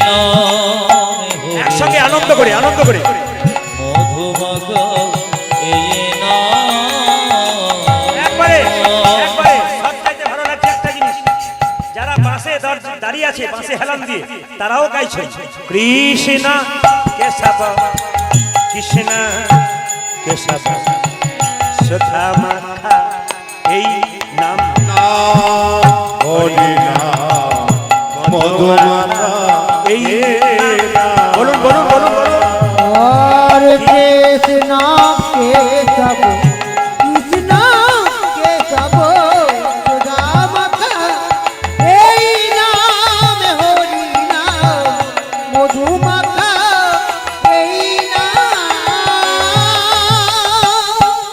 নাম একসঙ্গে আনন্দ করে, আনন্দ করে। মধুমগ এ নাম। একবারে একবারে সবচাইতে ভালো লাগছে একটা জিনিস, যারা বাসে দাঁড়িয়ে আছে বাসে হেলান দিয়ে, তারাও গাইছে কৃষ্ণ কেশব কৃষ্ণ কেশব সুধা মাখা এই নাম, হরি নাম মধু মাখা এই নাম। বলুন বলুন বলুন বলুন। और कृष्ण केशव कृष्ण केशव सुदाम का हे नाम हरि नाम मधुमका हे नाम।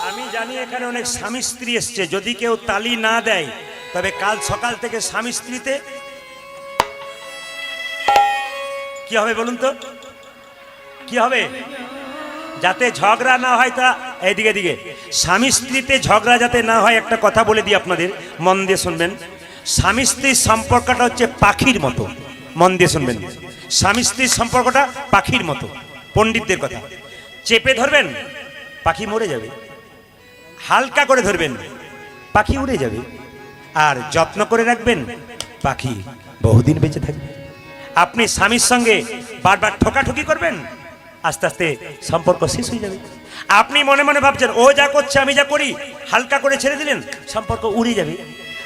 আমি জানি এখানে অনেক স্বামী স্ত্রী এসছে, যদি কেউ তালি না দেয় তবে কাল সকাল থেকে স্বামী স্ত্রীতে কি হবে বলুন তো? কি হবে? যাতে ঝগড়া না হয়, তা এইদিকে দিকে স্বামী স্ত্রীতে ঝগড়া যাতে না হয়, একটা কথা বলে দিই আপনাদের, মন দিয়ে শুনবেন। স্বামী স্ত্রীর সম্পর্কটা হচ্ছে পাখির মতো। মন দিয়ে শুনবেন। স্বামী স্ত্রীর সম্পর্কটা পাখির মতো। পণ্ডিতদের কথা। চেপে ধরবেন, পাখি মরে যাবে। হালকা করে ধরবেন, পাখি উড়ে যাবে। আর যত্ন করে রাখবেন, পাখি বহুদিন বেঁচে থাকবে। আপনি স্বামীর সঙ্গে বারবার ঠোকাঠুকি করবেন, আস্তে আস্তে সম্পর্ক শেষ হয়ে যাবে। আপনি মনে মনে ভাবছেন ও যা করছে আমি যা করি, হালকা করে ছেড়ে দিলেন, সম্পর্ক উড়ে যাবে।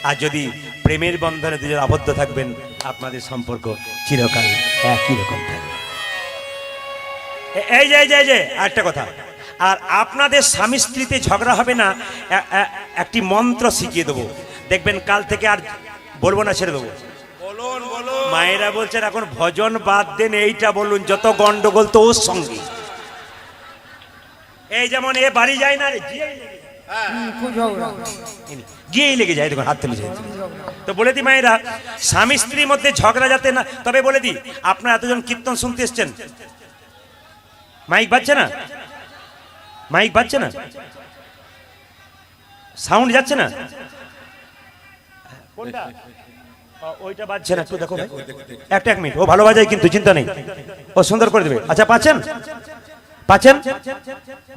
আর যদি প্রেমের বন্ধনে দুজন আবদ্ধ থাকবেন, আপনাদের সম্পর্ক চিরকাল একই রকম থাকবে। এই যে এই যে এই যে আরেকটা কথা, আর আপনাদের স্বামী স্ত্রীতে ঝগড়া হবে না, একটি মন্ত্র শিখিয়ে দেবো, দেখবেন কাল থেকে আর বলবো না, ছেড়ে দেবো। মায়েরা বলছেন এখন ভজন বাদ দেন, এইটা বলুন, যত গন্ডগোল তো ওর সঙ্গে। এই যেমন এ বাড়ি যায় না রে, গিয়েই লেগে যায়, দেখুন হাত তুলে যায়। তো বলে দি মায়েরা, স্বামী স্ত্রীর মধ্যে ঝগড়া যাতে না। তবে বলে দি, আপনারা এতজন কীর্তন শুনতে এসছেন, মাইক বাজছে না? মাইক বাজছে না? সাউন্ড যাচ্ছে না? কোনটা? ওইটা বাজছে না, একটু দেখো এক মিনিট। ও ভালো বাজায় কিন্তু, চিন্তা নেই, ও সুন্দর করে দেবে। আচ্ছা পাচ্ছেন? পাচ্ছেন?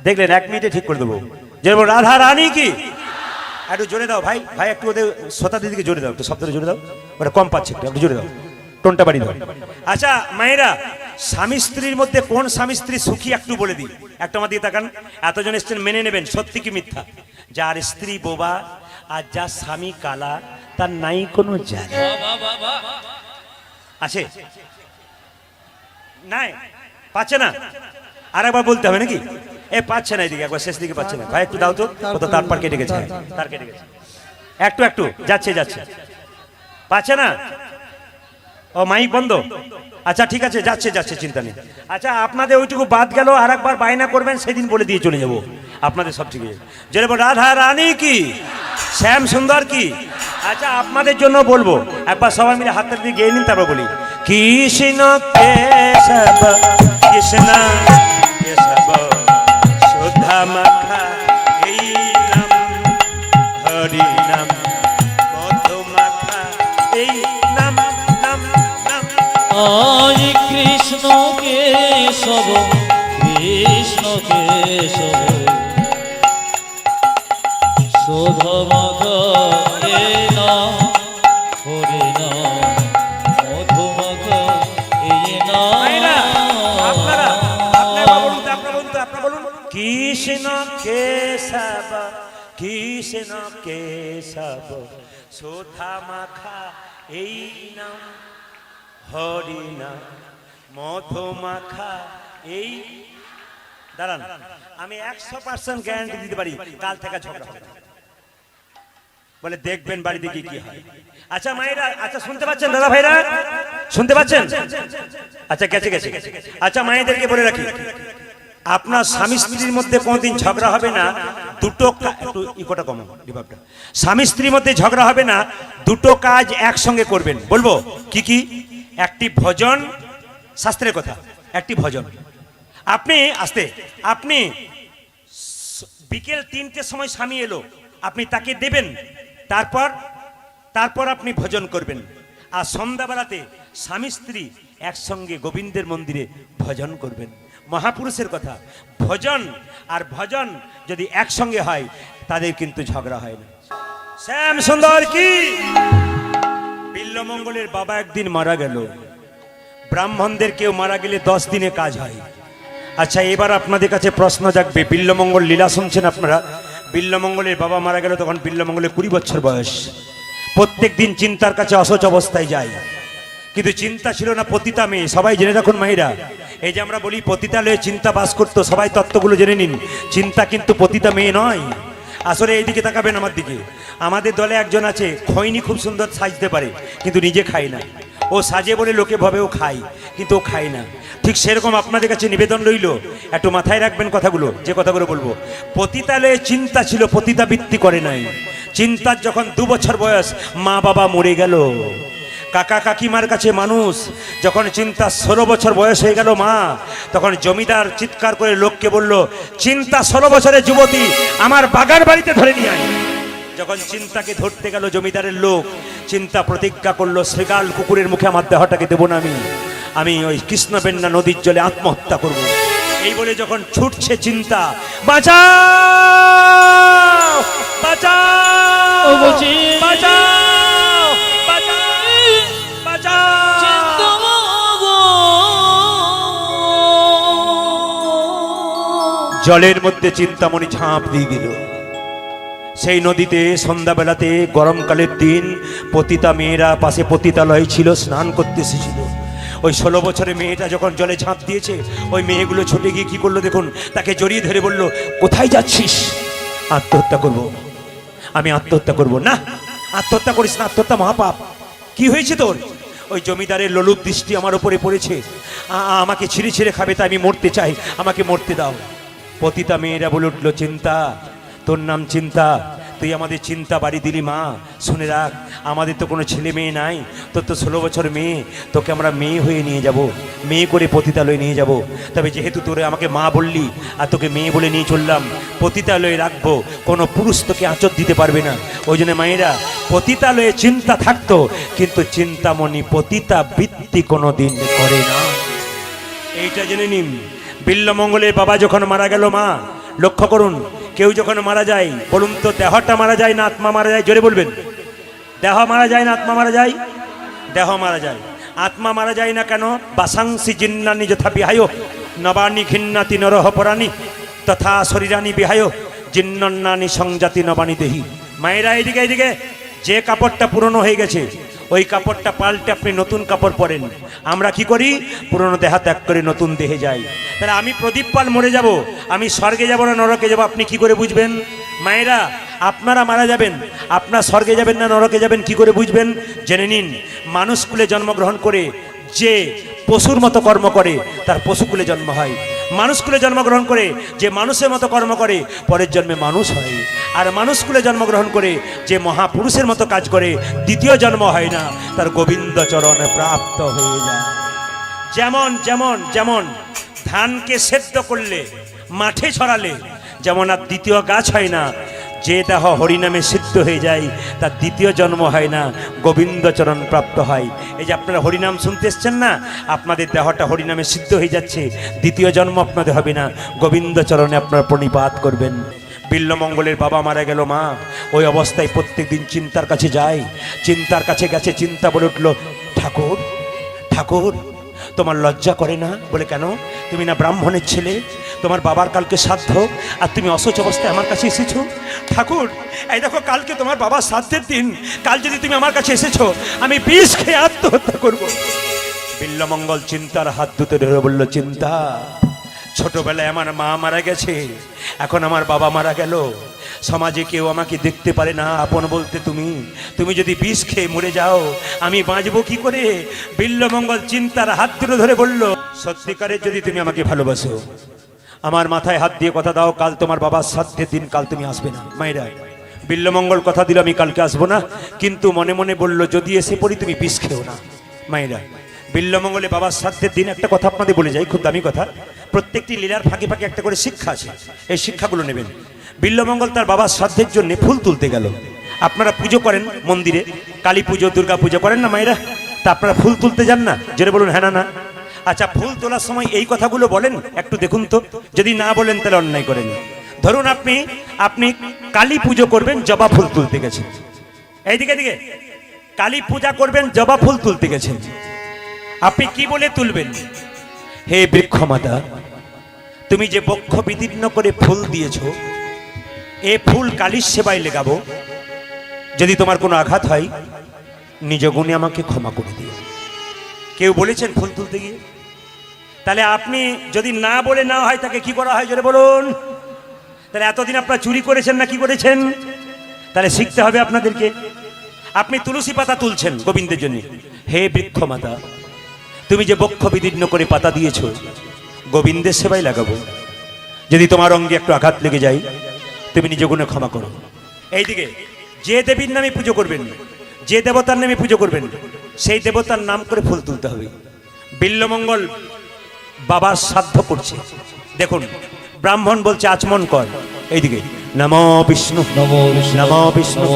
দেখলেন, 1 মিনিটে ঠিক করে দেবো। যেমন রাধা রানী কি, একটু জোরে দাও ভাই, ভাই একটু ওদের শ্রোতা দিদিকে জোরে দাও, একটু শব্দটা জোরে দাও, ওটা কম পাচ্ছে, একটু জোরে দাও, টোনটা বাড়ি দাও। আচ্ছা মায়েরা, স্বামী স্ত্রীর মধ্যে কোন স্বামী স্ত্রী সুখী একটু বলে দিই, একটা আমার দিকে তাকান, এতজন এসছেন মেনে নেবেন সত্যি কি মিথ্যা। যার স্ত্রী বোবা আর যার স্বামী কালা তার নাই কোনো জায়গা আছে, নাই পাচ্ছে না, আর একবার বলতে হবে নাকি? এ পাচ্ছে না, এদিকে একবার শেষ দিকে পাচ্ছে না, ভাই একটু দাও তো, ও তো তারপর কেটে গেছে, তার কেটে গেছে, একটু একটু যাচ্ছে যাচ্ছে, পাচ্ছে না, ও মাইক বন্ধ, আচ্ছা ঠিক আছে যাচ্ছে যাচ্ছে, চিন্তা নেই। আচ্ছা আপনাদের ওইটুকু বাদ গেল, আর একবার বায়না করবেন, সেদিন বলে দিয়ে চলে যাব, আপনাদের সব ঠিক আছে। যেটা রাধা রানী কি, শ্যাম সুন্দর কি। আচ্ছা আপনাদের জন্য বলবো, একবার সবাই মিলে হাতের দিকে গিয়ে নিন, তারপর বলি কৃষ্ণ কেশব কৃষ্ণ কেশব সুধা মাখা এই নাম হরি নাম মধু মাখা এই নাম নাম নাম। আজ কৃষ্ণ কেশব কৃষ্ণ কেশব শোধমগ এ নাম হরি নাম মধুমগ এই আপনারা নাম। বলুন কৃষ্ণ কেশব কৃষ্ণ কেশব সুধা মাখা এই নাম হরি নাম মধু মাখা এই। দাঁড়ান, আমি 100% গ্যারান্টি দিতে পারি কাল থেকে ঝগড়া হবে, বলে দেখবেন বাড়িতে কি কি হয়। আচ্ছা মায়েরা, আচ্ছা শুনতে পাচ্ছেন দাদা ভাইরা, শুনতে পাচ্ছেন? আচ্ছা গেছে গেছে। আচ্ছা মায়েদেরকে বলে রাখি, আপনার স্বামী স্ত্রীর মধ্যে কোনোদিন ঝগড়া হবে না, দুটো একটু ইকোটা কম রিভাবটা, স্বামী স্ত্রীর মধ্যে ঝগড়া হবে না, দুটো কাজ একসঙ্গে করবেন। বলবো কি কি? একটি ভজন, শাস্ত্রের কথা, একটি ভজন। আপনি আসতে, আপনি বিকেল 3টের সময় স্বামী এলো, আপনি তাকে দেবেন, তারপর আপনি ভজন করবেন। আর সন্ধ্যাবেলাতে স্বামী স্ত্রী একসঙ্গে গোবিন্দের মন্দিরে ভজন করবেন। মহাপুরুষের কথা, ভজন আর ভজন যদি একসঙ্গে হয় তাদের কিন্তু ঝগড়া হয় না। শ্যাম সুন্দর কি। বিল্লমঙ্গলের বাবা একদিন মারা গেল, ব্রাহ্মণদের কেউ মারা গেলে 10 দিনে কাজ হয়। আচ্ছা এবার আপনাদের কাছে প্রশ্ন জাগবে, বিল্লমঙ্গল লীলা শুনছেন আপনারা? বিল্লমঙ্গলের বাবা মারা গেল, তখন বিল্লমঙ্গলের 20 বছর বয়স। প্রত্যেক দিন চিন্তার কাছে অসহজ অবস্থায় যায়, কিন্তু চিন্তা ছিল না পতিতা মেয়ে। সবাই জেনে রাখুন মায়েরা, এই যে আমরা বলি পতিতালয়ে চিন্তা বাস করতো, সবাই তত্ত্বগুলো জেনে নিন। চিন্তা কিন্তু পতিতা মেয়ে নয়। আসলে এইদিকে তাকাবেন আমার দিকে, আমাদের দলে একজন আছে, খৈনি খুব সুন্দর সাজতে পারে কিন্তু নিজে খায় না। ও সাজে বলে লোকে ভাবে ও খায়, কিন্তু ও খায় না। ঠিক সেরকম আপনাদের কাছে নিবেদন রইল, একটু মাথায় রাখবেন কথাগুলো, যে কথাগুলো বলবো। পতিতালয়ে চিন্তা ছিল, পতিতাবৃত্তি করে নাই। চিন্তার যখন 2 বছর বয়স, মা বাবা মরে গেল, কাকা কাকিমার কাছে মানুষ, যখন চিন্তা 16 বছর বয়স হয়ে গেল মা, তখন জমিদার চিৎকার করে লোককে বলল, চিন্তা 16 বছরের যুবতী আমার বাগান বাড়িতে ধরে নিয়ে আয়। যখন চিন্তাকে ধরতে গেল জমিদারের লোক, চিন্তা প্রতিজ্ঞা করলো, শ্রীগাল কুকুরের মুখে আমার দেহটাকে দেবো না, আমি ওই কৃষ্ণবেন্না নদীর জলে আত্মহত্যা করব। এই বলে যখন ছুটছে চিন্তা, বাঁচাও বাঁচাও বাঁচাও জলের মধ্যে চিন্তামণি ঝাঁপ দিয়ে দিল সেই নদীতে। সন্ধ্যাবেলাতে গরমকালের দিন, পতিতা মেয়েরা পাশে পতিতালয় ছিল, স্নান করতে এসেছিল। ওই 16 বছরের মেয়েটা যখন জলে ঝাঁপ দিয়েছে, ওই মেয়েগুলো ছুটে গিয়ে কি করলো দেখুন, তাকে জড়িয়ে ধরে বলল, কোথায় যাচ্ছিস? আত্মহত্যা করব। আমি আত্মহত্যা করব। না, আত্মহত্যা করিস না, আত্মহত্যা মহাপাপ। কি হয়েছে তোর? ওই জমিদারের লোলুপ দৃষ্টি আমার উপরে পড়েছে, আমাকে ছিঁড়ে ছিঁড়ে খাবে, তাই আমি মরতে চাই, আমাকে মরতে দাও। পতিতা মেয়েরা বলে উঠল, চিন্তা, তোর নাম চিন্তা, তুই আমাদের চিন্তা বাড়ি দিলি মা। শুনে রাখ, আমাদের তো কোনো ছেলে মেয়ে নাই, তোর তো 16 বছর মেয়ে, তোকে আমরা মেয়ে হয়ে নিয়ে যাব, মেয়ে করে পতিতালয়ে নিয়ে যাব। তবে যেহেতু তোরে আমাকে মা বললি আর তোকে মেয়ে বলে নিয়ে চললাম, পতিতালয়ে রাখবো, কোনো পুরুষ তোকে আঁচড় দিতে পারবে না। ওই জন্য মায়েরা, পতিতালয়ে চিন্তা থাকতো, কিন্তু চিন্তামণি পতিতা বৃত্তি কোনো দিন করে না, এইটা জেনে নিন। বিল্লমঙ্গলের বাবা যখন মারা গেল মা, লক্ষ্য করুন, কেউ যখন মারা যায় বলুন তো, দেহটা মারা যায় না আত্মা মারা যায়? জোরে বলবেন। দেহ মারা যায় না আত্মা মারা যায়? দেহ মারা যায়। আত্মা মারা যায় না কেন? বাসাংসি জিন্নানি যথা বিহায় নবানি ঘিন্নাতি নরহ পরাণী তথা শরীরানি বিহায় জিন্নন্নানি সংজাতি নবানি দেহি। মায়েরা এইদিকে এইদিকে, যে কাপড়টা পুরনো হয়ে গেছে ওই কাপড়টা পাল্টে আপনি নতুন কাপড় পরেন। আমরা কি করি? পুরনো দেহ ত্যাগ করে নতুন দেহে যাই। তাহলে আমি প্রদীপ পাল মরে যাব, আমি স্বর্গে যাব না নরকে যাব, আপনি কি করে বুঝবেন? মায়েরা, আপনারা মারা যাবেন, আপনার স্বর্গে যাবেন না নরকে যাবেন কি করে বুঝবেন? জেনে নিন, মানুষকুলে জন্মগ্রহণ করে যে পশুর মতো কর্ম করে তার পশুকুলে জন্ম হয়। মানুষকুলে জন্মগ্রহণ করে যে মানুষের মতো কর্ম করে পরের জন্মে মানুষ হয়। আর মানুষকুলে জন্মগ্রহণ করে যে মহাপুরুষের মতো কাজ করে দ্বিতীয় জন্ম হয় না, তার গোবিন্দ চরণে প্রাপ্ত হয়ে যায়। যেমন যেমন যেমন ধানকে সেদ্ধ করলে মাঠে ছড়ালে যেমন আর দ্বিতীয় গাছ হয় না, যে দেহ হরিনামে সিদ্ধ হয়ে যায় তার দ্বিতীয় জন্ম হয় না, গোবিন্দচরণ প্রাপ্ত হয়। এই যে আপনারা হরিনাম শুনতে এসছেন না, আপনাদের দেহটা হরিনামে সিদ্ধ হয়ে যাচ্ছে, দ্বিতীয় জন্ম আপনাদের হবে না, গোবিন্দচরণে আপনারা প্রণিপাত করবেন। বিল্লমঙ্গলের বাবা মারা গেল, মা ওই অবস্থায় প্রত্যেক দিন চিন্তার কাছে যায়। চিন্তার কাছে গেছে, চিন্তা বলে উঠল, ঠাকুর ঠাকুর তোমার লজ্জা করে না? বলে কেন? তুমি না ব্রাহ্মণের ছেলে, তোমার বাবার কালকে শ্রাদ্ধ আর তুমি অসুচ অবস্থায় আমার কাছে এসেছো। ঠাকুর এই দেখো, কালকে তোমার বাবার শ্রাদ্ধের দিন, কাল যদি তুমি আমার কাছে এসেছো আমি বিষ খেয়ে আত্মহত্যা করবো। বিল্লমঙ্গল চিন্তার হাত দুটো ধরে বলল, চিন্তা ছোটবেলায় আমার মা মারা গেছে, এখন আমার বাবা মারা গেল, সমাজে কেউ আমাকে দেখতে পারে না, আপন বলতে তুমি, তুমি যদি বিষ খেয়ে মরে যাও আমি বাঁচবো কি করে? বিল্লমঙ্গল চিন্তার হাত দুটো ধরে বলল, সত্যিকারের যদি তুমি আমাকে ভালোবাসো আমার মাথায় হাত দিয়ে কথা দাও, কাল তোমার বাবার শ্রাদ্ধের দিন, কাল তুমি আসবে না। মায়েরা, বিল্লমঙ্গল কথা দিল আমি কালকে আসবো না, কিন্তু মনে মনে বলল যদি এসে পড়ি তুমি বিষ খেও না। মায়েরা, বিল্লমঙ্গলে বাবার শ্রাদ্ধের দিন একটা কথা আপনাদের বলে যাই, খুব দামি কথা। প্রত্যেকটি লীলার ফাঁকে ফাঁকে একটা করে শিক্ষা আছে, এই শিক্ষাগুলো নেবেন। বিল্লমঙ্গল তার বাবার শ্রাদ্ধের জন্য ফুল তুলতে গেল। আপনারা পুজো করেন মন্দিরে, কালী পুজো দুর্গা পুজো করেন না মায়েরা? তা আপনারা ফুল তুলতে যান না? জোরে বলুন হ্যাঁ না না। আচ্ছা, ফুল তোলার সময় এই কথাগুলো বলেন? একটু দেখুন তো, যদি না বলেন তাহলে অন্যায় করেন। ধরুন আপনি আপনি কালী পুজো করবেন, জবা ফুল তুলতে গেছেন। এইদিকে দিকে, কালী পূজা করবেন, জবা ফুল তুলতে গেছেন। আপনি কি বলে তুলবেন? হে বৃক্ষ মাতা, তুমি যে বক্ষ বিদীর্ণ করে ফুল দিয়েছো, এ ফুল কালীর সেবায় লেগাবো, যদি তোমার কোনো আঘাত হয় নিজ গুণে আমাকে ক্ষমা করে দিও। কেউ বলেছেন ফুল তুলতে গিয়ে? তাহলে আপনি যদি না বলে না হয় তাকে কি করা হয় জোরে বলুন? তাহলে এতদিন আপনারা চুরি করেছেন না কি করেছেন? তাহলে শিখতে হবে আপনাদেরকে। আপনি তুলসী পাতা তুলছেন গোবিন্দের জন্য, হে বৃক্ষ মাতা তুমি যে বক্ষ বিদীর্ণ করে পাতা দিয়েছো গোবিন্দের সেবায় লাগাবো, যদি তোমার অঙ্গে একটু আঘাত লেগে যায় তুমি নিজ গুণে ক্ষমা করো। এইদিকে যে দেবীর নামে পুজো করবেন, যে দেবতার নামে পুজো করবেন, সেই দেবতার নাম করে ফুল তুলতে হবে। বিল্লমঙ্গল বাবার শ্রাদ্ধ করছে, দেখুন ব্রাহ্মণ বলছে আচমন কর। এইদিকে নমো বিষ্ণু নমো বিষ্ণু নমো বিষ্ণু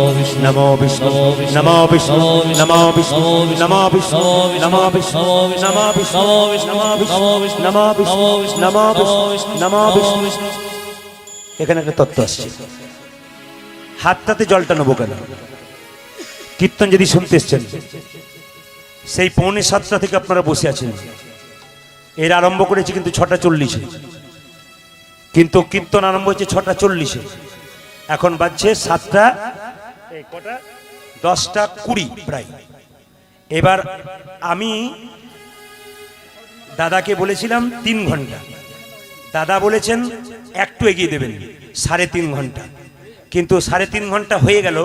নমো বিষ্ণু নমো বিষ্ণু নমো বিষ্ণু নমো বিষ্ণু নমো বিষ্ণু নমো বিষ্ণু নমো বিষ্ণু নমো বিষ্ণু নমো বিষ্ণু নমো বিষ্ণু। এখানে একটা তত্ত্ব আসছে, হাতটাতে জলটা নেবো কেন? কীর্তন যদি শুনতে এসছেন সেই 6:45 থেকে আপনারা বসে আছেন, এর আরম্ভ করেছি কিন্তু 6:40, কিন্তু কীর্তন আরম্ভ হয়েছে 6:40, এখন বাজছে 10:20 প্রায়। এবার আমি দাদাকে বলেছিলাম 3 ঘন্টা, দাদা বলেছেন একটু এগিয়ে দেবেন 3.5 ঘন্টা, কিন্তু 3.5 ঘন্টা হয়ে গেল,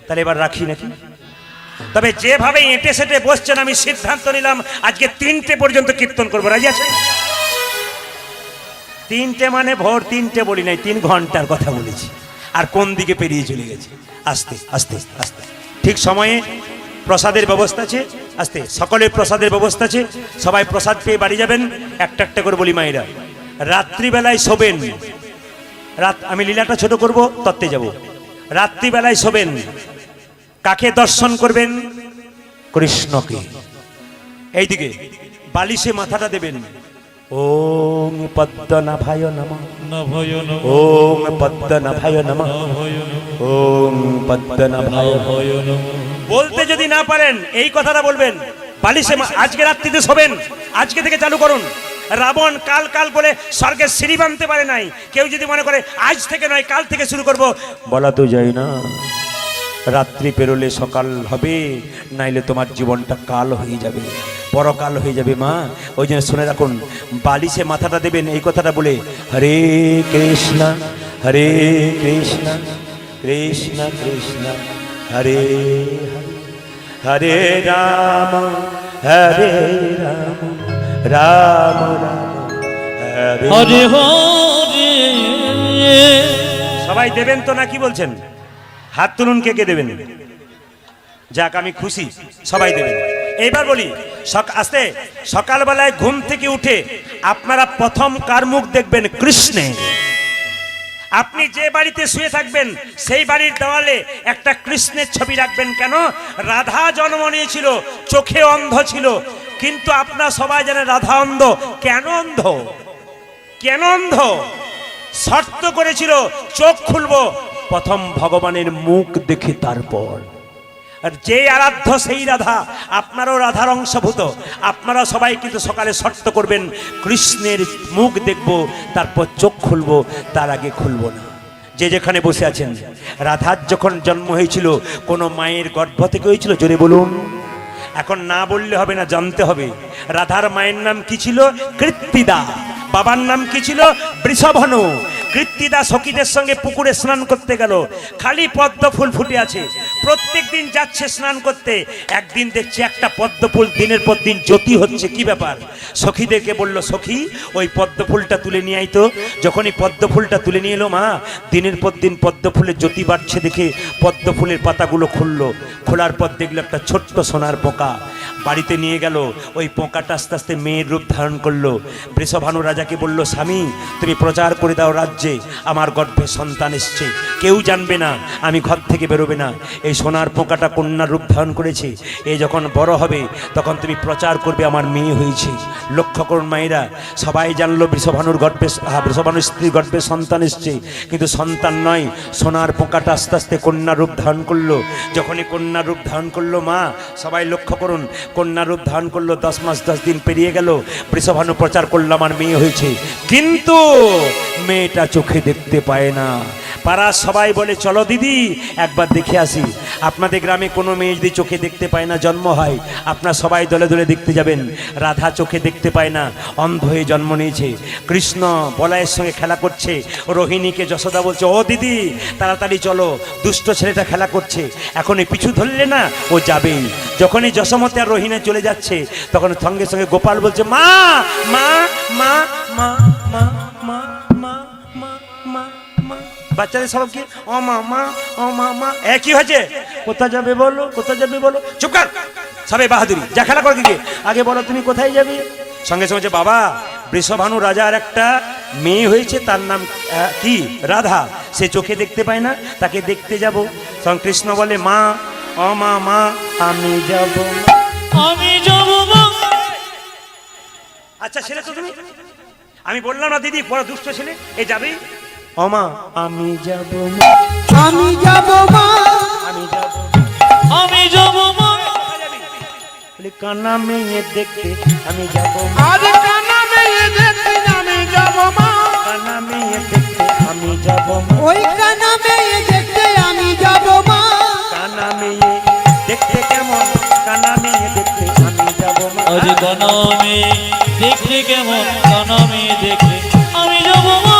তাহলে এবার রাখি নাকি? তবে যেভাবে এঁটে সেটে বসছেন আমি সিদ্ধান্ত নিলাম আজকে 3টে পর্যন্ত কীর্তন করবো। রাজি আছেন? 3টে মানে ভোর 3টে বলি নাই, 3 ঘন্টার কথা বলেছি। আর কোন দিকে পেরিয়ে চলে গেছে। আস্তে আস্তে আস্তে, ঠিক সময়ে প্রসাদের ব্যবস্থা আছে, আস্তে সকলের প্রসাদের ব্যবস্থা আছে, সবাই প্রসাদ পেয়ে বাড়ি যাবেন। একটা একটা করে বলি মায়েরা, রাত্রিবেলায় শোবেন, আমি লীলাটা ছোট করব, তত্ত্বে যাব। রাত্রিবেলায় শোবেন, কাকে দর্শন করবেন? কৃষ্ণকে। এইদিকে বালিশে মাথাটা দেবেন, ওম পদ্মনাভায় নমঃ, নভয় নমঃ, ওম পদ্মনাভায় নমঃ, নভয় নমঃ, ওম পদ্মনাভায় নমঃ। নভয় নমঃ। বলতে যদি না পারেন এই কথাটা বলবেন, বালিশে আজকে রাত্রিতে শোবেন, আজকে থেকে চালু করুন। রাবণ কাল কাল বলে স্বর্গের সিঁড়ি বানতে পারে নাই। কেউ যদি মনে করে আজ থেকে নয় কাল থেকে শুরু করব, বলা তো যায় না। রাত্রি পেরোলে সকাল হবে, নাইলে তোমার জীবনটা কাল হয়ে যাবে, পরকাল হয়ে যাবে মা। ওই জন্য শুনে রাখুন, বালিশে মাথাটা দেবেন এই কথাটা বলে, হরে কৃষ্ণ হরে কৃষ্ণ কৃষ্ণ কৃষ্ণ হরে হরে, হরে রাম হরে রাম রাম রাম হরে হরে হরে। সবাই দেবেন তো না কি বলছেন? হাত তুলুন, কে কে দেবেন? যাক, আমি খুশি, সবাই দেবেন। এইবার বলি, আস্তে, সকালবেলায় ঘুম থেকে উঠে আপনারা প্রথম কার মুখ দেখবেন? কৃষ্ণের। আপনি যে বাড়িতে শুয়ে থাকবেন সেই বাড়ির দেওয়ালে একটা কৃষ্ণের ছবি রাখবেন। কেন? রাধা জন্ম নিয়েছিল, চোখে অন্ধ ছিল, কিন্তু আপনারা সবাই জানেন রাধা অন্ধ। কেন অন্ধ? কেন অন্ধ? শর্ত করেছিল চোখ খুলবো প্রথম ভগবানের মুখ দেখে, তারপর। আর যে আরাধ্য সেই রাধা, আপনারও রাধার অংশভূত। আপনারা সবাই কিন্তু সকালে শর্ত করবেন কৃষ্ণের মুখ দেখব, তারপর চোখ খুলবো, তার আগে খুলবো না। যে যেখানে বসে আছেন, রাধার যখন জন্ম হয়েছিল কোনো মায়ের গর্ভ থেকে হয়েছিল? জোরে বলুন। এখন না বললে হবে না, জানতে হবে। রাধার মায়ের নাম কি ছিল? কৃত্তিদা। বাবার নাম কি ছিল? বৃষভানু। কৃত্তিদা সখীদের সঙ্গে পুকুরে স্নান করতে গেল, খালি পদ্ম ফুল ফুটে আছে। প্রত্যেক দিন যাচ্ছে স্নান করতে, একদিন দেখছে একটা পদ্ম ফুল দিনের পর দিন জ্যোতি হচ্ছে। কি ব্যাপার? সখীদেরকে বলল, সখী ওই পদ্ম ফুলটা তুলে নিয়ে আইতো। যখনই পদ্ম ফুলটা তুলে নিয়ে এলো, মা দিনের পর দিন পদ্ম ফুলের জ্যোতি বাড়ছে দেখে পদ্ম ফুলের পাতাগুলো খুললো। খোলার পর দেখলো একটা ছোট্ট সোনার পোকা। বাড়িতে নিয়ে গেল, ওই পোকাটা আস্তে আস্তে মেয়ের রূপ ধারণ করলো। বৃষভানু রাজাকে বলল, স্বামী তুমি প্রচার করে দাও রাজ্যে, আমার গর্ভে সন্তান এসছে, কেউ জানবে না, আমি ঘর থেকে বেরোবে না। এই সোনার পোকাটা কন্যার রূপ ধারণ করেছে, এ যখন বড় হবে তখন তুমি প্রচার করবে আমার মেয়ে হয়েছে। লক্ষ্য করুন মায়েরা, সবাই জানলো বৃষভানুর গর্ভে, বৃষভানুর স্ত্রীর গর্ভে সন্তান এসছে, কিন্তু সন্তান নয়, সোনার পোকাটা আস্তে আস্তে কন্যার রূপ ধারণ করলো। যখনই কন্যার রূপ ধারণ করলো, মা সবাই লক্ষ্য করুন, কন্যার রূপ ধারণ করলো। 10 মাস 10 দিন পেরিয়ে গেল, বৃষভানু প্রচার করলো আমার মেয়ে হয়েছে, কিন্তু মেয়েটা চোখে দেখতে পায় না। পাড়ার সবাই বলে, চলো দিদি একবার দেখে আসি। আপনাদের গ্রামে কোনো মেয়ে যদি চোখে দেখতে পায় না, জন্ম হয়, আপনার সবাই দলে দলে দেখতে যাবেন। রাধা চোখে দেখতে পায় না, অন্ধ হয়ে জন্ম নিয়েছে। কৃষ্ণ বলায়ের সঙ্গে খেলা করছে, রোহিণীকে যশোদা বলছে, ও দিদি তাড়াতাড়ি চলো, দুষ্ট ছেলেটা খেলা করছে, এখনই পিছু ধরলে না ও যাবেই। যখনই যশোমতি আর রোহিণী চলে যাচ্ছে, তখন সঙ্গে সঙ্গে গোপাল বলছে, মা মা মা মা মা মা মা মা মা মা। বাচ্চাদের সব কি ও মা মা ও মা মা। কি হয়েছে? কোথায় যাবে বলো, কোথায় যাবে বলো। চুপ কর, সবাই বাহাদুরি, যা খেলা করে কি আগে বলো তুমি কোথায় যাবে। সঙ্গে সঙ্গে বাবা বৃষভানু রাজার একটা মেয়ে হয়েছে, তার নাম কি? রাধা। সে চোখে দেখতে পায় না, তাকে দেখতে যাব। কৃষ্ণ বলে, মা ও মা মা আমি যাব, আমি যাব মা। আচ্ছা ছেলে তো তুমি, আমি বললাম না দিদি বড় দুষ্ট ছেলে, এ যাবে। ও মা আমি যাব, আমি যাব মা, আমি যাব, আমি যাব মা। কানা মেয়ে দেখতে আমি যাব, আজ কানা মেয়ে দেখতে আমি যাব মা, কানা মেয়ে দেখতে আমি যাব, ওই কানা মেয়ে দেখতে আমি যাব মা, কানা মেয়ে দেখতে কেমন, কানা মেয়ে দেখতে আমি যাব। আজ কানামে দেখতে কেমন, কানামে দেখতে আমি যাব মা।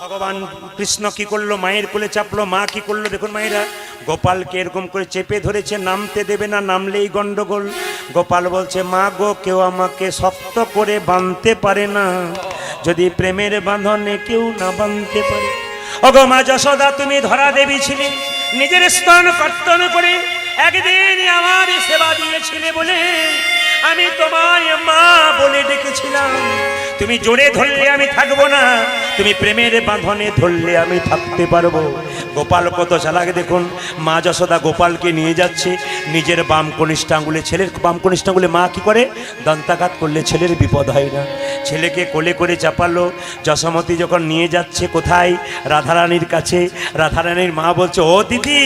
ভগবান কৃষ্ণ কি করলো? মায়ের কোলে চাপলো। মা কি করলো দেখুন মায়েরা, গোপালকে এরকম করে চেপে ধরেছে, নামতে দেবে না, নামলেই গন্ডগোল। গোপাল বলছে, মা গো কেউ আমাকে শক্ত করে বাঁধতে পারে না, যদি প্রেমের বাঁধনে কেউ না বাঁধতে পারে। ওগো মা যশোদা, তুমি ধরা দেবী ছিলে, নিজের স্তন কর্তন করে একদিন আমার সেবা দিয়েছিলে বলে আমি তোমায় মা বলে ডেকেছিলাম। তুমি জোরে ধরলে আমি থাকবো না, তুমি প্রেমের বাঁধনে ধরলে আমি থাকতে পারবো। গোপাল কত চালাক দেখুন, মা যশোদা গোপালকে নিয়ে যাচ্ছে নিজের বাম কনিষ্ঠ আঙুলে, ছেলের বাম কনিষ্ঠ আঙুলে মা কি করে, দন্তাঘাত করলে ছেলের বিপদ হয় না। ছেলেকে কোলে করে চাপালো। যশোমতী যখন নিয়ে যাচ্ছে কোথায়, রাধারানীর কাছে, রাধারানীর মা বলছে, ও দিদি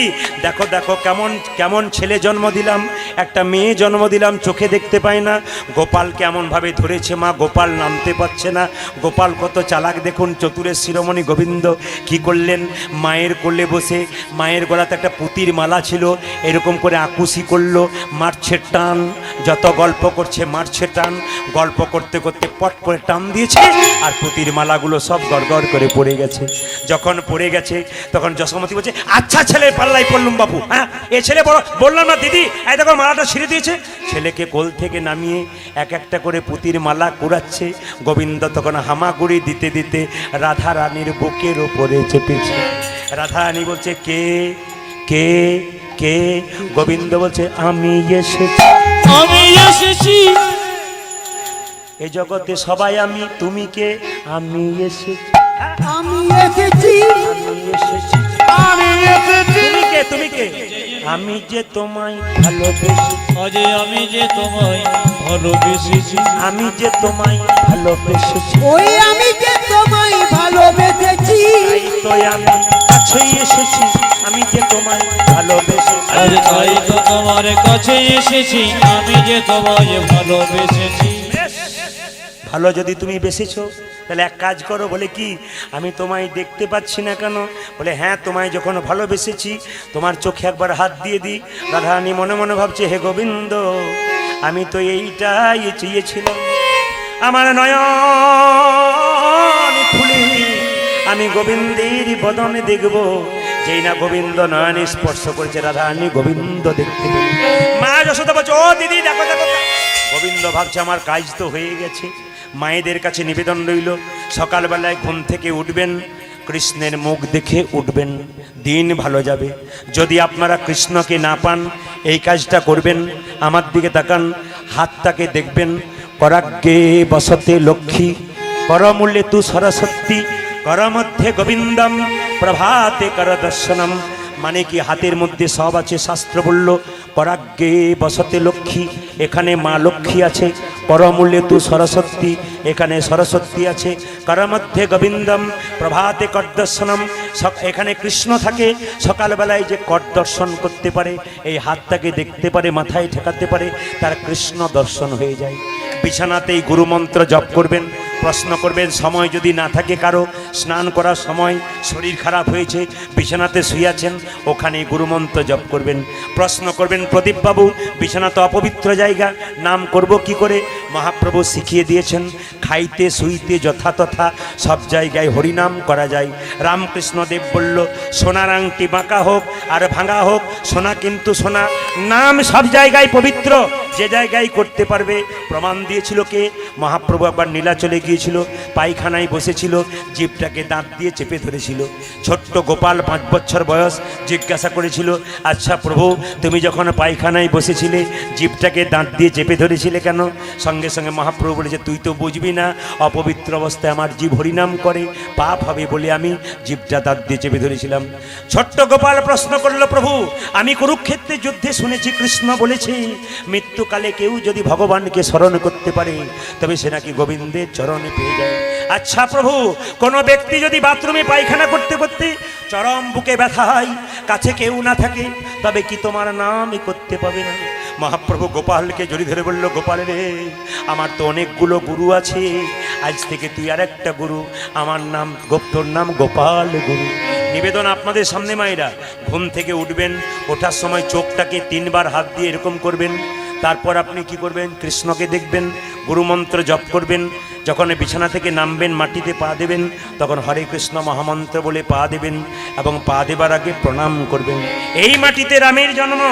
দেখো দেখো কেমন কেমন ছেলে জন্ম দিলাম, একটা মেয়ে জন্ম দিলাম, চোখে দেখতে পায় না। গোপাল কেমনভাবে ধরেছে মা, গোপাল নামতে পারছে না। গোপাল কত চালাক দেখুন, চতুরের শিরোমণি গোবিন্দ কি করলেন, মায়ের কোলে বসে, মায়ের গলাতে একটা পুতির মালা ছিল, এরকম করে আকুশি করলো, মারছে টান, যত গল্প করছে মারছে টান, গল্প করতে করতে পট করে টান দিয়েছে, আর পুতির মালাগুলো সব গড়গড় করে পড়ে গেছে। যখন পড়ে গেছে তখন যশোমতী বলছে, আচ্ছা ছেলের পাল্লাই পড়লুম বাপু, হ্যাঁ এ ছেলে বড়, বললাম না দিদি, এই দেখো মালাটা ছিঁড়ে দিয়েছে। ছেলেকে কোল থেকে নামিয়ে এক একটা করে পুতির মালা কুড়াচ্ছে। গোবিন্দ তখন হামাগুড়ি দিতে দিতে রাধা রানীর বুকের ওপরে চেপেছে। রাধা রানী বলছে, কে কে কে? গোবিন্দ বলছে, আমি এসেছি, আমি এসেছি, এ জগতে সবাই আমি, তুমি কে? আমি এসেছি, আমি এসেছি, আমি এসেছি, আমি এসেছি, তুমি কে? তুমি কে? আমি যে তোমায় ভালোবেসেছি, আজ আমি যে তোমায় ভালোবেসেছি, আমি যে তোমায় ভালোবেসেছি, ওই আমি যে তোমায় ভালোবেসেছি, তাই তো আমি কাছেই এসেছি, আমি যে তোমায় ভালোবেসেছি। আজ তাই তো তোমার কাছে এসেছি, আমি যে তোমায় ভালোবেসেছি। ভালো যদি তুমি বেসেছো তাহলে এক কাজ করো। বলে কি, আমি তোমায় দেখতে পাচ্ছি না কেন? বলে হ্যাঁ, তোমায় যখন ভালোবেসেছি তোমার চোখে একবার হাত দিয়ে দিই। রাধারানী মনে মনে ভাবছে, হে গোবিন্দ, আমি তো এইটাই চেয়েছিলাম, আমার নয়ন খুলে আমি গোবিন্দের বদনে দেখব। যেই না গোবিন্দ নয়ন স্পর্শ করেছে, রাধারানী গোবিন্দ দেখতে পেল। মা যশোদা বলছে, ও দিদি দেখো দেখো। গোবিন্দ ভাবছে, আমার কাজ তো হয়ে গেছে। মায়েদের কাছে নিবেদন রইল, সকালবেলায় ঘুম থেকে উঠবেন, কৃষ্ণের মুখ দেখে উঠবেন, দিন ভালো যাবে। যদি আপনারা কৃষ্ণকে না পান, এই কাজটা করবেন। আমার দিকে তাকান, হাতটাকে দেখবেন, করাগ্গে বসতে লক্ষ্মী, করমূল্যে তু সরস্বতী, কর মধ্যে গোবিন্দম, প্রভাতে কর দর্শনম। মানে কি, হাতের মধ্যে সব আছে। শাস্ত্র বলল, করাগ্গে বসতে লক্ষ্মী, এখানে মা লক্ষ্মী আছে। করমূল্যে তু সরস্বতী, এখানে সরস্বতী আছে। কর মধ্যে গোবিন্দম, প্রভাতে কর দর্শনম, এখানে কৃষ্ণ থাকে। সকালবেলায় যে কর দর্শন করতে পারে, এই হাতটাকে দেখতে পারে, মাথায় ঠেকাতে পারে, তার কৃষ্ণ দর্শন হয়ে যায়। বিছানাতেই গুরুমন্ত্র জপ করবেন। প্রশ্ন করবেন, সময় যদি না থাকে কারো, স্নান করার সময় শরীর খারাপ হয়েছে, বিছানাতে শুয়ে আছেন, ওখানে গুরুমন্ত্র জপ করবেন। প্রশ্ন করবেন, প্রদীপবাবু বিছানা তো অপবিত্র জায়গা, নাম করব কি করে? মহাপ্রভু শিখিয়ে দিয়েছেন, খাইতে শুইতে যথাতথা সব জায়গায় হরিনাম করা যায়। রামকৃষ্ণদেব বলল, সোনার আংটি বাঁকা হোক আর ভাঙা হোক, সোনা কিন্তু সোনা, নাম সব জায়গায় পবিত্র, যে জায়গায় করতে পারবে। প্রমাণ দিয়েছিল কে? মহাপ্রভু একবার নীলাচলে গিয়েছিল, পায়খানায় বসেছিল, জিভটাকে দাঁত দিয়ে চেপে ধরেছিল। ছোট্ট গোপাল 5 বছর বয়স জিজ্ঞাসা করেছিল, আচ্ছা প্রভু, তুমি যখন পায়খানায় বসেছিলে জিভটাকে দাঁত দিয়ে চেপে ধরেছিলে কেন? সঙ্গে সঙ্গে মহাপ্রভু বলেছে, তুই তো বুঝবি না, অপবিত্র অবস্থায় আমার জীব হরিনাম করে, পাপ হবে বলে আমি জিভটা দাঁত দিয়ে চেপে ধরেছিলাম। ছোট্ট গোপাল প্রশ্ন করলো, প্রভু আমি কুরুক্ষেত্রের যুদ্ধে শুনেছি কৃষ্ণ বলেছে, মৃত্যুকালে কেউ যদি ভগবানকে স্মরণ করতে পারে তবে সে নাকি গোবিন্দের চরণে পেয়ে যায়। আচ্ছা প্রভু, কোনো ব্যক্তি যদি বাথরুমে পায়খানা করতে করতে চরম বুকে ব্যথা হয়, কাছে কেউ না থাকে, তবে কি তোমার নামই করতে পাবে না? মহাপ্রভু গোপালকে জড়িয়ে ধরে বলল, গোপাল রে, আমার তো অনেকগুলো গুরু আছে, আজ থেকে তুই আর একটা গুরু, আমার নাম তোর নাম গোপাল গুরু। নিবেদন আপনাদের সামনে মায়েরা, ঘুম থেকে উঠবেন, ওঠার সময় চোখটাকে 3 বার হাত দিয়ে এরকম করবেন। তারপর আপনি কি করবেন? কৃষ্ণকে দেখবেন, গুরুমন্ত্র জপ করবেন। যখন বিছানা থেকে নামবেন, মাটিতে পা দেবেন, তখন হরে কৃষ্ণ মহামন্ত্র বলে পা দেবেন এবং পা দেবার আগে প্রণাম করবেন। এই মাটিতে রামের জন্ম,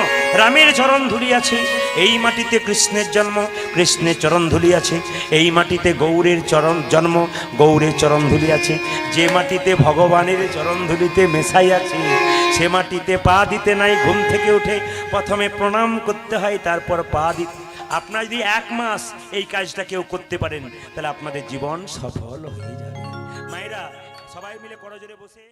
রামের চরণ ধুলি আছে। এই মাটিতে কৃষ্ণের জন্ম, কৃষ্ণের চরণ ধুলি আছে। এই মাটিতে গৌরের চরণ জন্ম, গৌরের চরণ ধুলি আছে। যে মাটিতে ভগবানের চরণ ধুলিতে মেশাই আছে, সে মাটিতে পা দিতে নাই। ঘুম থেকে উঠে প্রথমে প্রণাম করতে হয়, তারপর পা দিতে। আপনারা যদি 1 মাস এই কাজটা কেউ করতে পারেন তাহলে আপনাদের জীবন সফল হয়ে যাবে। মায়েরা সবাই মিলে করজোরে বসে